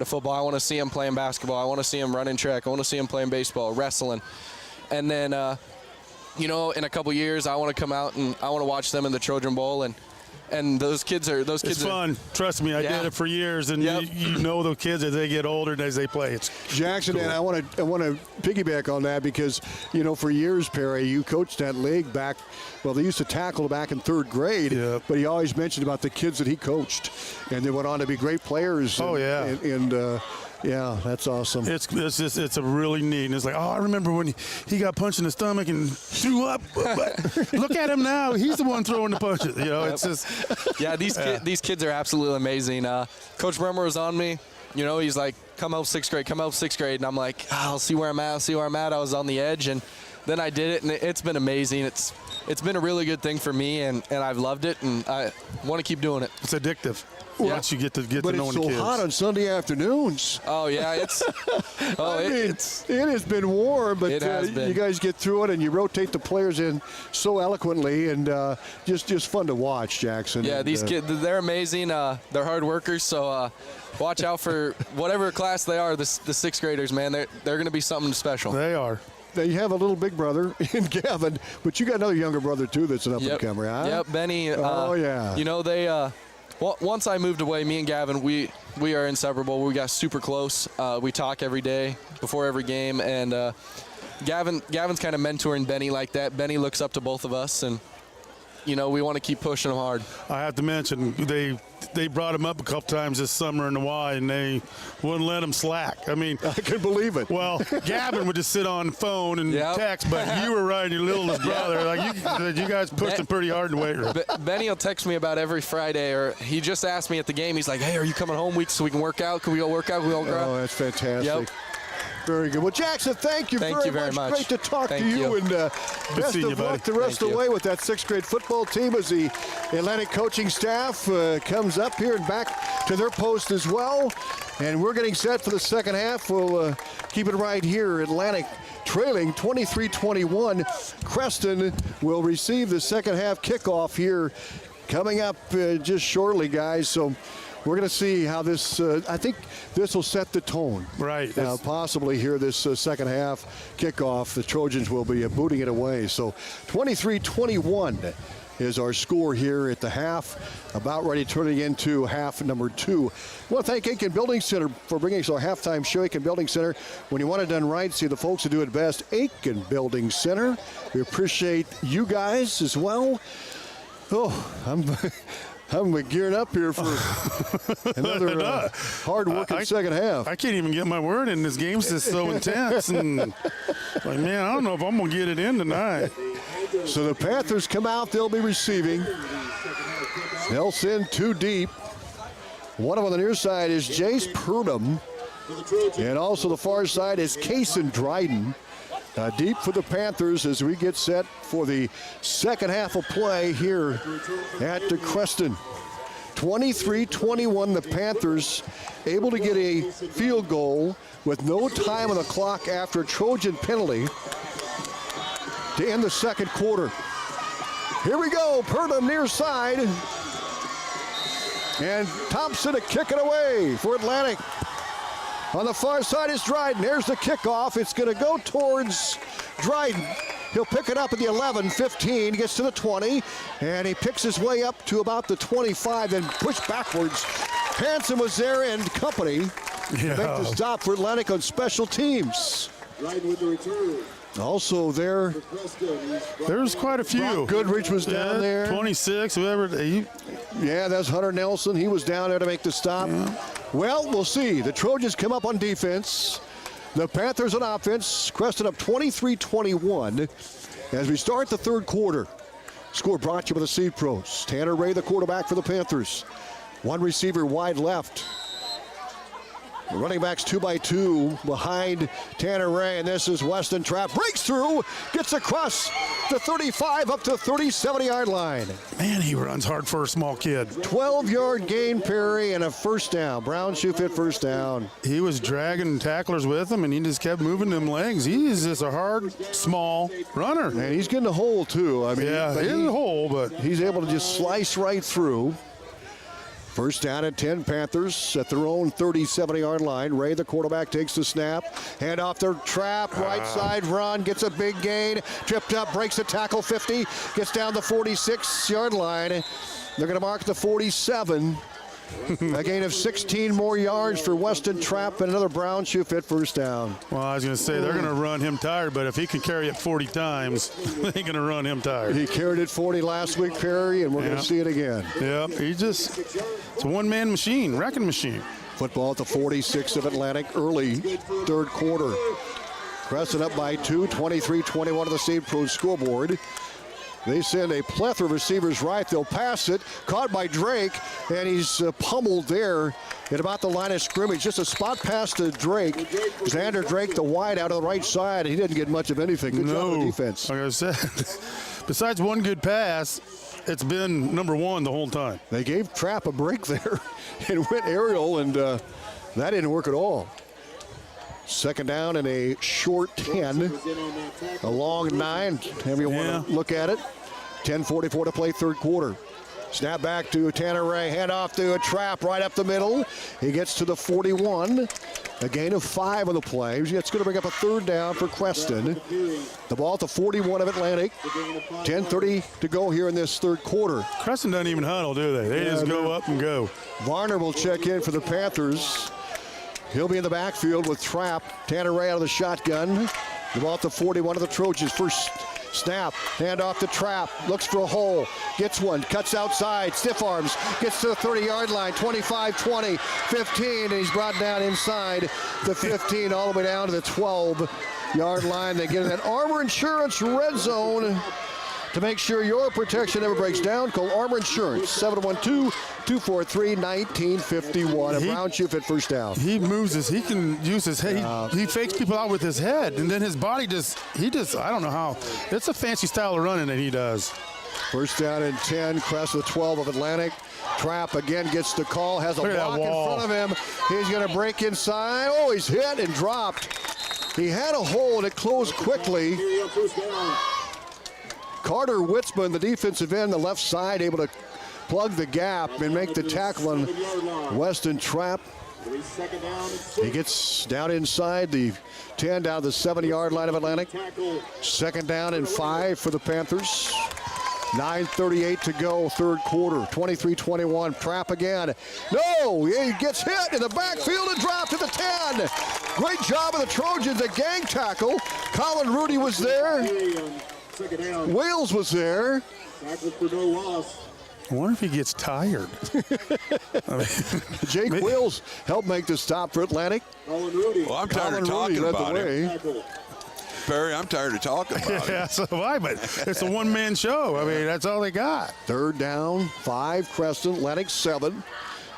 football. I want to see them playing basketball. I want to see them running track. I want to see them playing baseball, wrestling, and then in a couple years, I want to come out and I want to watch them in the Trojan Bowl, and those kids are It's fun. Trust me, I did it for years, and you know the kids as they get older and as they play. It's Jackson, cool. and I want to piggyback on that because for years, Perry, you coached that league back. Well, they used to tackle back in third grade, but he always mentioned about the kids that he coached, and they went on to be great players. Yeah, that's awesome. It's a really neat. And it's like, I remember when he got punched in the stomach and threw up. But look at him now. He's the one throwing the punches. It's just. These kids are absolutely amazing. Coach Bremer was on me. He's like, come help sixth grade. And I'm like, I'll see where I'm at. I was on the edge, and then I did it, and it's been amazing. It's been a really good thing for me, and I've loved it, and I want to keep doing it. It's addictive. Once you get to know the kids. But it's so hot on Sunday afternoons. Oh, yeah. It has been warm, but it has been. You guys get through it, and you rotate the players in so eloquently, and just fun to watch, Jackson. Yeah, these kids, they're amazing. They're hard workers, so watch out for whatever class they are, the sixth graders, man. They're going to be something special. They are. Now, you have a little big brother in Gavin, but you got another younger brother, too, that's an up-and-comer, huh? Yep, Benny. Yeah. Once I moved away, me and Gavin, we are inseparable. We got super close. We talk every day before every game, and Gavin's kind of mentoring Benny like that. Benny looks up to both of us, and we want to keep pushing him hard. I have to mention they brought him up a couple times this summer in the Y, and they wouldn't let him slack. I mean, I can believe it. Well, Gavin would just sit on the phone and text, but you were riding your littlest brother. Like you guys pushed him pretty hard in the weight room. Benny will text me about every Friday, or he just asked me at the game. He's like, "Hey, are you coming home week so we can work out? Can we go work out? Can we all grab?" Oh, that's fantastic. Yep. Very good. Well, Jackson, thank you very much. Great to talk to you. And best of luck the rest of the way with that sixth grade football team as the Atlantic coaching staff comes up here and back to their post as well. And we're getting set for the second half. We'll keep it right here. Atlantic trailing 23-21. Creston will receive the second half kickoff here coming up just shortly, guys. So we're going to see how this, I think this will set the tone. Right. Possibly here this second half kickoff. The Trojans will be booting it away. So 23-21 is our score here at the half. About ready turning into half number 2. I want to thank Aiken Building Center for bringing us our halftime show. Aiken Building Center, when you want it done right, see the folks who do it best. Aiken Building Center. We appreciate you guys as well. Oh, I'm gearing up here for another hard-working second half. I can't even get my word in. This game's just so intense. And, man, I don't know if I'm going to get it in tonight. So the Panthers come out. They'll be receiving. They'll send 2 deep. One of them on the near side is Jace Purdom. And also the far side is Kason Dryden. Deep for the Panthers as we get set for the second half of play here at the Creston. 23-21, the Panthers able to get a field goal with no time on the clock after a Trojan penalty to end the second quarter. Here we go, Purdom near side. And Thompson to kick it away for Atlantic. On the far side is Dryden. There's the kickoff. It's going to go towards Dryden. He'll pick it up at the 11, 15, gets to the 20, and he picks his way up to about the 25, then pushed backwards. Hanson was there and company to make the stop for Atlantic on special teams. Dryden with the return. Also there, there's quite a few. Brock Goodrich was down there. 26, whoever. Yeah, that's Hunter Nelson. He was down there to make the stop. Yeah. Well, we'll see. The Trojans come up on defense. The Panthers on offense. Creston up 23-21 as we start the third quarter. Score brought to you by the Seed Pros. Tanner Ray, the quarterback for the Panthers. One receiver wide left. The running backs 2x2 behind Tanner Ray, and this is Weston Trapp. Breaks through, gets across the 35, up to the 30-70-yard line. Man, he runs hard for a small kid. 12-yard gain, Perry, and a first down. Brown shoe fit first down. He was dragging tacklers with him, and he just kept moving them legs. He's just a hard, small runner. And he's getting a hole, too. I mean, yeah, he's in the hole, but he's able to just slice right through. First down and 10, Panthers at their own 30-70-yard line. Ray, the quarterback, takes the snap. Hand off their trap, right side run, gets a big gain. Tripped up, breaks the tackle, 50, gets down the 46-yard line. They're going to mark the 47. A gain of 16 more yards for Weston Trapp and another Brown shoe fit first down. Well, I was going to say they're going to run him tired, but if he can carry it 40 times, they're going to run him tired. He carried it 40 last week, Perry, and we're going to see it again. Yeah, it's a one-man machine, wrecking machine. Football at the 46 of Atlantic, early third quarter. Creston up by 2, 23-21 to the St. Pro scoreboard. They send a plethora of receivers right. They'll pass it. Caught by Drake, and he's pummeled there at about the line of scrimmage. Just a spot pass to Drake. Xander Drake, the wide out of the right side. He didn't get much of anything. Good job of defense. Like I said, besides one good pass, it's been number one the whole time. They gave Trapp a break there and went aerial, and that didn't work at all. Second down and a short 10. A long 9, however you want to look at it. 10:44 to play third quarter. Snap back to Tanner Ray. Hand off to a Trapp right up the middle. He gets to the 41. A gain of 5 on the play. It's going to bring up a third down for Creston. The ball at the 41 of Atlantic. 10:30 to go here in this third quarter. Creston doesn't even huddle, do they? They just go up and go. Varner will check in for the Panthers. He'll be in the backfield with Trapp. Tanner Ray out of the shotgun. The ball at the 41 of the Trojans. First snap, hand off to Trapp. Looks for a hole. Gets one. Cuts outside. Stiff arms. Gets to the 30-yard line. 25, 20, 15. And he's brought down inside the 15 all the way down to the 12-yard line. They get in that Armor Insurance red zone. To make sure your protection never breaks down, call Armor Insurance, 712-243-1951. A Brown shoe fit first down. He can use his head. He fakes people out with his head, and then his body I don't know how. It's a fancy style of running that he does. First down and 10, Crest with 12 of Atlantic. Trapp again gets the call, has a block in front of him. He's going to break inside. Oh, he's hit and dropped. He had a hole, and it closed quickly. Carter Witzman, the defensive end, the left side, able to plug the gap and make the tackle on Weston Trapp. He gets down inside the 10, down to the 70-yard line of Atlantic. Second down and 5 for the Panthers. 9:38 to go, third quarter. 23-21. Trapp again. No, he gets hit in the backfield and dropped to the 10. Great job of the Trojans, a gang tackle. Colin Rudy was there. Wales was there. I wonder if he gets tired. Jake Wales helped make the stop for Atlantic. Well, I'm tired of talking about it. Perry, I'm tired of talking about it. Yeah, so am I, but it's a one-man show. I mean, that's all they got. Third down, 5, Creston, Atlantic 7.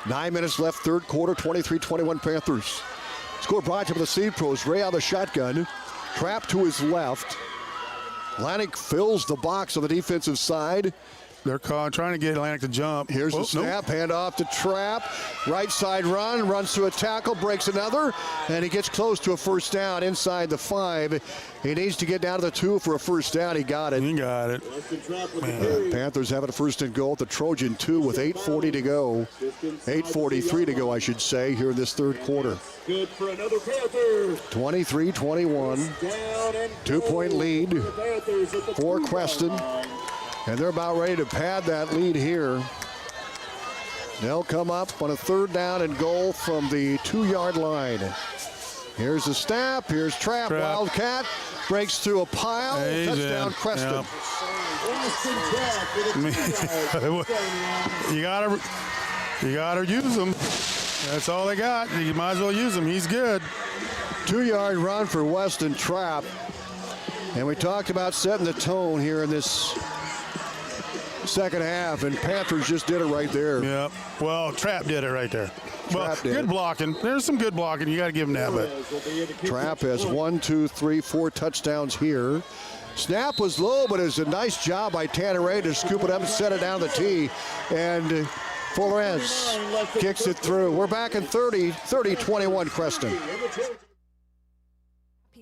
9 minutes left, third quarter, 23-21 Panthers. Score brought to you by the Seed Pros. Ray on the shotgun. Trapp to his left. Atlantic fills the box on the defensive side. They're trying to get Atlantic to jump. Here's the snap, hand off to Trapp. Right side run, runs to a tackle, breaks another, and he gets close to a first down inside the 5. He needs to get down to the 2 for a first down. He got it. He got it. Panthers have it first and goal at the Trojan 2 with 8:40 to go. 8:43 to go, I should say, here in this third quarter. Good for another Panther. 23-21. 2-point lead for Creston. And they're about ready to pad that lead here. They'll come up on a third down and goal from the 2-yard line. Here's the snap. Here's Trapp. Wildcat breaks through a pile. Touchdown, Creston. You gotta use them. That's all they got. You might as well use him. He's good. 2-yard run for Weston Trapp. And we talked about setting the tone here in this second half, and Panthers just did it right there. Yeah. Well, Trapp did it right there. Well, good blocking. There's some good blocking. You got to give him that. But Trapp has 4 touchdowns here. Snap was low, but it was a nice job by Tanneray to scoop it up and set it down the tee. And Flores kicks it through. We're back in 30-21 Creston.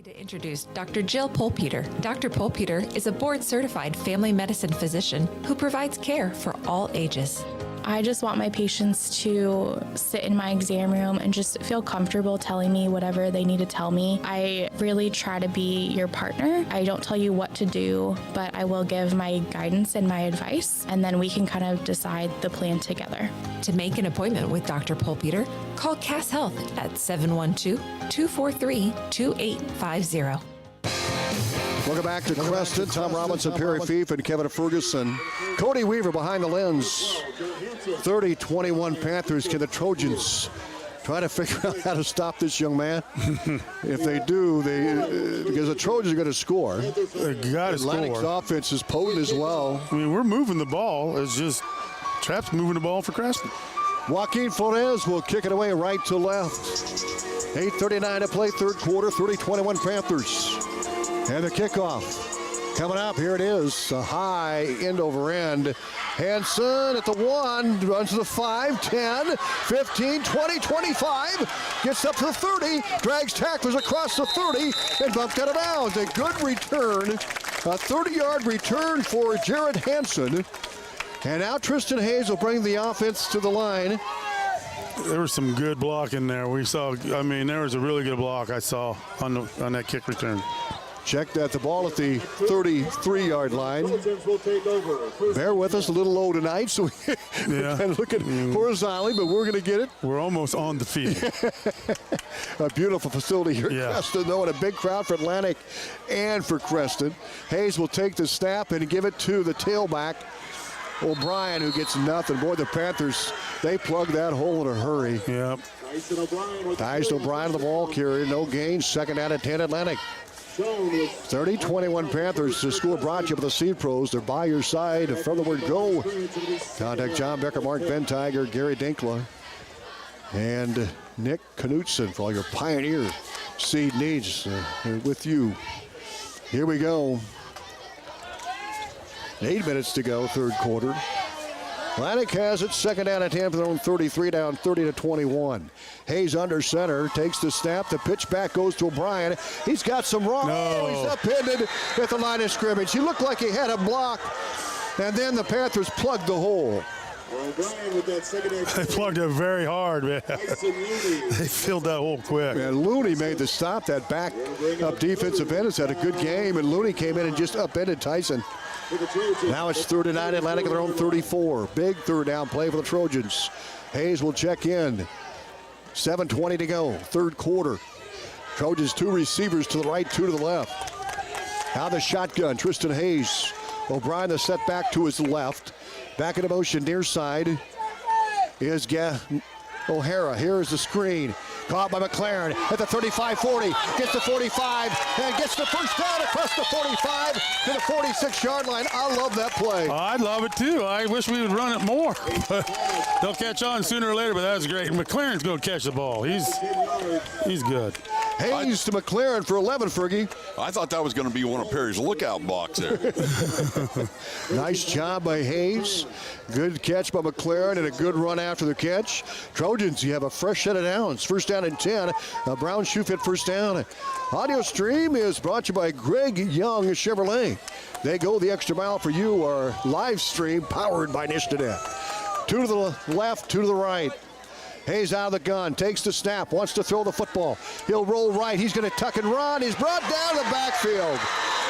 To introduce Dr. Jill Polpeter. Dr. Polpeter is a board-certified family medicine physician who provides care for all ages. I just want my patients to sit in my exam room and just feel comfortable telling me whatever they need to tell me. I really try to be your partner. I don't tell you what to do, but I will give my guidance and my advice, and then we can kind of decide the plan together. To make an appointment with Dr. Polpeter, call Cass Health at 712-243-2850. Welcome back to Creston. Tom Robinson, Perry Fief, and Kevin Ferguson. Cody Weaver behind the lens. 30-21 Panthers. Can the Trojans try to figure out how to stop this young man? If they do, because the Trojans are going to score. They got to score. Atlantic's offense is potent as well. I mean, we're moving the ball. It's just Trap's moving the ball for Creston. Joaquin Flores will kick it away right to left. 8:39 to play, third quarter, 30-21 Panthers. And the kickoff coming up. Here it is, a high end over end. Hanson at the 1, runs to the 5, 10, 15, 20, 25. Gets up to the 30, drags tacklers across the 30, and bumped out of bounds. A good return, a 30-yard return for Jared Hanson. And now Tristan Hayes will bring the offense to the line. There was some good blocking there. We saw, I mean, there was a really good block I saw on that kick return. Check that the ball at the 33-yard line. Bear with us, a little low tonight, so we're kind of looking horizontally, but we're going to get it. We're almost on the field. A beautiful facility here at Creston, though, and a big crowd for Atlantic and for Creston. Hayes will take the snap and give it to the tailback, O'Brien, who gets nothing. Boy, the Panthers, they plug that hole in a hurry. Yep. Tyson O'Brien, the ball carrier, no gain, second out of 10 Atlantic. 30-21 Panthers. The score brought you by the Seed Pros. They're by your side from the word go. Contact John Becker, Mark Bentiger, Gary Dinkla, and Nick Knutson for all your Pioneer seed needs with you. Here we go. 8 minutes to go, third quarter. Atlantic has it, second down at 10 for their own 33, down 30-21. Hayes under center, takes the snap. The pitch back goes to O'Brien. He's got some wrong. No. He's upended at the line of scrimmage. He looked like he had a block, and then the Panthers plugged the hole. They plugged it very hard, man. They filled that hole quick. And Looney made the stop. That back up defensive end has had a good game, and Looney came in and just upended Tyson. Now it's 3rd and 9, Atlantic at their own 34. Big third down play for the Trojans. Hayes will check in. 7:20 to go, third quarter. Trojans 2 receivers to the right, 2 to the left. Now the shotgun, Tristan Hayes. O'Brien the set back to his left. Back in motion near side is O'Hara. Here's the screen. Caught by McLaren at the 35-40. Gets the 45 and gets the first down across the 45 to the 46-yard line. I love that play. I'd love it too. I wish we would run it more. They'll catch on sooner or later, but that's great. McLaren's going to catch the ball. He's good. Hayes to McLaren for 11, Fergie. I thought that was going to be one of Perry's lookout blocks there. Nice job by Hayes. Good catch by McLaren and a good run after the catch. Trojans, you have a fresh set of downs. First down and 10. Brown shoe fit first down. Audio stream is brought to you by Greg Young Chevrolet. They go the extra mile for you. Our live stream powered by Nishtenet. 2 to the left, 2 to the right. Hayes out of the gun, takes the snap, wants to throw the football. He'll roll right, he's going to tuck and run. He's brought down the backfield.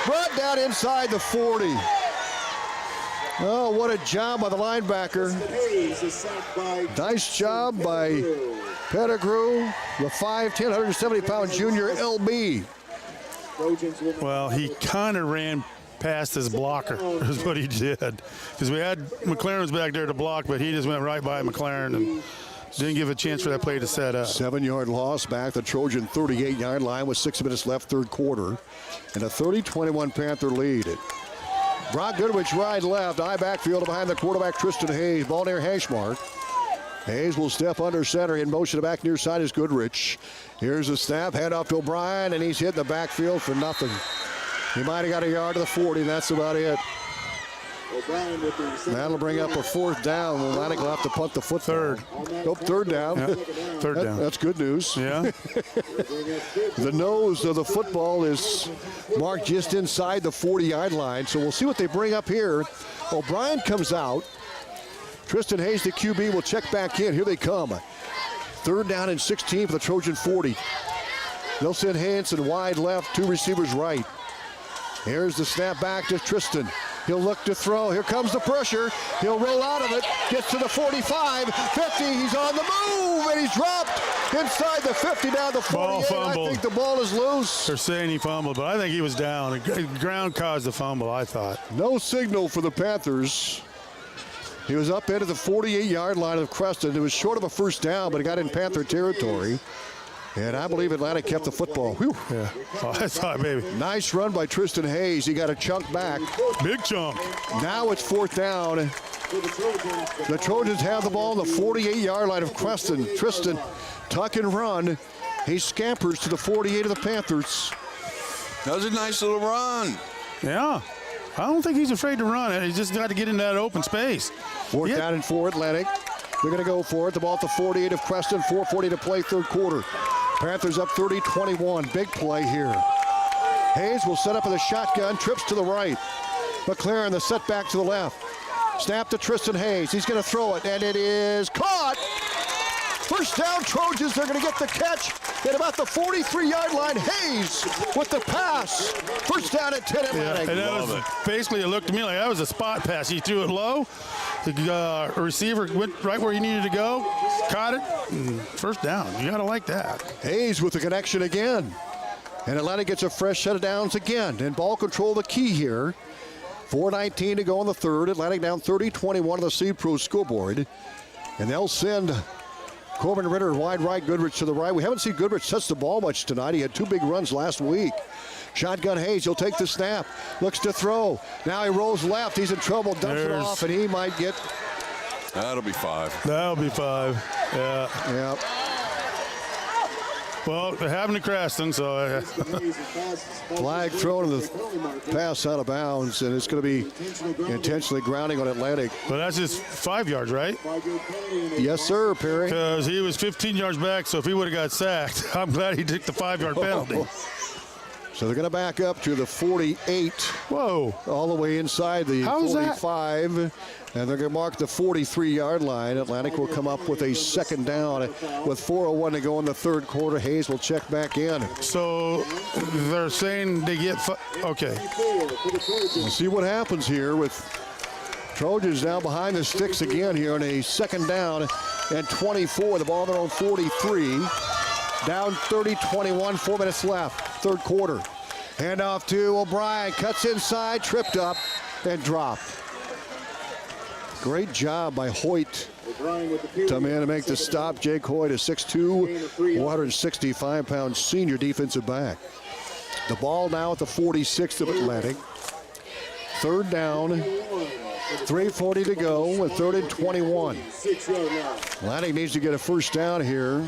Brought down inside the 40. Oh, what a job by the linebacker. Nice job by Pettigrew, the 5'10", 170-pound junior LB. Well, he kind of ran past his blocker is what he did. Because we had McLaren was back there to block, but he just went right by McLaren and didn't give a chance for that play to set up. 7-yard loss back the Trojan 38-yard line with 6 minutes left, third quarter. And a 30-21 Panther lead. Brock Goodrich right left, eye backfield behind the quarterback Tristan Hayes. Ball near hash mark. Hayes will step under center in motion back near side is Goodrich. Here's the snap, hand off to O'Brien, and he's hit the backfield for nothing. He might have got a yard to the 40, and that's about it. That'll bring up a 4th down. Atlantic will have to punt the football. Nope, 3rd down. Yeah, 3rd down. That's good news. Yeah. The nose of the football is marked just inside the 40-yard line, so we'll see what they bring up here. O'Brien comes out. Tristan Hayes, the QB, will check back in. Here they come. 3rd down and 16 for the Trojan 40. They'll send Hanson wide left, 2 receivers right. Here's the snap back to Tristan. He'll look to throw. Here comes the pressure. He'll roll out of it. Gets to the 45, 50. He's on the move, and he's dropped inside the 50 down the 48. Ball fumbled. I think the ball is loose. They're saying he fumbled, but I think he was down. The ground caused the fumble, I thought. No signal for the Panthers. He was up into the 48-yard line of Creston. It was short of a 1st down, but it got in Panther territory. And I believe Atlanta kept the football. Whew. Yeah, I thought maybe. Nice run by Tristan Hayes. He got a chunk back. Big chunk. Now it's 4th down. The Trojans have the ball on the 48-yard line of Creston. Tristan, tuck and run. He scampers to the 48 of the Panthers. That was a nice little run. Yeah. I don't think he's afraid to run. He's just got to get in that open space. 4th down and 4 Atlantic. They're going to go for it. The ball at the 48 of Creston. 4:40 to play, 3rd quarter. Panthers up 30-21. Big play here. Hayes will set up with a shotgun. Trips to the right. McLaren, the setback to the left. Snap to Tristan Hayes. He's going to throw it, and it is caught. 1st down, Trojans. They're going to get the catch at about the 43-yard line. Hayes with the pass. 1st down at 10 Atlantic. Yeah, and that was basically, it looked to me like that was a spot pass. He threw it low. The receiver went right where he needed to go, caught it, and 1st down. You got to like that. Hayes with the connection again. And Atlanta gets a fresh set of downs again. And ball control the key here. 4:19 to go in the 3rd. Atlantic down 30-21 on the Seed Pro scoreboard. And they'll send Corbin Ritter wide right, Goodrich to the right. We haven't seen Goodrich touch the ball much tonight. He had 2 big runs last week. Shotgun Hayes, he'll take the snap, looks to throw. Now he rolls left, he's in trouble, dumps it off, and he might get... That'll be 5. That'll be 5, yeah. Yep. Well, they're having to Creston, so... Flag thrown and the pass out of bounds, and it's going to be intentionally grounding on Atlantic. But that's just 5 yards, right? Yes, sir, Perry. Because he was 15 yards back, so if he would have got sacked, I'm glad he took the 5-yard penalty. So they're going to back up to the 48. Whoa. All the way inside the How's 45. That? And they're going to mark the 43-yard line. Atlantic will come up with a 2nd down with 4:01 to go in the 3rd quarter. Hayes will check back in. So they're saying they get, okay. We'll see what happens here with Trojans now behind the sticks again here on a 2nd down and 24. The ball on their own 43. Down 30-21, 4 minutes left, 3rd quarter. Handoff to O'Brien, cuts inside, tripped up, and dropped. Great job by Hoyt to man to make the stop. Jake Hoyt, a 6'2", 165-pound senior defensive back. The ball now at the 46th of Atlantic. 3rd down, 3:40 to go with 3rd and 21. Atlantic needs to get a 1st down here.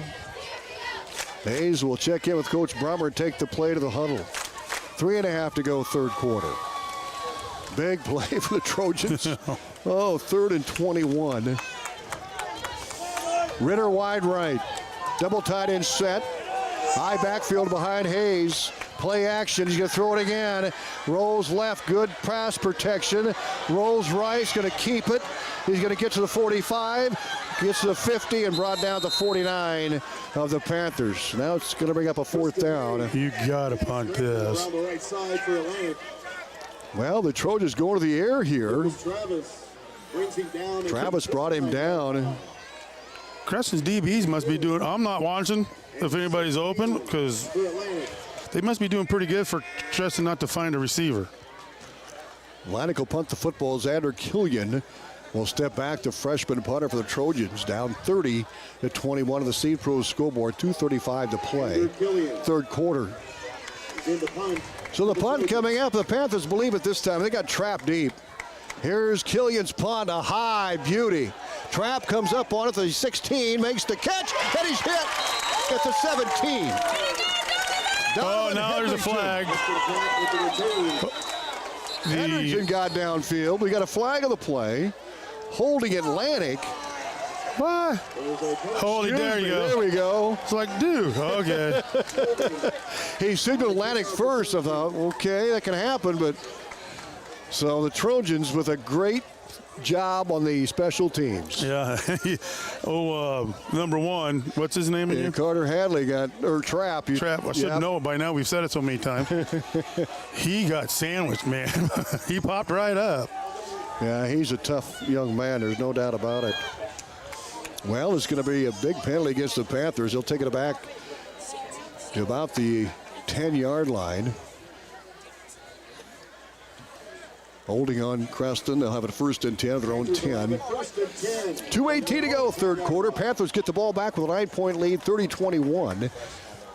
Hayes will check in with Coach Brummer, take the play to the huddle. 3.5 to go, 3rd quarter. Big play for the Trojans. 3rd and 21. Ritter wide right. Double tight end set. High backfield behind Hayes. Play action, he's going to throw it again. Rolls left, good pass protection. Rolls right, he's going to keep it. He's going to get to the 45, gets to the 50, and brought down to 49 of the Panthers. Now it's going to bring up a 4th down. You got to punt this. Well, the Trojans going to the air here. Travis brought him down. Creston's DBs must be doing, I'm not watching if anybody's open, because they must be doing pretty good for Creston not to find a receiver. Atlantic will punt the football. Xander Killian will step back, the freshman punter for the Trojans, down 30-21 of the Seed Pro scoreboard, 2:35 to play. 3rd quarter. So the punt coming up. The Panthers believe it this time. They got trapped deep. Here's Killian's punt, a high beauty. Trap comes up on it, the 16, makes the catch, and he's hit at the 17. Donovan now there's a flag. Henderson got downfield. We got a flag of the play. Holding Atlantic. What? Holy, there you go. There we go. It's like, dude, okay. He signaled Atlantic first. I thought, okay, that can happen. But so the Trojans with a great job on the special teams. Yeah. Number one, what's his name again? Carter Hadley Trapp. Trapp. I should know it by now. We've said it so many times. He got sandwiched, man. He popped right up. Yeah, he's a tough young man. There's no doubt about it. Well, it's going to be a big penalty against the Panthers. He'll take it back to about the 10-yard line. Holding on Creston. They'll have it first and 10 of their own 10. 2:18 to go, third quarter. Panthers get the ball back with a 9-point lead, 30-21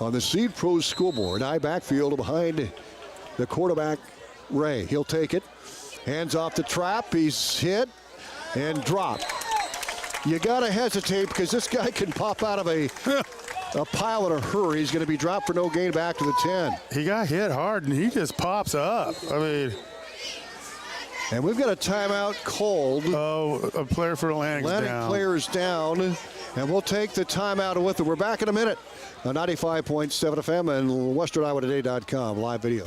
on the Seed Pros scoreboard. High backfield behind the quarterback, Ray. He'll take it. Hands off the Trapp. He's hit and dropped. You got to hesitate because this guy can pop out of a pile in a hurry. He's going to be dropped for no gain back to the 10. He got hit hard, and he just pops up. I mean. And we've got a timeout called. Oh, a player for Atlantic down. Atlantic player is down, and we'll take the timeout with it. We're back in a minute on 95.7 FM and WesternIowaToday.com live video.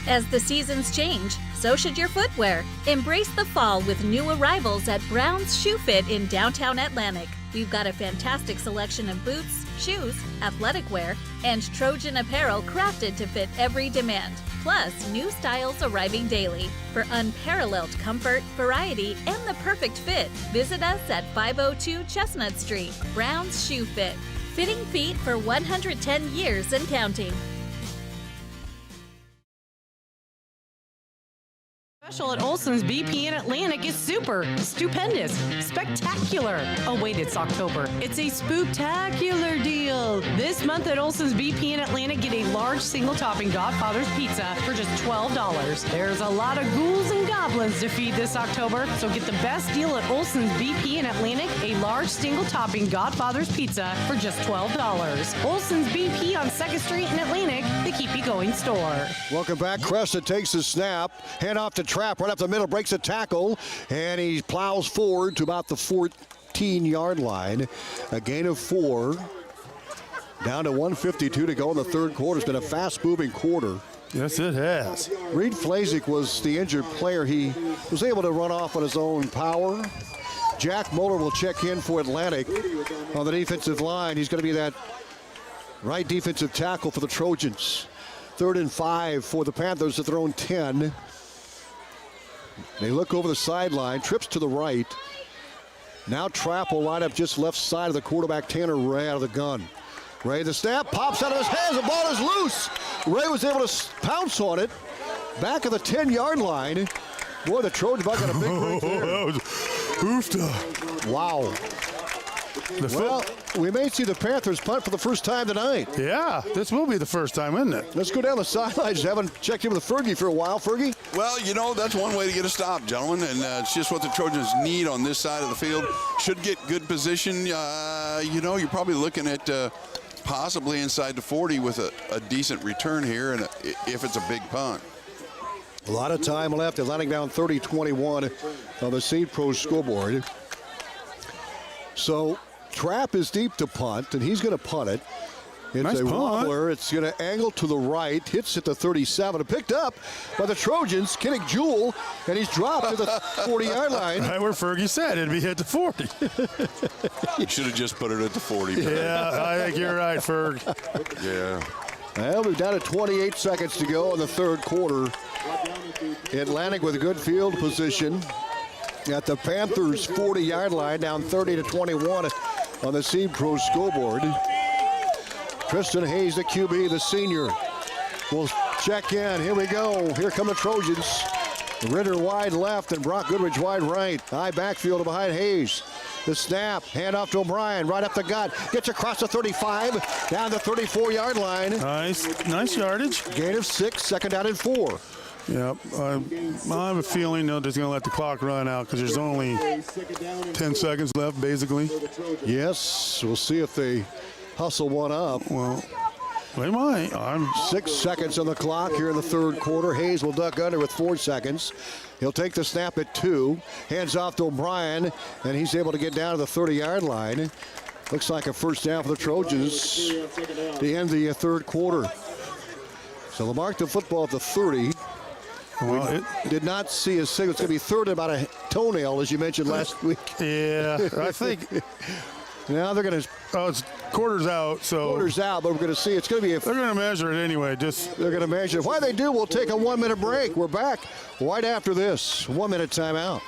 As the seasons change, so should your footwear. Embrace the fall with new arrivals at Brown's Shoe Fit in downtown Atlantic. We've got a fantastic selection of boots, shoes, athletic wear, and Trojan apparel crafted to fit every demand. Plus, new styles arriving daily. For unparalleled comfort, variety, and the perfect fit, visit us at 502 Chestnut Street. Brown's Shoe Fit. Fitting feet for 110 years and counting. Special at Olson's BP in Atlantic is super, stupendous, spectacular. Oh wait, it's October. It's a spooktacular deal. This month at Olson's BP in Atlantic, get a large single topping Godfather's pizza for just $12. There's a lot of ghouls and goblins to feed this October, so get the best deal at Olson's BP in Atlantic, a large single topping Godfather's pizza for just $12. Olson's BP on 2nd Street in Atlantic, the keep you going store. Welcome back. Creston takes the snap, hand off to Trapp right up the middle, breaks a tackle, and he plows forward to about the 14-yard line. A gain of 4. Down to 1:52 to go in the third quarter. It's been a fast-moving quarter. Yes, it has. Reed Flazik was the injured player. He was able to run off on his own power. Jack Moeller will check in for Atlantic on the defensive line. He's going to be that right defensive tackle for the Trojans. 3rd and 5 for the Panthers at their own 10. They look over the sideline, trips to the right. Now Trapp will line up just left side of the quarterback, Tanner Ray, out of the gun. Ray, the snap, pops out of his hands, the ball is loose. Ray was able to pounce on it. Back at the 10-yard line. Boy, the Trojans got a big break there. Oofta. Wow. Well, we may see the Panthers punt for the first time tonight. Yeah, this will be the first time, isn't it? Let's go down the sidelines. Haven't checked in with Fergie for a while. Fergie? Well, you know, that's one way to get a stop, gentlemen, and it's just what the Trojans need on this side of the field. Should get good position. You know, you're probably looking at possibly inside the 40 with a decent return here, and if it's a big punt. A lot of time left. Atlantic down 30-21 on the Seed Pros scoreboard. So Trapp is deep to punt, and he's going to punt it. It's nice a punt. wobbler. It's going to angle to the right, hits at the 37, and picked up by the Trojans, Kinnick Jewell, and he's dropped to the 40-yard line. Right where Fergie said it'd be hit to 40. You should have just put it at the 40. Yeah, I think you're right, Ferg. Yeah. Well, we're down to 28 seconds to go in the third quarter. Atlantic with a good field position at the Panthers' 40-yard line, down 30-21 on the Seed Pro scoreboard. Tristan Hayes, the QB, the senior, will check in. Here we go. Here come the Trojans. Ritter wide left and Brock Goodrich wide right. High backfield behind Hayes. The snap, hand off to O'Brien, right up the gut. Gets across the 35, down the 34-yard line. Nice yardage. Gain of 6, second down and 4. Yep, I have a feeling they're just going to let the clock run out because there's only 10 seconds left, basically. Yes, we'll see if they hustle one up. Well, They might. 6 seconds on the clock here in the third quarter. Hayes will duck under with 4 seconds. He'll take the snap at 2. Hands off to O'Brien, and he's able to get down to the 30-yard line. Looks like a first down for the Trojans to end the third quarter. So they'll mark the football at the 30. Well, it did not see a signal. It's going to be third about a toenail, as you mentioned last week. Yeah, I think. Now they're going to. Oh, it's quarters out. So quarters out, but we're going to see. It's going to be. They're going to measure it anyway. They're going to measure it. While they do, we'll take a 1-minute break. We're back right after this 1-minute timeout.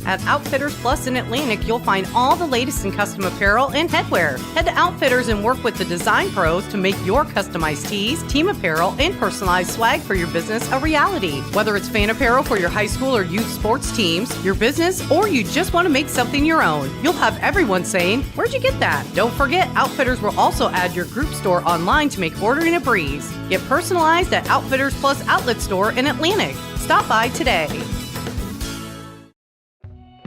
At Outfitters Plus in Atlantic, you'll find all the latest in custom apparel and headwear. Head to Outfitters and work with the design pros to make your customized tees, team apparel, and personalized swag for your business a reality. Whether it's fan apparel for your high school or youth sports teams, your business, or you just want to make something your own, you'll have everyone saying, "Where'd you get that?" Don't forget, Outfitters will also add your group store online to make ordering a breeze. Get personalized at Outfitters Plus Outlet Store in Atlantic. Stop by today.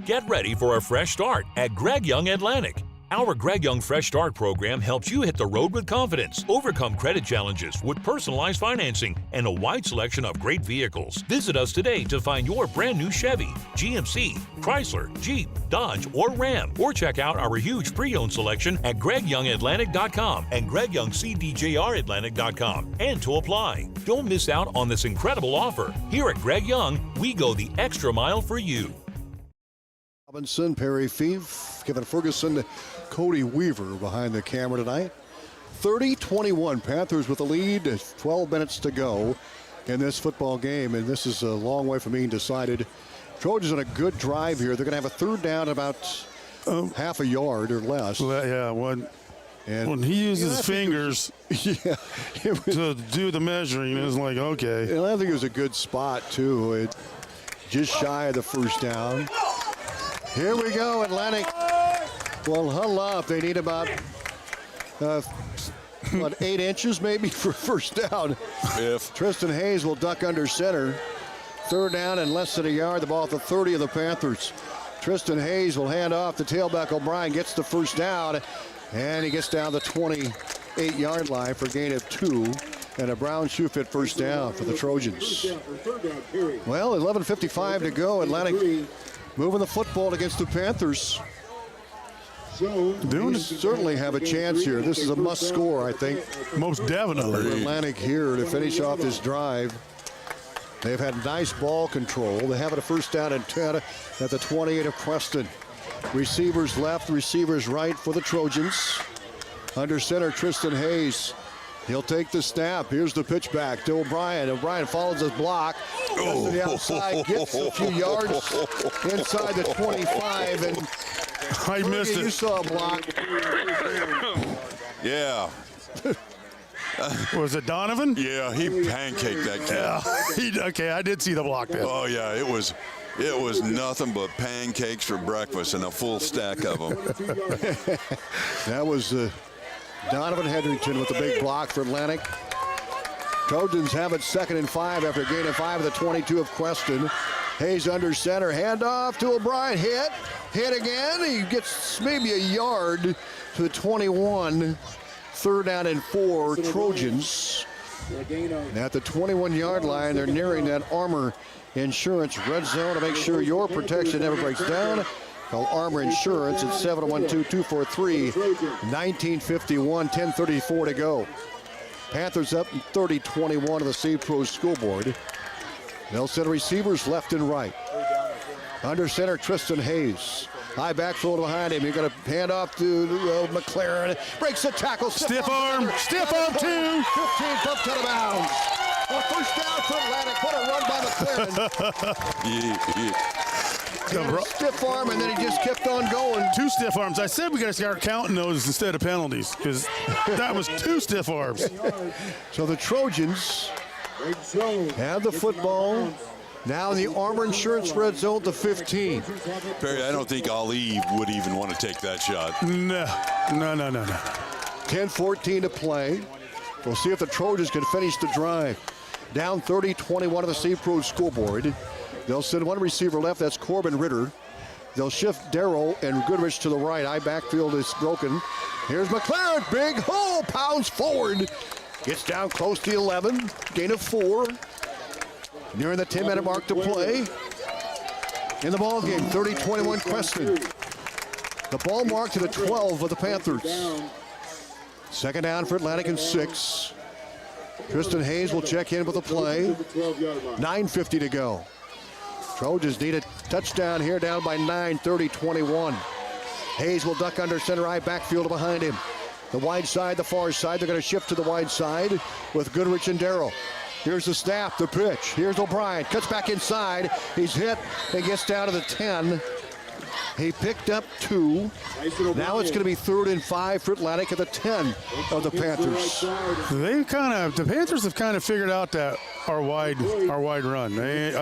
Get ready for a fresh start at Greg Young Atlantic. Our Greg Young Fresh Start program helps you hit the road with confidence, overcome credit challenges with personalized financing, and a wide selection of great vehicles. Visit us today to find your brand new Chevy, GMC, Chrysler, Jeep, Dodge, or Ram, or check out our huge pre-owned selection at GregYoungAtlantic.com and GregYoungCDJRAtlantic.com. And to apply. Don't miss out on this incredible offer. Here at Greg Young, we go the extra mile for you. Robinson, Perry Fief, Kevin Ferguson, Cody Weaver behind the camera tonight. 30-21, Panthers with the lead. 12 minutes to go in this football game, and this is a long way from being decided. Trojans on a good drive here. They're going to have a third down about half a yard or less. Yeah, when he uses his fingers to do the measuring, it's like, okay. And I think it was a good spot, too. Just shy of the first down. Here we go, Atlantic. Well, huddle up. They need about 8 inches maybe for first down. If Tristan Hayes will duck under center. Third down and less than a yard. The ball at the 30 of the Panthers. Tristan Hayes will hand off to tailback O'Brien. Gets the first down, and he gets down the 28-yard line for a gain of 2. And a Brown shoe fit first down for the Trojans. Well, 11:55 to go. Atlantic moving the football against the Panthers. They certainly have a chance here. This is a must score, I think. Most definitely. For Atlantic here to finish off this drive. They've had nice ball control. They have it a first down and 10 at the 28 of Creston. Receivers left, receivers right for the Trojans. Under center, Tristan Hayes. He'll take the snap. Here's the pitch back to O'Brien. O'Brien follows his block. Goes to the outside, gets a few yards inside the 25. And I missed it. You saw a block. Yeah. Was it Donovan? Yeah, he pancaked that kid. Yeah, okay, I did see the block there. Oh, yeah, it was nothing but pancakes for breakfast and a full stack of them. That was Donovan Hedrington with the big block for Atlantic. Trojans have it 2nd and 5 after a gain of 5 of the 22 of Creston. Hayes under center, handoff to O'Brien, hit again. He gets maybe a yard to the 21. Third down and 4, Trojans. And at the 21-yard line, they're nearing that Armor Insurance red zone to make sure your protection never breaks down. Call Armor Insurance at 712-243-1951, 10:34 to go. Panthers up 30-21 to the St. Pros School Board. They'll send receivers left and right. Under center, Tristan Hayes. High backfield behind him. You're going to hand off to McLaren. Breaks the tackle. Stiff arm 2. 15 bumped out of bounds. Well, first down for Atlantic. What a run by McLaren. Stiff arm, and then he just kept on going. 2 stiff arms. I said we got to start counting those instead of penalties because that was 2 stiff arms. So the Trojans have the football. Now in the Armor Insurance red zone to 15. Perry, I don't think Ali would even want to take that shot. No. 10:14 to play. We'll see if the Trojans can finish the drive. Down 30-21 of the St. Pros School Board. They'll send one receiver left. That's Corbin Ritter. They'll shift Darrow and Goodrich to the right. I backfield is broken. Here's McLaren, big hole, pounds forward. Gets down close to 11, gain of 4. Nearing the 10-minute mark to play. In the ball game, 30-21 Creston. The ball marked to the 12 of the Panthers. Second down for Atlantic and 6. Tristan Hayes will check in with the play. 9:50 to go. Trojans need a touchdown here, down by 9, 30-21. Hayes will duck under center eye, backfield behind him. The wide side, the far side, they're going to shift to the wide side with Goodrich and Darrow. Here's the snap, the pitch. Here's O'Brien, cuts back inside. He's hit and gets down to the 10. He picked up 2. Now it's going to be 3rd and 5 for Atlantic at the 10 of the Panthers. The Panthers have kind of figured out that our wide run. We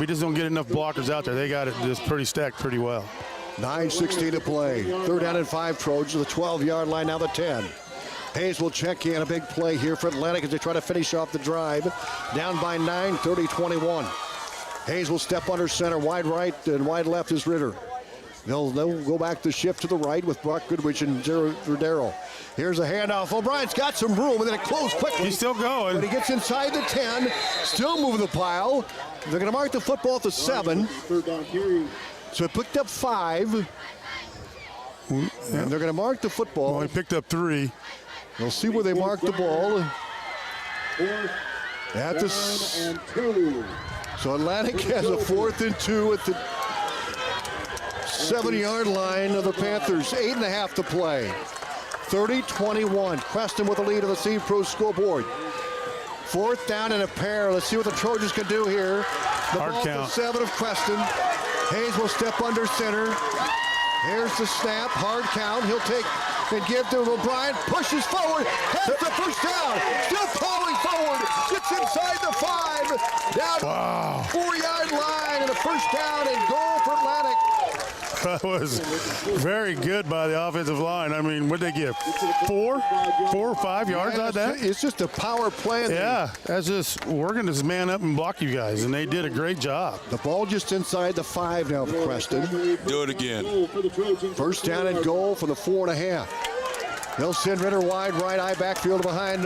just don't get enough blockers out there. They got it just pretty stacked pretty well. 9:16 to play. 3rd down and 5 Trojans, the 12-yard line, now the 10. Hayes will check in, a big play here for Atlantic as they try to finish off the drive. Down by 9, 30-21. Hayes will step under center, wide right and wide left is Ritter. They'll go back to shift to the right with Brock Goodrich and Darrow. Here's a handoff. O'Brien's got some room, and then it closed quickly. He's still going. But he gets inside the 10, still moving the pile. They're going to mark the football at the 7. So it picked up 5. And they're going to mark the football. Well, he picked up 3. We'll see where they mark the ball. At the So Atlantic has a 4th and 2 at the 7-yard line of the Panthers. 8.5 to play. 30-21. Creston with the lead of the Seed Pro scoreboard. 4th down and a pair. Let's see what the Trojans can do here. The ball to 7 of Creston. Hayes will step under center. Here's the snap. Hard count. He'll take and give to O'Brien. Pushes forward. Has the first down. Still plowing forward. Gets inside the 5. Down 4-yard line and a first down and goal for Atlantic. That was very good by the offensive line. I mean, what did they give? 4 or 5 yards on that? It's just a power play. Yeah, that's just, we're going to man up and block you guys, and they did a great job. The ball just inside the 5 now for Creston. Do it again. First down and goal for the 4.5. They'll send Ritter wide, right eye backfield behind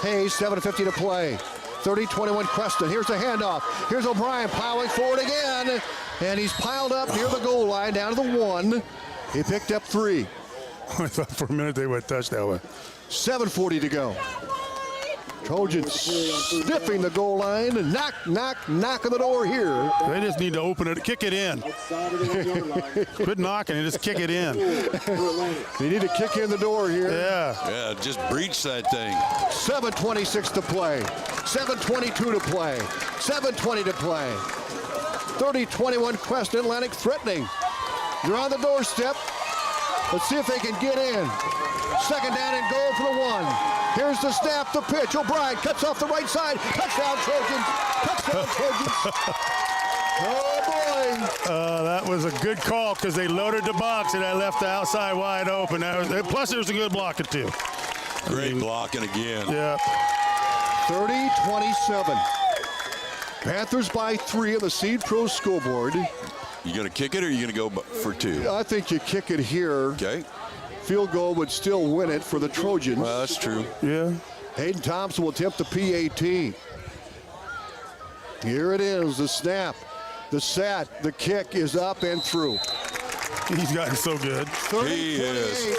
Hayes, 7:50 to play. 30-21 Creston. Here's the handoff. Here's O'Brien plowing forward again. And he's piled up near the goal line, down to the 1. He picked up 3. I thought for a minute they went touchdown. 7:40 to go. Trojans sniffing the goal line and knock on the door here. They just need to open it, kick it in. Quit knocking and just kick it in. They need to kick in the door here. Yeah, just breach that thing. 7:26 to play. 7:22 to play. 7:20 to play. 30-21 Creston. Atlantic threatening. They're on the doorstep. Let's see if they can get in. Second down and goal for the 1. Here's the snap, the pitch. O'Brien cuts off the right side. Touchdown, Trojans. Touchdown, Trojans. Oh, boy. That was a good call because they loaded the box and I left the outside wide open. Plus, there was a good blocker, too. Great blocking again. Yeah. 30-27. Panthers by 3 on the Seed Pro scoreboard. You going to kick it or are you going to go for 2? I think you kick it here. Okay. Field goal would still win it for the Trojans. Well, that's true. Yeah. Hayden Thompson will attempt the PAT. Here it is, the snap, the set, the kick is up and through. He's gotten so good. He is.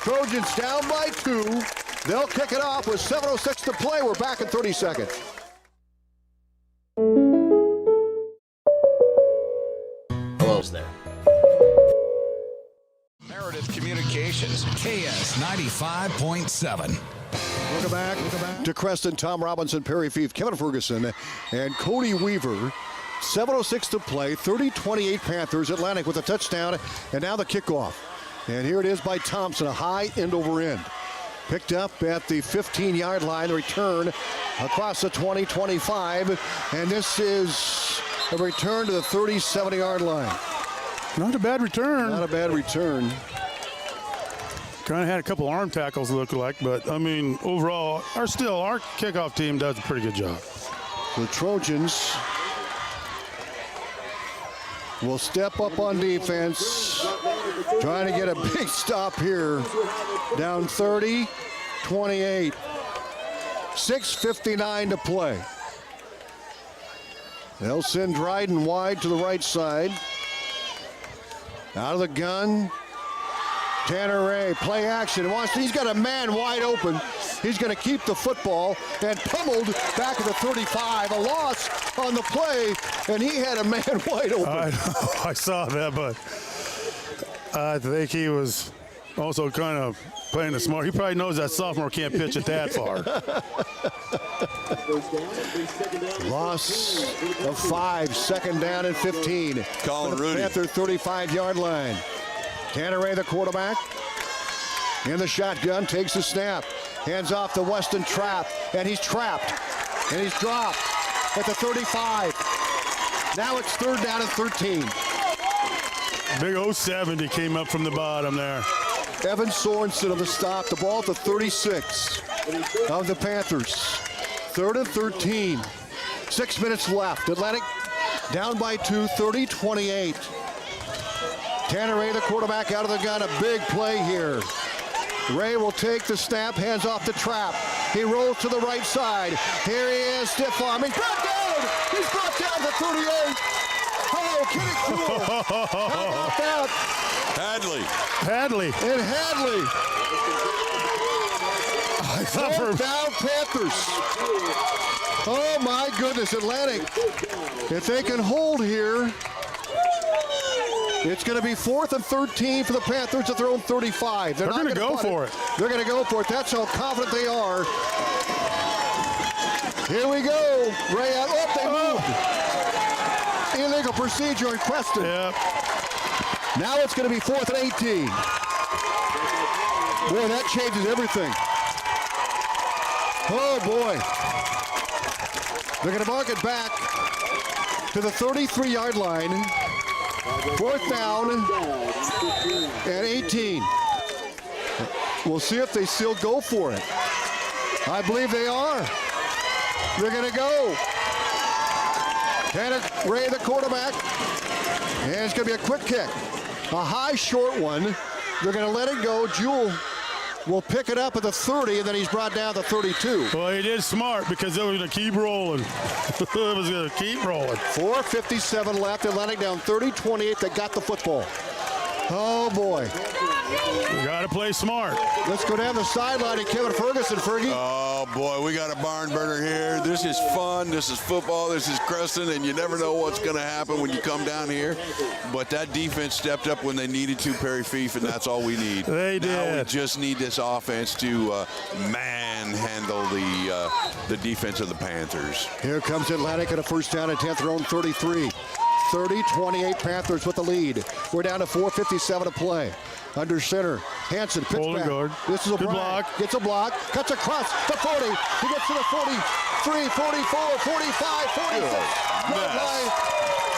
Trojans down by 2. They'll kick it off with 7:06 to play. We're back in 30 seconds. Hello there. Communications, KS 95.7. Welcome back to Creston. Tom Robinson, Perry Fief, Kevin Ferguson, and Cody Weaver. 7:06 to play. 30-28 Panthers. Atlantic with a touchdown, and now the kickoff. And here it is by Thompson, a high end over end. Picked up at the 15-yard line. The return across the 20-25, and this is a return to the 37-yard line. Not a bad return. Not a bad return. Kind of had a couple arm tackles look like, but I mean, overall, our kickoff team does a pretty good job. The Trojans will step up on defense, trying to get a big stop here. Down 30, 28. 6:59 to play. They'll send Dryden wide to the right side. Out of the gun. Tanner Ray, play action. He's got a man wide open. He's going to keep the football and pummeled back at the 35. A loss on the play, and he had a man wide open. I know, I saw that, but I think he was also kind of playing the smart. He probably knows that sophomore can't pitch it that far. Loss of 5, second down and 15. Colin Rudy. Panther 35-yard line. Tanner Ray, the quarterback, in the shotgun, takes the snap. Hands off the Weston trap, and he's trapped. And he's dropped at the 35. Now it's third down and 13. Big 070 came up from the bottom there. Evan Sorensen on the stop. The ball at the 36 of the Panthers. Third and 13. 6 minutes left. Atlantic down by 2, 30-28. Tanner Ray, the quarterback, out of the gun. A big play here. Ray will take the snap, hands off the trap. He rolls to the right side. Here he is, stiff arm. He's brought down! He's brought down to 38. Oh, Kenny Cool. How about that? Hadley. And Hadley. Fourth down Panthers. Oh, my goodness, Atlantic. If they can hold here, it's going to be 4th and 13 for the Panthers at their own 35. They're going to go for it. They're going to go for it. That's how confident they are. Here we go. Ray out. Oh, they moved. Illegal procedure on Creston. Yeah. Now it's going to be 4th and 18. Boy, that changes everything. Oh, boy. They're going to mark it back to the 33-yard line. 4th down and 18. We'll see if they still go for it. I believe they are. They're going to go. Tanner Ray, the quarterback. And it's going to be a quick kick. A high, short one. They're going to let it go. Jewell will pick it up at the 30, and then he's brought down to 32. Well, he did smart because it was going to keep rolling. It was going to keep rolling. 4:57 left. Atlantic down 30-28. They got the football. Oh, boy. We got to play smart. Let's go down the sideline and Kevin Ferguson, Fergie. Oh, boy, we got a barn burner here. This is fun. This is football. This is Creston, and you never know what's going to happen when you come down here. But that defense stepped up when they needed to, Perry Fief, and that's all we need. They did. Now we just need this offense to manhandle the defense of the Panthers. Here comes Atlantic at a first down and 10th, their own 33. 30-28 Panthers with the lead. We're down to 4:57 to play. Under center, Hansen, pitch back. Guard. This is a block. Gets a block, cuts across the 40. He gets to the 43, 44, 45, 46. Red line.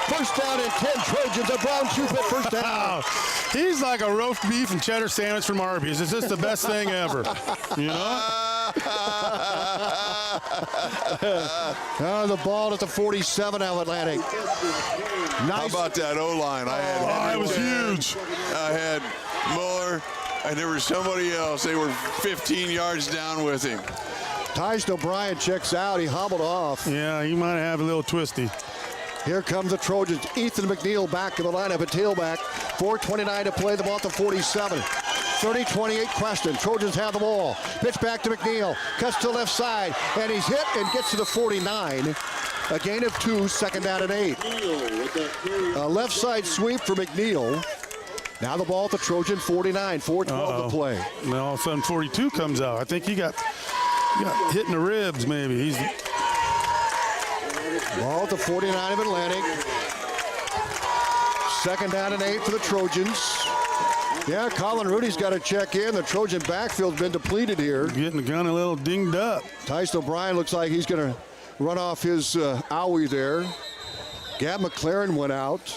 First down and 10 Trojans. A Brown shoe fit first down. He's like a roast beef and cheddar sandwich from Arby's. It's just the best thing ever. You know? The ball at the 47 now, Atlantic. Nice. How about that O-line? It was huge. I had Muller, and there was somebody else. They were 15 yards down with him. Tyson O'Brien checks out. He hobbled off. Yeah, he might have a little twisty. Here comes the Trojans. Ethan McNeil back in the lineup at tailback. 4:29 to play. The ball at the 47. 30-28 Creston. Trojans have the ball. Pitch back to McNeil. Cuts to the left side. And he's hit and gets to the 49. A gain of 2, second down and 8. A left side sweep for McNeil. Now the ball at the Trojan 49. 4:12 to play. And all of a sudden 42 comes out. I think he got hit in the ribs maybe. He's ball at the 49 of Atlantic. Second down and 8 for the Trojans. Yeah, Colin Rudy's got to check in. The Trojan backfield's been depleted here. Getting the gun a little dinged up. Tyson O'Brien looks like he's going to run off his owie there. Gab McLaren went out.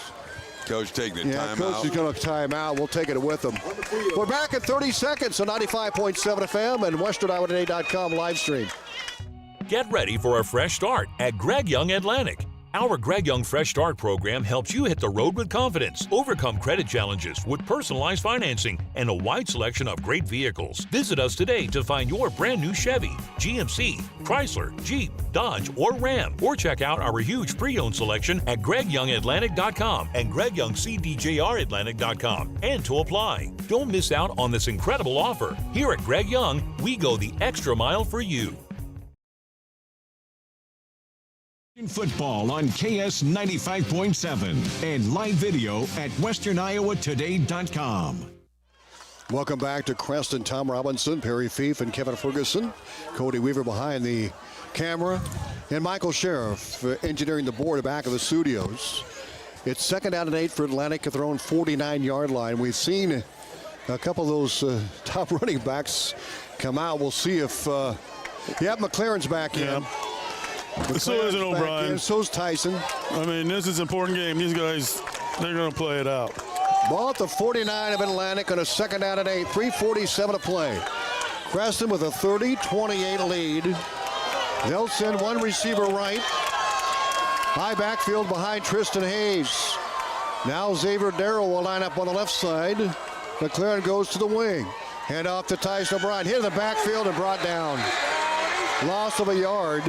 Coach taking a timeout. Coach is going to time out. We'll take it with him. We're back in 30 seconds on 95.7 FM and WesternIowaToday.com live stream. Get ready for a fresh start at Greg Young Atlantic. Our Greg Young Fresh Start program helps you hit the road with confidence, overcome credit challenges with personalized financing, and a wide selection of great vehicles. Visit us today to find your brand new Chevy, GMC, Chrysler, Jeep, Dodge, or Ram, or check out our huge pre-owned selection at GregYoungAtlantic.com and GregYoungCDJRAtlantic.com. And to apply. Don't miss out on this incredible offer. Here at Greg Young, we go the extra mile for you. Football on KS 95.7 and live video at westerniowatoday.com. Welcome back to Creston. Tom Robinson, Perry Fief, and Kevin Ferguson. Cody Weaver behind the camera, and Michael Sheriff engineering the board back of the studios. It's 2nd down and 8 for Atlantic at their own 49-yard line. We've seen a couple of those top running backs come out. We'll see if McLaren's back in. So is O'Brien. So's Tyson. I mean, this is an important game. These guys, they're going to play it out. Ball at the 49 of Atlantic on a 2nd down and 8. 3:47 to play. Creston with a 30-28 lead. They'll send one receiver right. High backfield behind Tristan Hayes. Now Xavier Darrow will line up on the left side. McLaren goes to the wing. Hand off to Tyson O'Brien. Hit in the backfield and brought down. Loss of a yard.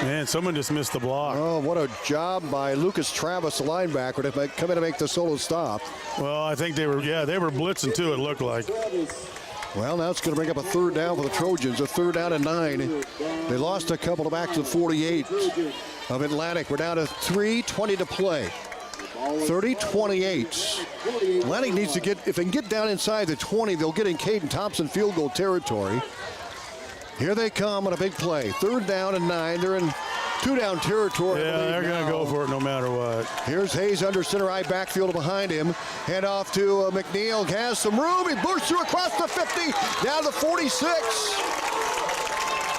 Man, someone just missed the block. Oh, what a job by Lucas Travis, the linebacker, to come in and make the solo stop. Well, I think they were blitzing too, it looked like. Well, now it's going to bring up a 3rd down for the Trojans, a 3rd down and 9. They lost a couple back to the 48 of Atlantic. We're down to 3:20 to play. 30-28. Atlantic needs to get, if they can get down inside the 20, they'll get in Caden Thompson field goal territory. Here they come on a big play. 3rd down and 9. They're in 2-down territory. Yeah, they're going to go for it no matter what. Here's Hayes under center eye backfield behind him. Hand off to McNeil. Has some room. He bursts through across the 50. Down to 46.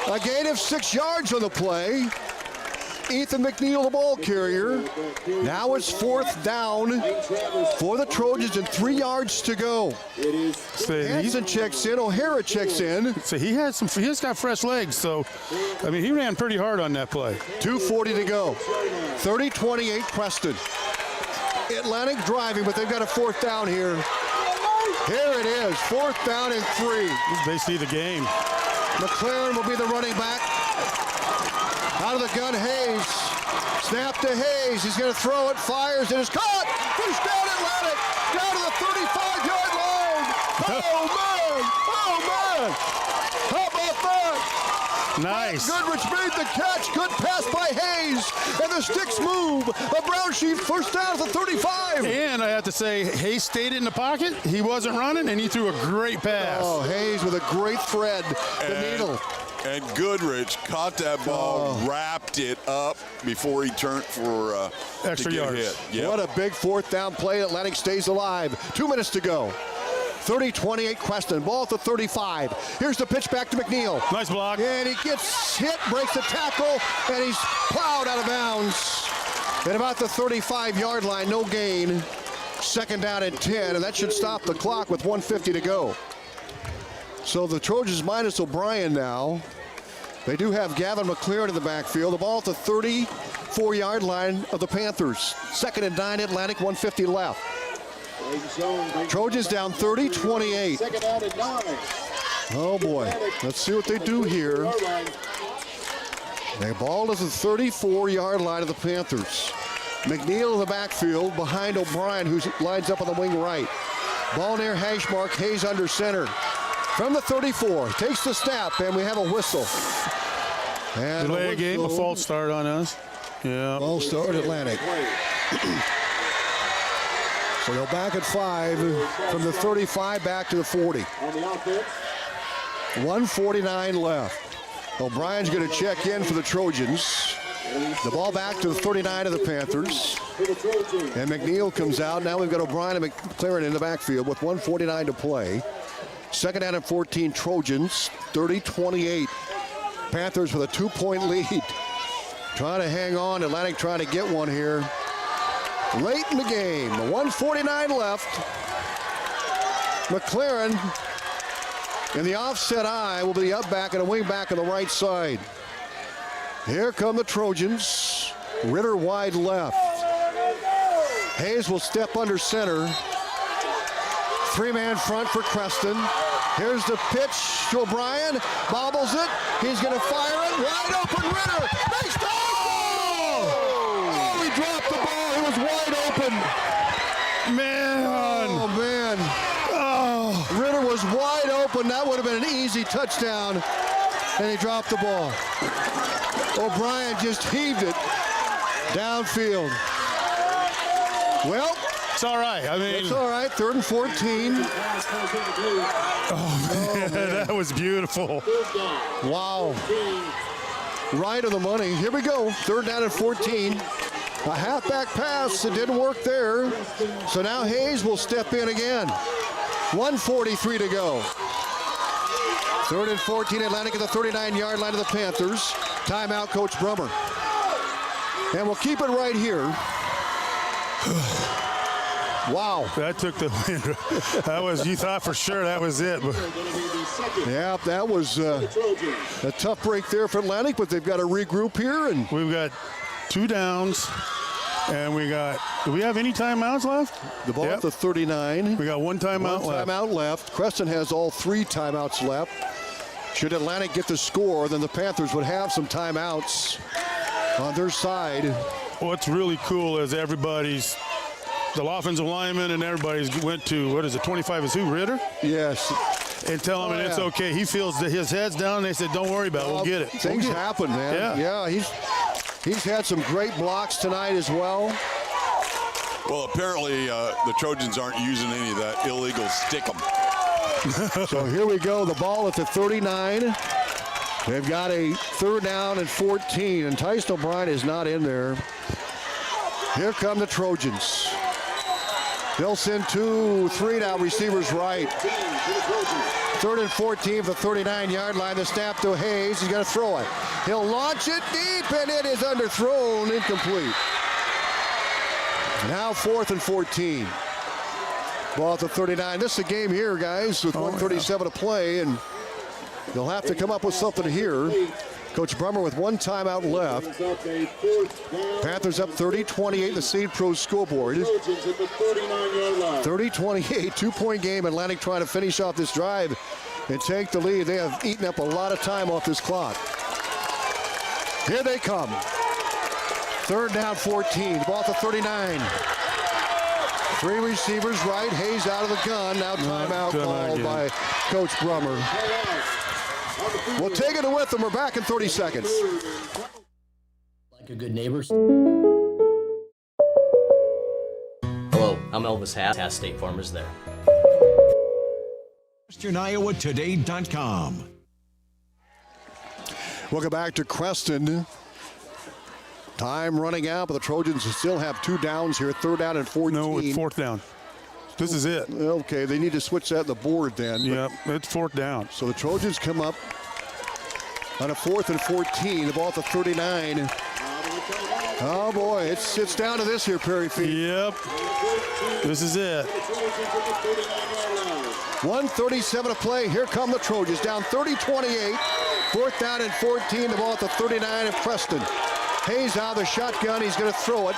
A gain of 6 yards on the play. Ethan McNeil, the ball carrier. Now it's 4th down for the Trojans and 3 yards to go. Hansen checks in. O'Hara checks in. So he's got fresh legs. So, I mean, he ran pretty hard on that play. 2:40 to go. 30-28 Creston. Atlantic driving, but they've got a 4th down here. Here it is. 4th down and 3. They see the game. McLaren will be the running back. Out of the gun, Hayes. Snap to Hayes. He's going to throw it. Fires. It is caught. First down Atlantic. Down to the 35-yard line. Oh, man. Oh, man. How about that? Nice. Goodrich made the catch. Good pass by Hayes. And the sticks move. A brown sheep first down at the 35. And I have to say, Hayes stayed in the pocket. He wasn't running, and he threw a great pass. Oh, Hayes with a great thread. The needle. And Goodrich caught that ball, wrapped it up before he turned for extra yards. Hit. Yep. What a big 4th down play. Atlantic stays alive. 2 minutes to go. 30-28 Creston. Ball at the 35. Here's the pitch back to McNeil. Nice block. And he gets hit, breaks the tackle, and he's plowed out of bounds. At about the 35-yard line, no gain. 2nd down and 10, and that should stop the clock with 1:50 to go. So the Trojans minus O'Brien now. They do have Gavin McLaren in the backfield. The ball at the 34-yard line of the Panthers. 2nd and 9 Atlantic, 1:50 left. Trojans down 30-28. Oh boy, let's see what they do here. The ball is the 34-yard line of the Panthers. McNeil in the backfield behind O'Brien, who lines up on the wing right. Ball near hash mark, Hayes under center. From the 34, takes the snap, and we have a whistle. And delay a game, a false start on us. Yeah. False start, Atlantic. So they'll back at 5 from the 35 back to the 40. 1:49 left. O'Brien's going to check in for the Trojans. The ball back to the 39 of the Panthers. And McNeil comes out. Now we've got O'Brien and McLaren in the backfield with 1:49 to play. 2nd down and 14 Trojans, 30-28. Panthers with a 2-point lead. Trying to hang on. Atlantic trying to get one here. Late in the game, 1:49 left. McLaren in the offset eye will be the up back and a wing back on the right side. Here come the Trojans. Ritter wide left. Hayes will step under center. Three-man front for Creston. Here's the pitch to O'Brien. Bobbles it. He's going to fire it. Wide open Ritter. Makes the goal! Oh, he dropped the ball. He was wide open. Man. Oh, man. Oh, Ritter was wide open. That would have been an easy touchdown. And he dropped the ball. O'Brien just heaved it downfield. Well, it's all right. I mean, it's all right. 3rd and 14. Oh, man, that was beautiful. Wow. Right of the money. Here we go. 3rd down and 14. A halfback pass. It didn't work there. So now Hayes will step in again. 1:43 to go. 3rd and 14. Atlantic at the 39-yard line of the Panthers. Timeout, Coach Brummer. And we'll keep it right here. Wow. That took the wind. That was, you thought for sure that was it. But. Yeah, that was a tough break there for Atlantic, but they've got to regroup here. And we've got 2 downs, and we got, do we have any timeouts left? The ball at the 39. We got 1 timeout left. 1 timeout left. Creston has all 3 timeouts left. Should Atlantic get the score, then the Panthers would have some timeouts on their side. What's really cool is everybody's, the offensive lineman and everybody's went to, what is it, 25 is who, Ritter? Yes. And tell him and it's okay. He feels that his head's down. And they said, don't worry about it. We'll get it. Things happen, man. Yeah, he's had some great blocks tonight as well. Well, apparently the Trojans aren't using any of that illegal stick-em. So here we go. The ball at the 39. They've got a 3rd down and 14, and Tyson O'Brien is not in there. Here come the Trojans. They'll send 2, 3 now, receivers right. 3rd and 14 for the 39-yard line. The snap to Hayes. He's going to throw it. He'll launch it deep, and it is underthrown, incomplete. Now 4th and 14. Ball at the 39. This is a game here, guys, with 1:37 to play, and they'll have to come up with something here. Coach Brummer with 1 timeout left. Panthers up 30-28 the Seed Pro scoreboard. 30-28, 2-point game. Atlantic trying to finish off this drive and take the lead. They have eaten up a lot of time off this clock. Here they come. 3rd down, 14. Ball at the 39. 3 receivers right. Hayes out of the gun. Now timeout called by Coach Brummer. We'll take it with them. We're back in 30 seconds. Like your good neighbors. Hello, I'm Elvis Hass State Farmers there. WesternIowaToday.com. Welcome back to Creston. Time running out, but the Trojans still have 2 downs here. 3rd down and 14. No, it's 4th down. This is it. Okay, they need to switch that on the board then. Yep, it's 4th down. So the Trojans come up on a 4th and 14. The ball at the 39. Oh boy, it's down to this here, Perry Fief. Yep. This is it. 1:37 to play. Here come the Trojans down 30-28. 4th down and 14. The ball at the 39 of Creston. Hayes out of the shotgun. He's going to throw it.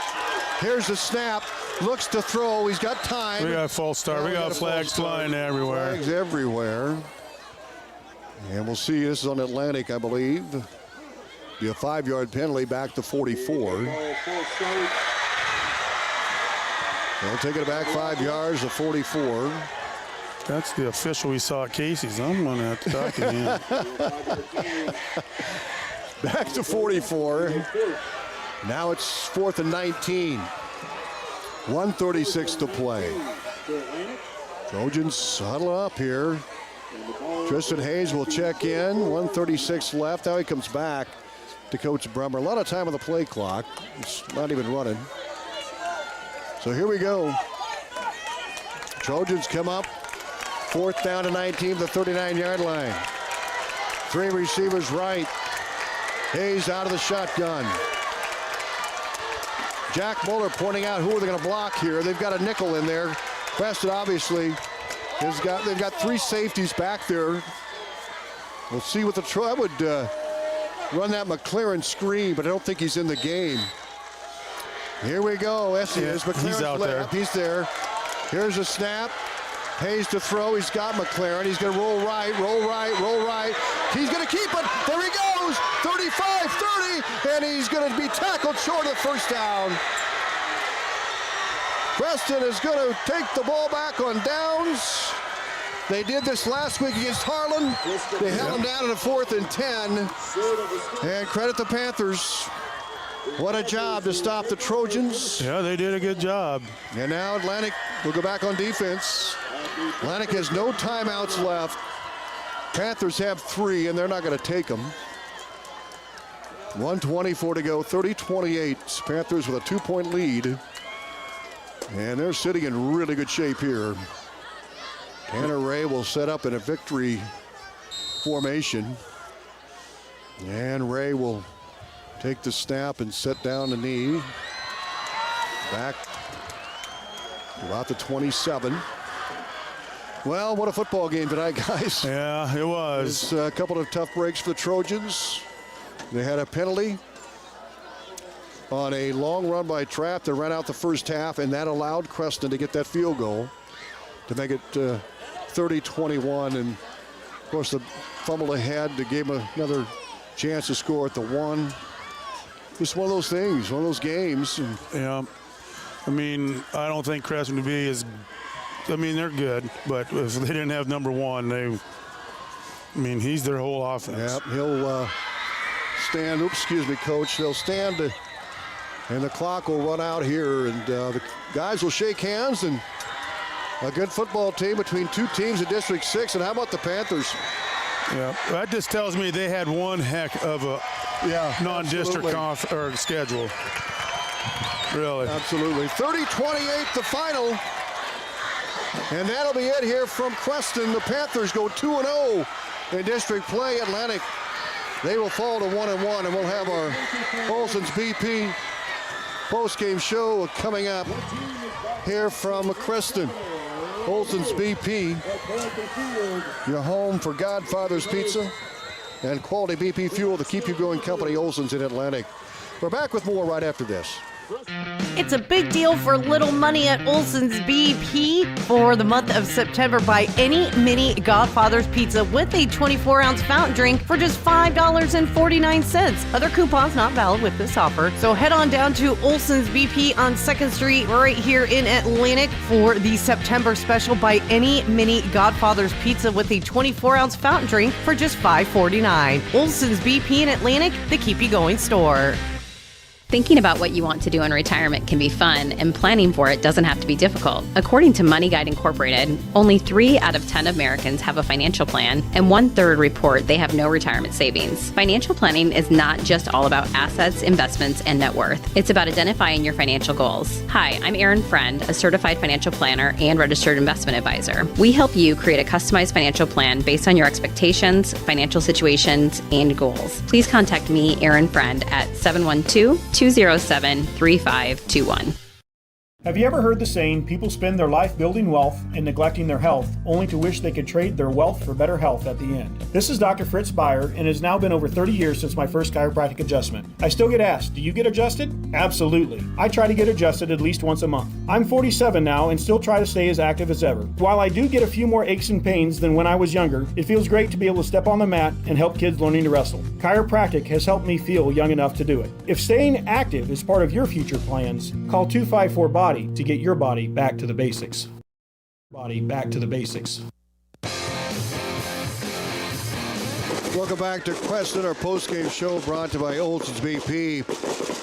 Here's the snap. Looks to throw. He's got time. We got a false start. We got flags flying everywhere. Flags everywhere. And we'll see. This is on Atlantic, I believe. Be a 5-yard penalty back to 44. They'll take it back 5 yards to 44. That's the official we saw at Casey's. I'm going to have to talk to him. Back to 44. Now it's 4th and 19. 1:36 to play. Trojans huddle up here. Tristan Hayes will check in. 1:36 left. Now he comes back to Coach Brummer. A lot of time on the play clock. It's not even running. So here we go. Trojans come up. 4th down to 19, the 39-yard line. 3 receivers right. Hayes out of the shotgun. Jack Muller pointing out who are they going to block here. They've got a nickel in there. Creston obviously they've got 3 safeties back there. We'll see what I would run that McLaren screen, but I don't think he's in the game. Here we go. Essie is. He's out there. He's there. Here's a snap. Hayes to throw. He's got McLaren. He's going to roll right, roll right, roll right. He's going to keep it. There he goes. 35-30, and he's going to be tackled short of the first down. Creston is going to take the ball back on downs. They did this last week against Harlan. They held them down in a 4th and 10. And credit the Panthers. What a job to stop the Trojans. Yeah, they did a good job. And now Atlantic will go back on defense. Atlantic has no timeouts left. Panthers have 3, and they're not going to take them. 1:24 to go, 30-28. Panthers with a 2-point lead. And they're sitting in really good shape here. Tanner Ray will set up in a victory formation. And Ray will take the snap and set down the knee. Back about the 27. Well, what a football game tonight, guys. Yeah, it was. A couple of tough breaks for the Trojans. They had a penalty on a long run by Trapp that ran out the first half, and that allowed Creston to get that field goal to make it 30-21. And, of course, the fumble ahead that gave him another chance to score at the 1. Just one of those things, one of those games. And yeah. I mean, I don't think Creston would be as, I mean, they're good, but if they didn't have number 1, he's their whole offense. Yep, he'll stand, excuse me, Coach. They'll stand, and the clock will run out here, and the guys will shake hands, and a good football team between 2 teams in District 6. And how about the Panthers? Yeah, that just tells me they had one heck of a non-district schedule. Really. Absolutely. 30-28 the final. And that'll be it here from Creston. The Panthers go 2-0 in district play. Atlantic, they will fall to 1-1, and we'll have our Olson's BP post-game show coming up here from Creston. Olson's BP, your home for Godfather's Pizza and quality BP fuel to keep you going company. Olson's in Atlantic. We're back with more right after this. It's a big deal for little money at Olson's BP for the month of September. Buy any mini Godfather's Pizza with a 24-ounce fountain drink for just $5.49. Other coupons not valid with this offer. So head on down to Olson's BP on 2nd Street right here in Atlantic for the September special. Buy any mini Godfather's Pizza with a 24-ounce fountain drink for just $5.49. Olson's BP in Atlantic, the keep you going store. Thinking about what you want to do in retirement can be fun, and planning for it doesn't have to be difficult. According to Money Guide Incorporated, only 3 out of 10 Americans have a financial plan, and 1/3 report they have no retirement savings. Financial planning is not just all about assets, investments, and net worth. It's about identifying your financial goals. Hi, I'm Erin Friend, a certified financial planner and registered investment advisor. We help you create a customized financial plan based on your expectations, financial situations, and goals. Please contact me, Erin Friend, at 712-207-3521. Have you ever heard the saying, people spend their life building wealth and neglecting their health, only to wish they could trade their wealth for better health at the end? This is Dr. Fritz Beyer, and it has now been over 30 years since my first chiropractic adjustment. I still get asked, do you get adjusted? Absolutely. I try to get adjusted at least once a month. I'm 47 now and still try to stay as active as ever. While I do get a few more aches and pains than when I was younger, it feels great to be able to step on the mat and help kids learning to wrestle. Chiropractic has helped me feel young enough to do it. If staying active is part of your future plans, call 254-BODY to get your body back to the basics. Body back to the basics. Welcome back to Creston, our post-game show brought to you by Olson's BP.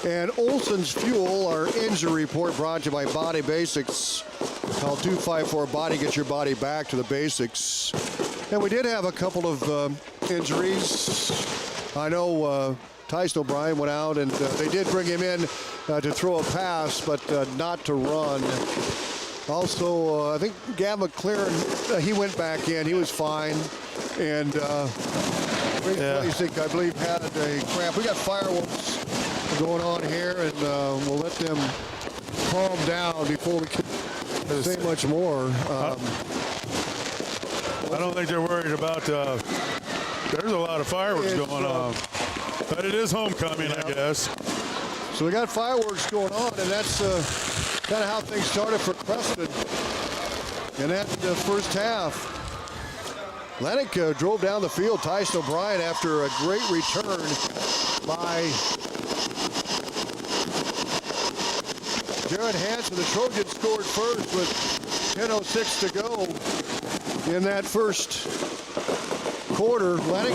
And Olson's Fuel, our injury report brought to you by Body Basics. Call 254-BODY, get your body back to the basics. And we did have a couple of injuries. I know Tyson O'Brien went out, and they did bring him in to throw a pass, but not to run. Also, I think Gavin McLaren, he went back in. He was fine. And I believe, had a cramp. We got fireworks going on here, and we'll let them calm down before we can say much more. I don't think they're worried about there's a lot of fireworks going on. But it is homecoming, I guess. So we got fireworks going on, and that's kind of how things started for Creston in that first half. Atlantic drove down the field. Tyson O'Brien after a great return by Jared Hansen. The Trojans scored first with 10:06 to go in that first quarter. Atlantic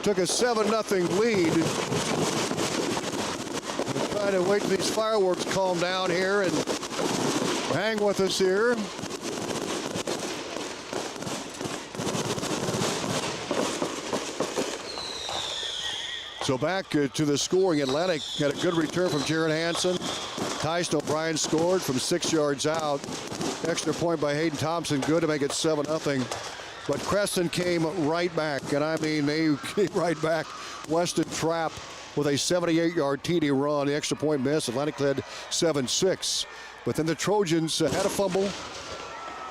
took a 7-0 lead. We're trying to wait till these fireworks calm down here and hang with us here. So back to the scoring. Atlantic got a good return from Jared Hansen. Tyson O'Brien scored from 6 yards out. Extra point by Hayden Thompson, good to make it 7-0. But Creston came right back, and I mean they came right back. Weston Trapp with a 78-yard TD run. The extra point miss. Atlantic led 7-6. But then the Trojans had a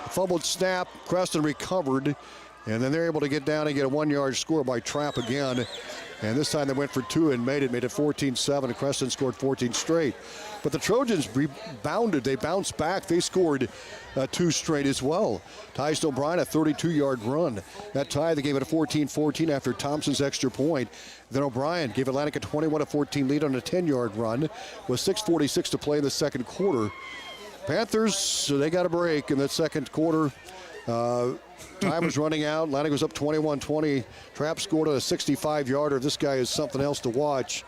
fumbled snap. Creston recovered, and then they're able to get down and get a 1-yard score by Trapp again. And this time they went for 2 and made it 14-7, and Creston scored 14 straight. But the Trojans rebounded. They bounced back. They scored 2 straight as well. Tyson O'Brien, a 32-yard run. That tie, they gave it a 14-14 after Thompson's extra point. Then O'Brien gave Atlantic a 21-14 lead on a 10-yard run with 6:46 to play in the second quarter. Panthers, so they got a break in the second quarter. Time was running out. Atlantic was up 21-20. Trapp scored on a 65-yarder. This guy is something else to watch.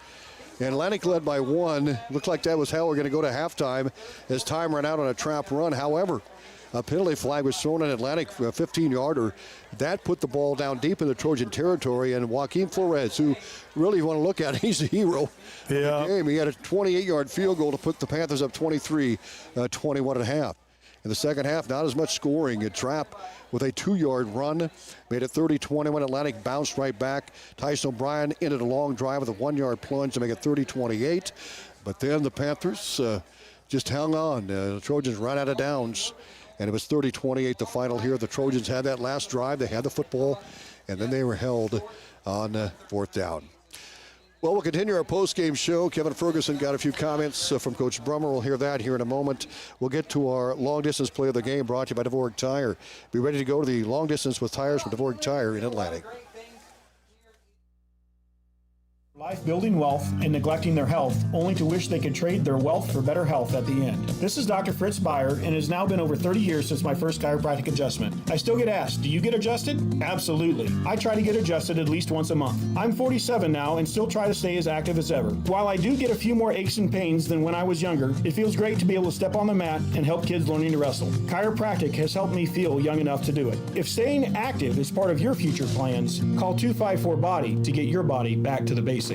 And Atlantic led by 1. Looked like that was how we're going to go to halftime as time ran out on a Trapp run. However, a penalty flag was thrown in Atlantic for a 15-yarder. That put the ball down deep in the Trojan territory. And Joaquin Flores, who really you want to look at, he's a hero of the game. He had a 28-yard field goal to put the Panthers up 21.5. In the second half, not as much scoring. Trapp with a 2-yard run made it 30-21. Atlantic bounced right back. Tyson O'Brien ended a long drive with a 1-yard plunge to make it 30-28. But then the Panthers just hung on. The Trojans ran out of downs, and it was 30-28 the final here. The Trojans had that last drive. They had the football, and then they were held on fourth down. Well, we'll continue our post-game show. Kevin Ferguson got a few comments from Coach Brummer. We'll hear that here in a moment. We'll get to our long-distance play of the game brought to you by Dvorak Tire. Be ready to go to the long distance with tires from Dvorak Tire in Atlantic. Life building wealth and neglecting their health, only to wish they could trade their wealth for better health at the end. This is Dr. Fritz Beyer, and it has now been over 30 years since my first chiropractic adjustment. I still get asked, do you get adjusted? Absolutely. I try to get adjusted at least once a month. I'm 47 now and still try to stay as active as ever. While I do get a few more aches and pains than when I was younger, it feels great to be able to step on the mat and help kids learning to wrestle. Chiropractic has helped me feel young enough to do it. If staying active is part of your future plans, call 254-BODY to get your body back to the basics.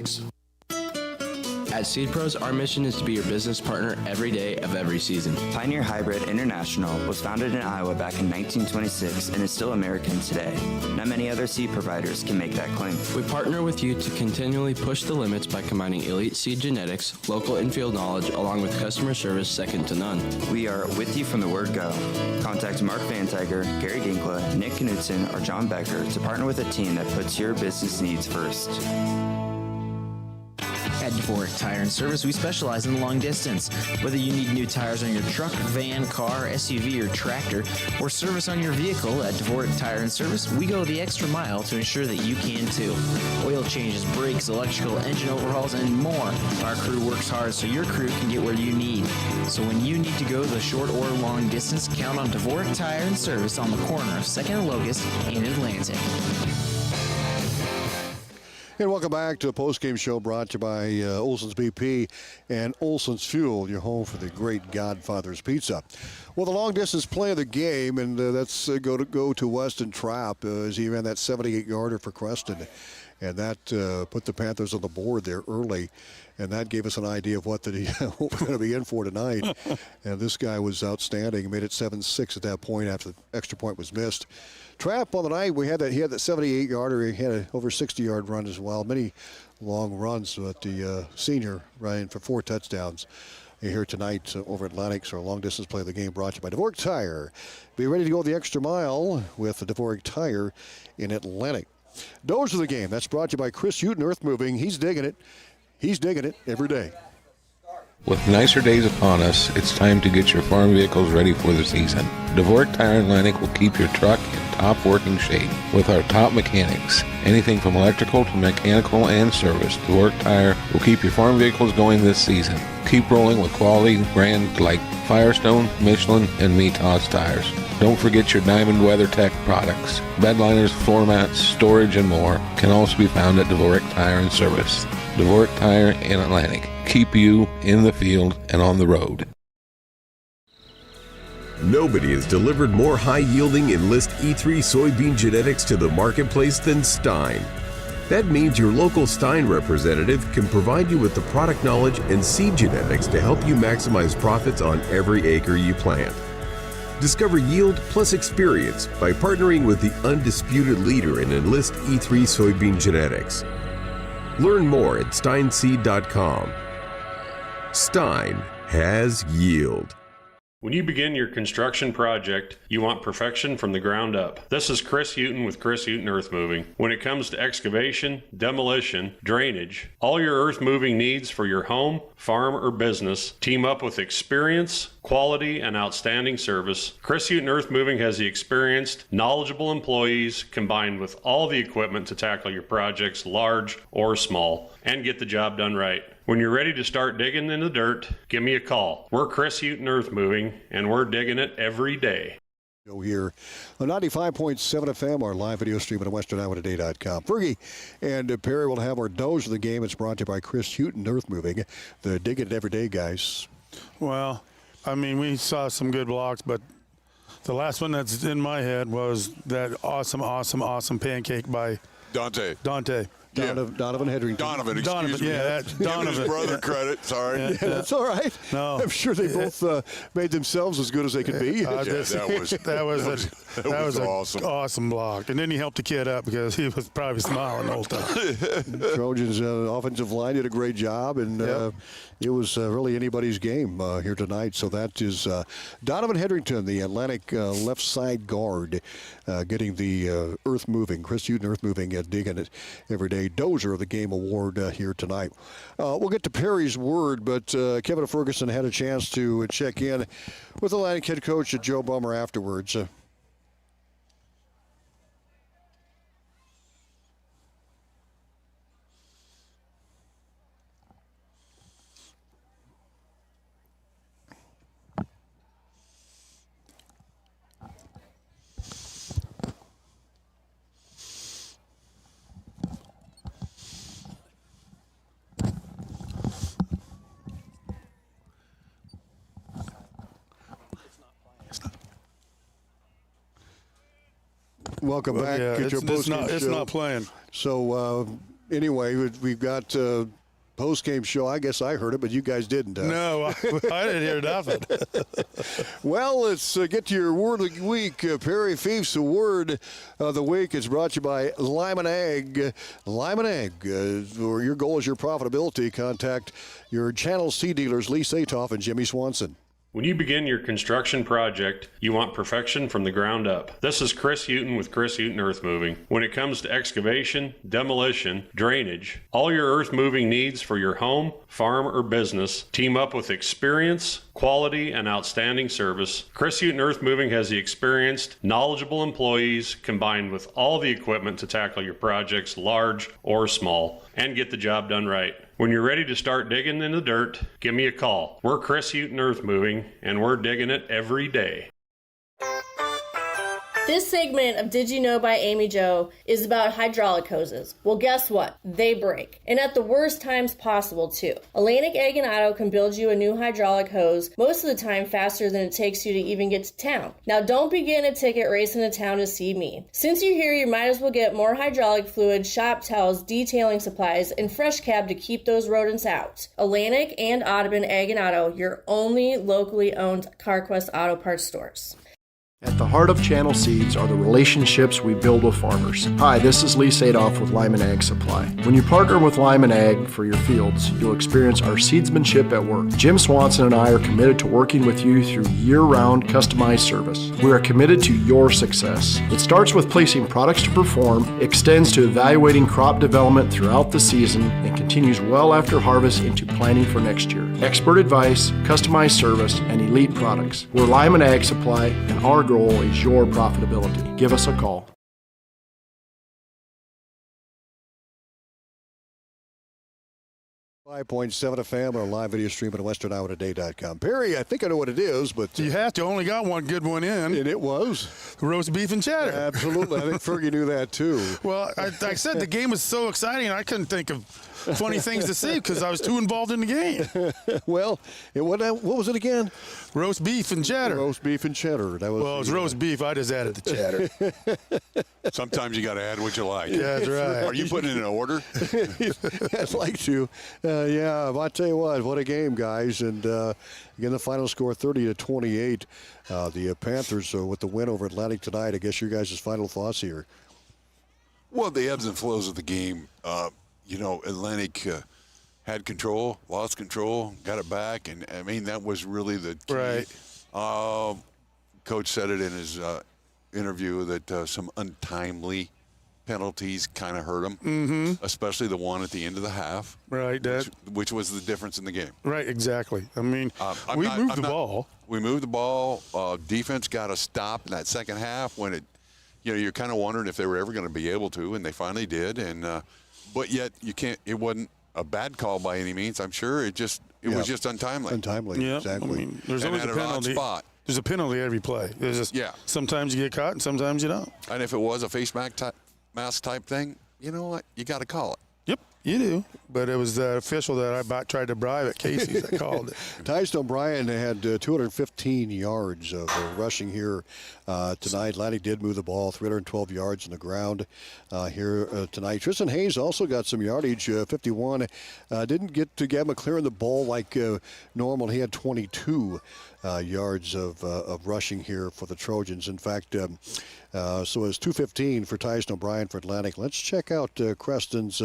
At Seed Pros, our mission is to be your business partner every day of every season. Pioneer Hybrid International was founded in Iowa back in 1926 and is still American today. Not many other seed providers can make that claim. We partner with you to continually push the limits by combining elite seed genetics, local infield knowledge, along with customer service second to none. We are with you from the word go. Contact Mark Van Tiger, Gary Dinkla, Nick Knudsen, or John Becker to partner with a team that puts your business needs first. At Dvorak Tire and Service, we specialize in long distance. Whether you need new tires on your truck, van, car, SUV, or tractor, or service on your vehicle, at Dvorak Tire and Service, we go the extra mile to ensure that you can too. Oil changes, brakes, electrical, engine overhauls, and more. Our crew works hard so your crew can get where you need. So when you need to go the short or long distance, count on Dvorak Tire and Service on the corner of 2nd and Locust in Atlantic. And welcome back to a post-game show brought to you by Olson's BP and Olson's Fuel, your home for the great Godfather's Pizza. Well, the long-distance play of the game, and that's go to Weston Trapp as he ran that 78-yarder for Creston. And that put the Panthers on the board there early. And that gave us an idea of what what we're going to be in for tonight. And this guy was outstanding. He made it 7-6 at that point after the extra point was missed. Trapp on the night, he had that 78-yarder. He had an over 60-yard run as well. Many long runs, but the senior ran for 4 touchdowns here tonight over Atlantic. So our long-distance play of the game brought to you by Dvorak Tire. Be ready to go the extra mile with the Dvorak Tire in Atlantic. Those are the game. That's brought to you by Chris Houghton, Earth Moving. He's digging it. He's digging it every day. With nicer days upon us, it's time to get your farm vehicles ready for the season. Dvorak Tire Atlantic will keep your truck in top working shape with our top mechanics. Anything from electrical to mechanical and service, Dvorak Tire will keep your farm vehicles going this season. Keep rolling with quality brands like Firestone, Michelin, and Mitas tires. Don't forget your Diamond WeatherTech products. Bed liners, floor mats, storage, and more can also be found at Dvorak Tire and Service. Dvorak Tire in Atlantic. Keep you in the field and on the road. Nobody has delivered more high-yielding Enlist E3 soybean genetics to the marketplace than Stein. That means your local Stein representative can provide you with the product knowledge and seed genetics to help you maximize profits on every acre you plant. Discover yield plus experience by partnering with the undisputed leader in Enlist E3 soybean genetics. Learn more at steinseed.com. Stein has yield. When you begin your construction project, you want perfection from the ground up. This is Chris Houghton with Chris Houghton Earth Moving. When it comes to excavation, demolition, drainage, all your earth moving needs for your home, farm, or business, team up with experience, quality, and outstanding service. Chris Houghton Earth Moving has the experienced, knowledgeable employees combined with all the equipment to tackle your projects, large or small, and get the job done right. When you're ready to start digging in the dirt, give me a call. We're Chris Houghton Earth Moving, and we're digging it every day. Go here on 95.7 FM, our live video stream at westerniowatoday.com. Fergie and Perry will have our dose of the game. It's brought to you by Chris Houghton Earth Moving. The digging it every day, guys. Well, I mean, we saw some good blocks, but the last one that's in my head was that awesome pancake by Dante. Donovan Hedrington. Donovan, excuse Donovan, me. yeah, Donovan. Give his brother credit, sorry. Yeah, that's all right. No. I'm sure they both made themselves as good as they could be. That was awesome. An awesome block. And then he helped the kid up because he was probably smiling the whole time. Trojans offensive line did a great job, and it was really anybody's game here tonight. So that is Donovan Hedrington, the Atlantic left side guard, getting the Earth Moving, Chris Houghton Earth Moving, digging it every day. Dozer of the Game Award here tonight. We'll get to Perry's word, but Kevin Ferguson had a chance to check in with Atlantic head coach Joe Bummer afterwards. Welcome back to your post-game show. It's not playing. So, anyway, we've got post-game show. I guess I heard it, but you guys didn't. No, I didn't hear nothing. Well, let's get to your word of the week. Perry Fief's word of the week is brought to you by Lyman Ag. Lyman Ag, where your goal is your profitability. Contact your Channel C dealers, Lee Satoff and Jimmy Swanson. When you begin your construction project, you want perfection from the ground up. This is Chris Houghton with Chris Houghton Earth Moving. When it comes to excavation, demolition, drainage, all your earth moving needs for your home, farm, or business, team up with experience, quality, and outstanding service. Chris Houghton Earth Moving has the experienced, knowledgeable employees combined with all the equipment to tackle your projects, large or small, and get the job done right. When you're ready to start digging in the dirt, give me a call. We're Chris Houghton Earth Moving, and we're digging it every day. This segment of Did You Know by Amy Jo is about hydraulic hoses. Well, guess what? They break. And at the worst times possible, too. Atlantic Ag and Auto can build you a new hydraulic hose most of the time faster than it takes you to even get to town. Now, don't begin a ticket racing to town to see me. Since you're here, you might as well get more hydraulic fluid, shop towels, detailing supplies, and fresh cab to keep those rodents out. Atlantic and Audubon Ag and Auto, your only locally owned CarQuest Auto Parts stores. At the heart of Channel Seeds are the relationships we build with farmers. Hi, this is Lee Sadoff with Lyman Ag Supply. When you partner with Lyman Ag for your fields, you'll experience our seedsmanship at work. Jim Swanson and I are committed to working with you through year-round customized service. We are committed to your success. It starts with placing products to perform, extends to evaluating crop development throughout the season, and continues well after harvest into planning for next year. Expert advice, customized service, and elite products. We're Lyman Ag Supply, and our goal is your profitability. Give us a call. 5.7 FM or live video stream at westerniowatoday.com. Perry, I think I know what it is, but you have to. Only got one good one in. And it was roast beef and cheddar. Absolutely. I think Fergie knew that too. Well, I said the game was so exciting, I couldn't think of funny things to say because I was too involved in the game. Well, what was it again? Roast beef and cheddar. Roast beef and cheddar. That was. Well, it was roast beef. I just added the cheddar. Sometimes you got to add what you like. Yeah, that's right. Are you putting it in order? I'd like to. Yeah, I'll tell you what a game, guys. And again, the final score 30-28. The Panthers with the win over Atlantic tonight. I guess your guys' final thoughts here. Well, the ebbs and flows of the game. Atlantic had control, lost control, got it back, and I mean that was really the key. Right. Coach said it in his interview that some untimely penalties kind of hurt him, especially the one at the end of the half. Right, which was the difference in the game. Right, exactly. I mean, we moved the ball. We moved the ball. Defense got a stop in that second half when it, you're kind of wondering if they were ever going to be able to, and they finally did. And but yet you can't. It wasn't a bad call by any means. I'm sure it was just untimely. Untimely, yeah, exactly. I mean, there's always a penalty. Spot. There's a penalty every play. There's just sometimes you get caught and sometimes you don't. And if it was a face mask type thing, you know what? You got to call it. Yep, you do. But it was the official that I tried to bribe at Casey's that called it. Tyson O'Brien had 215 yards of rushing here tonight. Atlantic did move the ball, 312 yards on the ground here tonight. Tristan Hayes also got some yardage, 51. Didn't get to Gavin clearing the ball like normal. He had 22 yards of rushing here for the Trojans. In fact, so it's 215 for Tyson O'Brien for Atlantic. Let's check out Creston's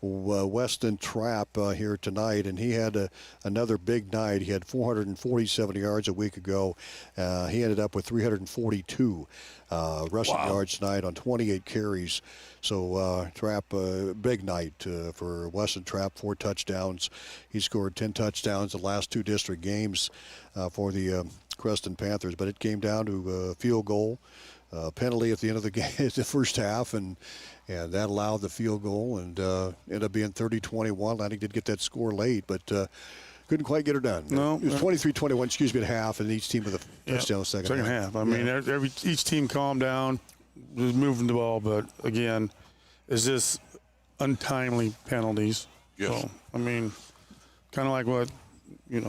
Weston Trap here tonight, and he had another big night. He had 447 yards a week ago. He ended up with 342 rushing yards tonight on 28 carries. So Trap, big night for Weston Trap, 4 touchdowns. He scored 10 touchdowns the last 2 district games for the Creston Panthers, but it came down to a field goal. Penalty at the end of the game, the first half, and that allowed the field goal, and ended up being 30-21. Atlantic did get that score late, but couldn't quite get her done. No, it was 23-21, at half, and each team with a touchdown second half. I mean, each team calmed down, was moving the ball, but again, it's just untimely penalties. Yes. So, I mean, kind of like what it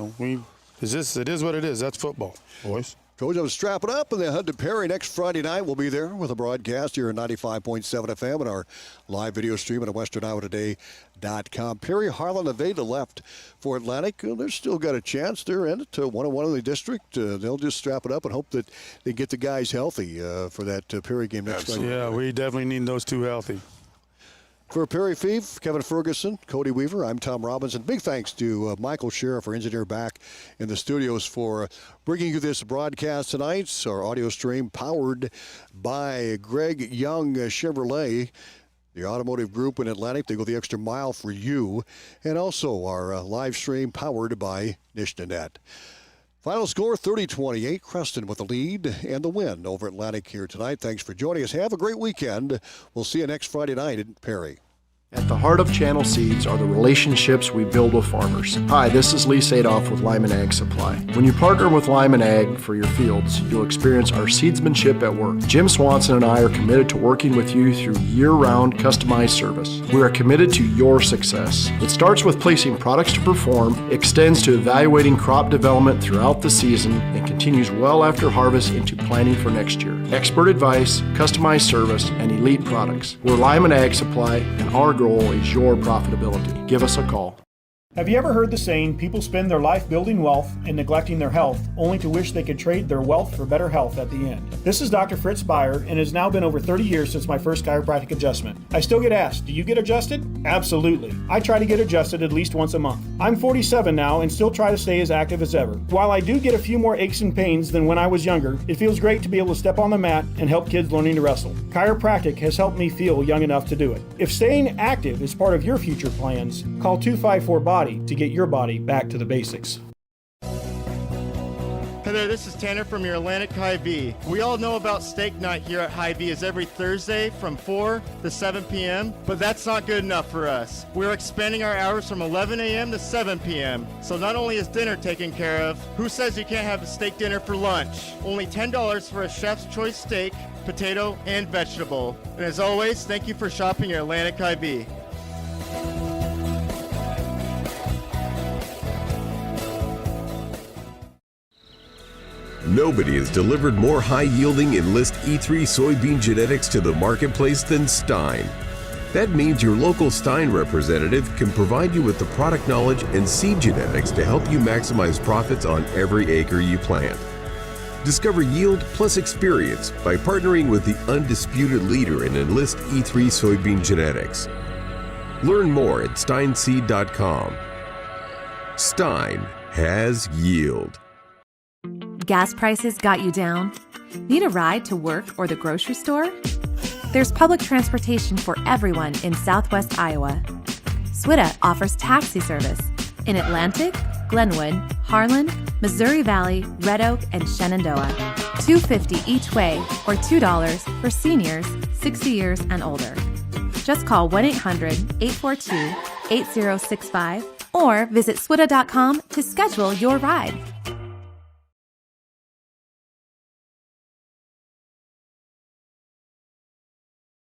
is what it is. That's football, boys. Trojans strap it up, and they head to Perry next Friday night. We'll be there with a broadcast here at 95.7 FM and our live video stream at westerniowatoday.com. Perry, Harlan, Aveda left for Atlantic. They're still got a chance. They're in it, 1-1 in the district. They'll just strap it up and hope that they get the guys healthy for that Perry game next Friday. Yeah, we definitely need those two healthy. For Perry Fief, Kevin Ferguson, Cody Weaver, I'm Tom Robinson. Big thanks to Michael Sheriff, our engineer back in the studios, for bringing you this broadcast tonight. Our audio stream powered by Greg Young Chevrolet, the automotive group in Atlantic. They go the extra mile for you. And also our live stream powered by Nishnanet. Final score 30-28. Creston with the lead and the win over Atlantic here tonight. Thanks for joining us. Have a great weekend. We'll see you next Friday night in Perry. At the heart of Channel Seeds are the relationships we build with farmers. Hi, this is Lee Sadoff with Lyman Ag Supply. When you partner with Lyman Ag for your fields, you'll experience our seedsmanship at work. Jim Swanson and I are committed to working with you through year-round customized service. We are committed to your success. It starts with placing products to perform, extends to evaluating crop development throughout the season, and continues well after harvest into planning for next year. Expert advice, customized service, and elite products. We're Lyman Ag Supply, and our goal is your profitability. Give us a call. Have you ever heard the saying, people spend their life building wealth and neglecting their health, only to wish they could trade their wealth for better health at the end? This is Dr. Fritz Beyer, and it has now been over 30 years since my first chiropractic adjustment. I still get asked, do you get adjusted? Absolutely. I try to get adjusted at least once a month. I'm 47 now and still try to stay as active as ever. While I do get a few more aches and pains than when I was younger, it feels great to be able to step on the mat and help kids learning to wrestle. Chiropractic has helped me feel young enough to do it. If staying active is part of your future plans, call 254-BODY to get your body back to the basics. Hey there, this is Tanner from your Atlantic Hy-Vee. We all know about steak night here at Hy-Vee is every Thursday from 4 to 7 p.m., but that's not good enough for us. We're expanding our hours from 11 a.m. to 7 p.m. So not only is dinner taken care of, who says you can't have a steak dinner for lunch? Only $10 for a chef's choice steak, potato, and vegetable. And as always, thank you for shopping your Atlantic Hy-Vee. Nobody has delivered more high-yielding Enlist E3 soybean genetics to the marketplace than Stein. That means your local Stein representative can provide you with the product knowledge and seed genetics to help you maximize profits on every acre you plant. Discover yield plus experience by partnering with the undisputed leader in Enlist E3 soybean genetics. Learn more at steinseed.com. Stein has yield. Gas prices got you down? Need a ride to work or the grocery store? There's public transportation for everyone in Southwest Iowa. SWITA offers taxi service in Atlantic, Glenwood, Harlan, Missouri Valley, Red Oak, and Shenandoah. $2.50 each way or $2 for seniors 60 years and older. Just call 1-800-842-8065 or visit swita.com to schedule your ride.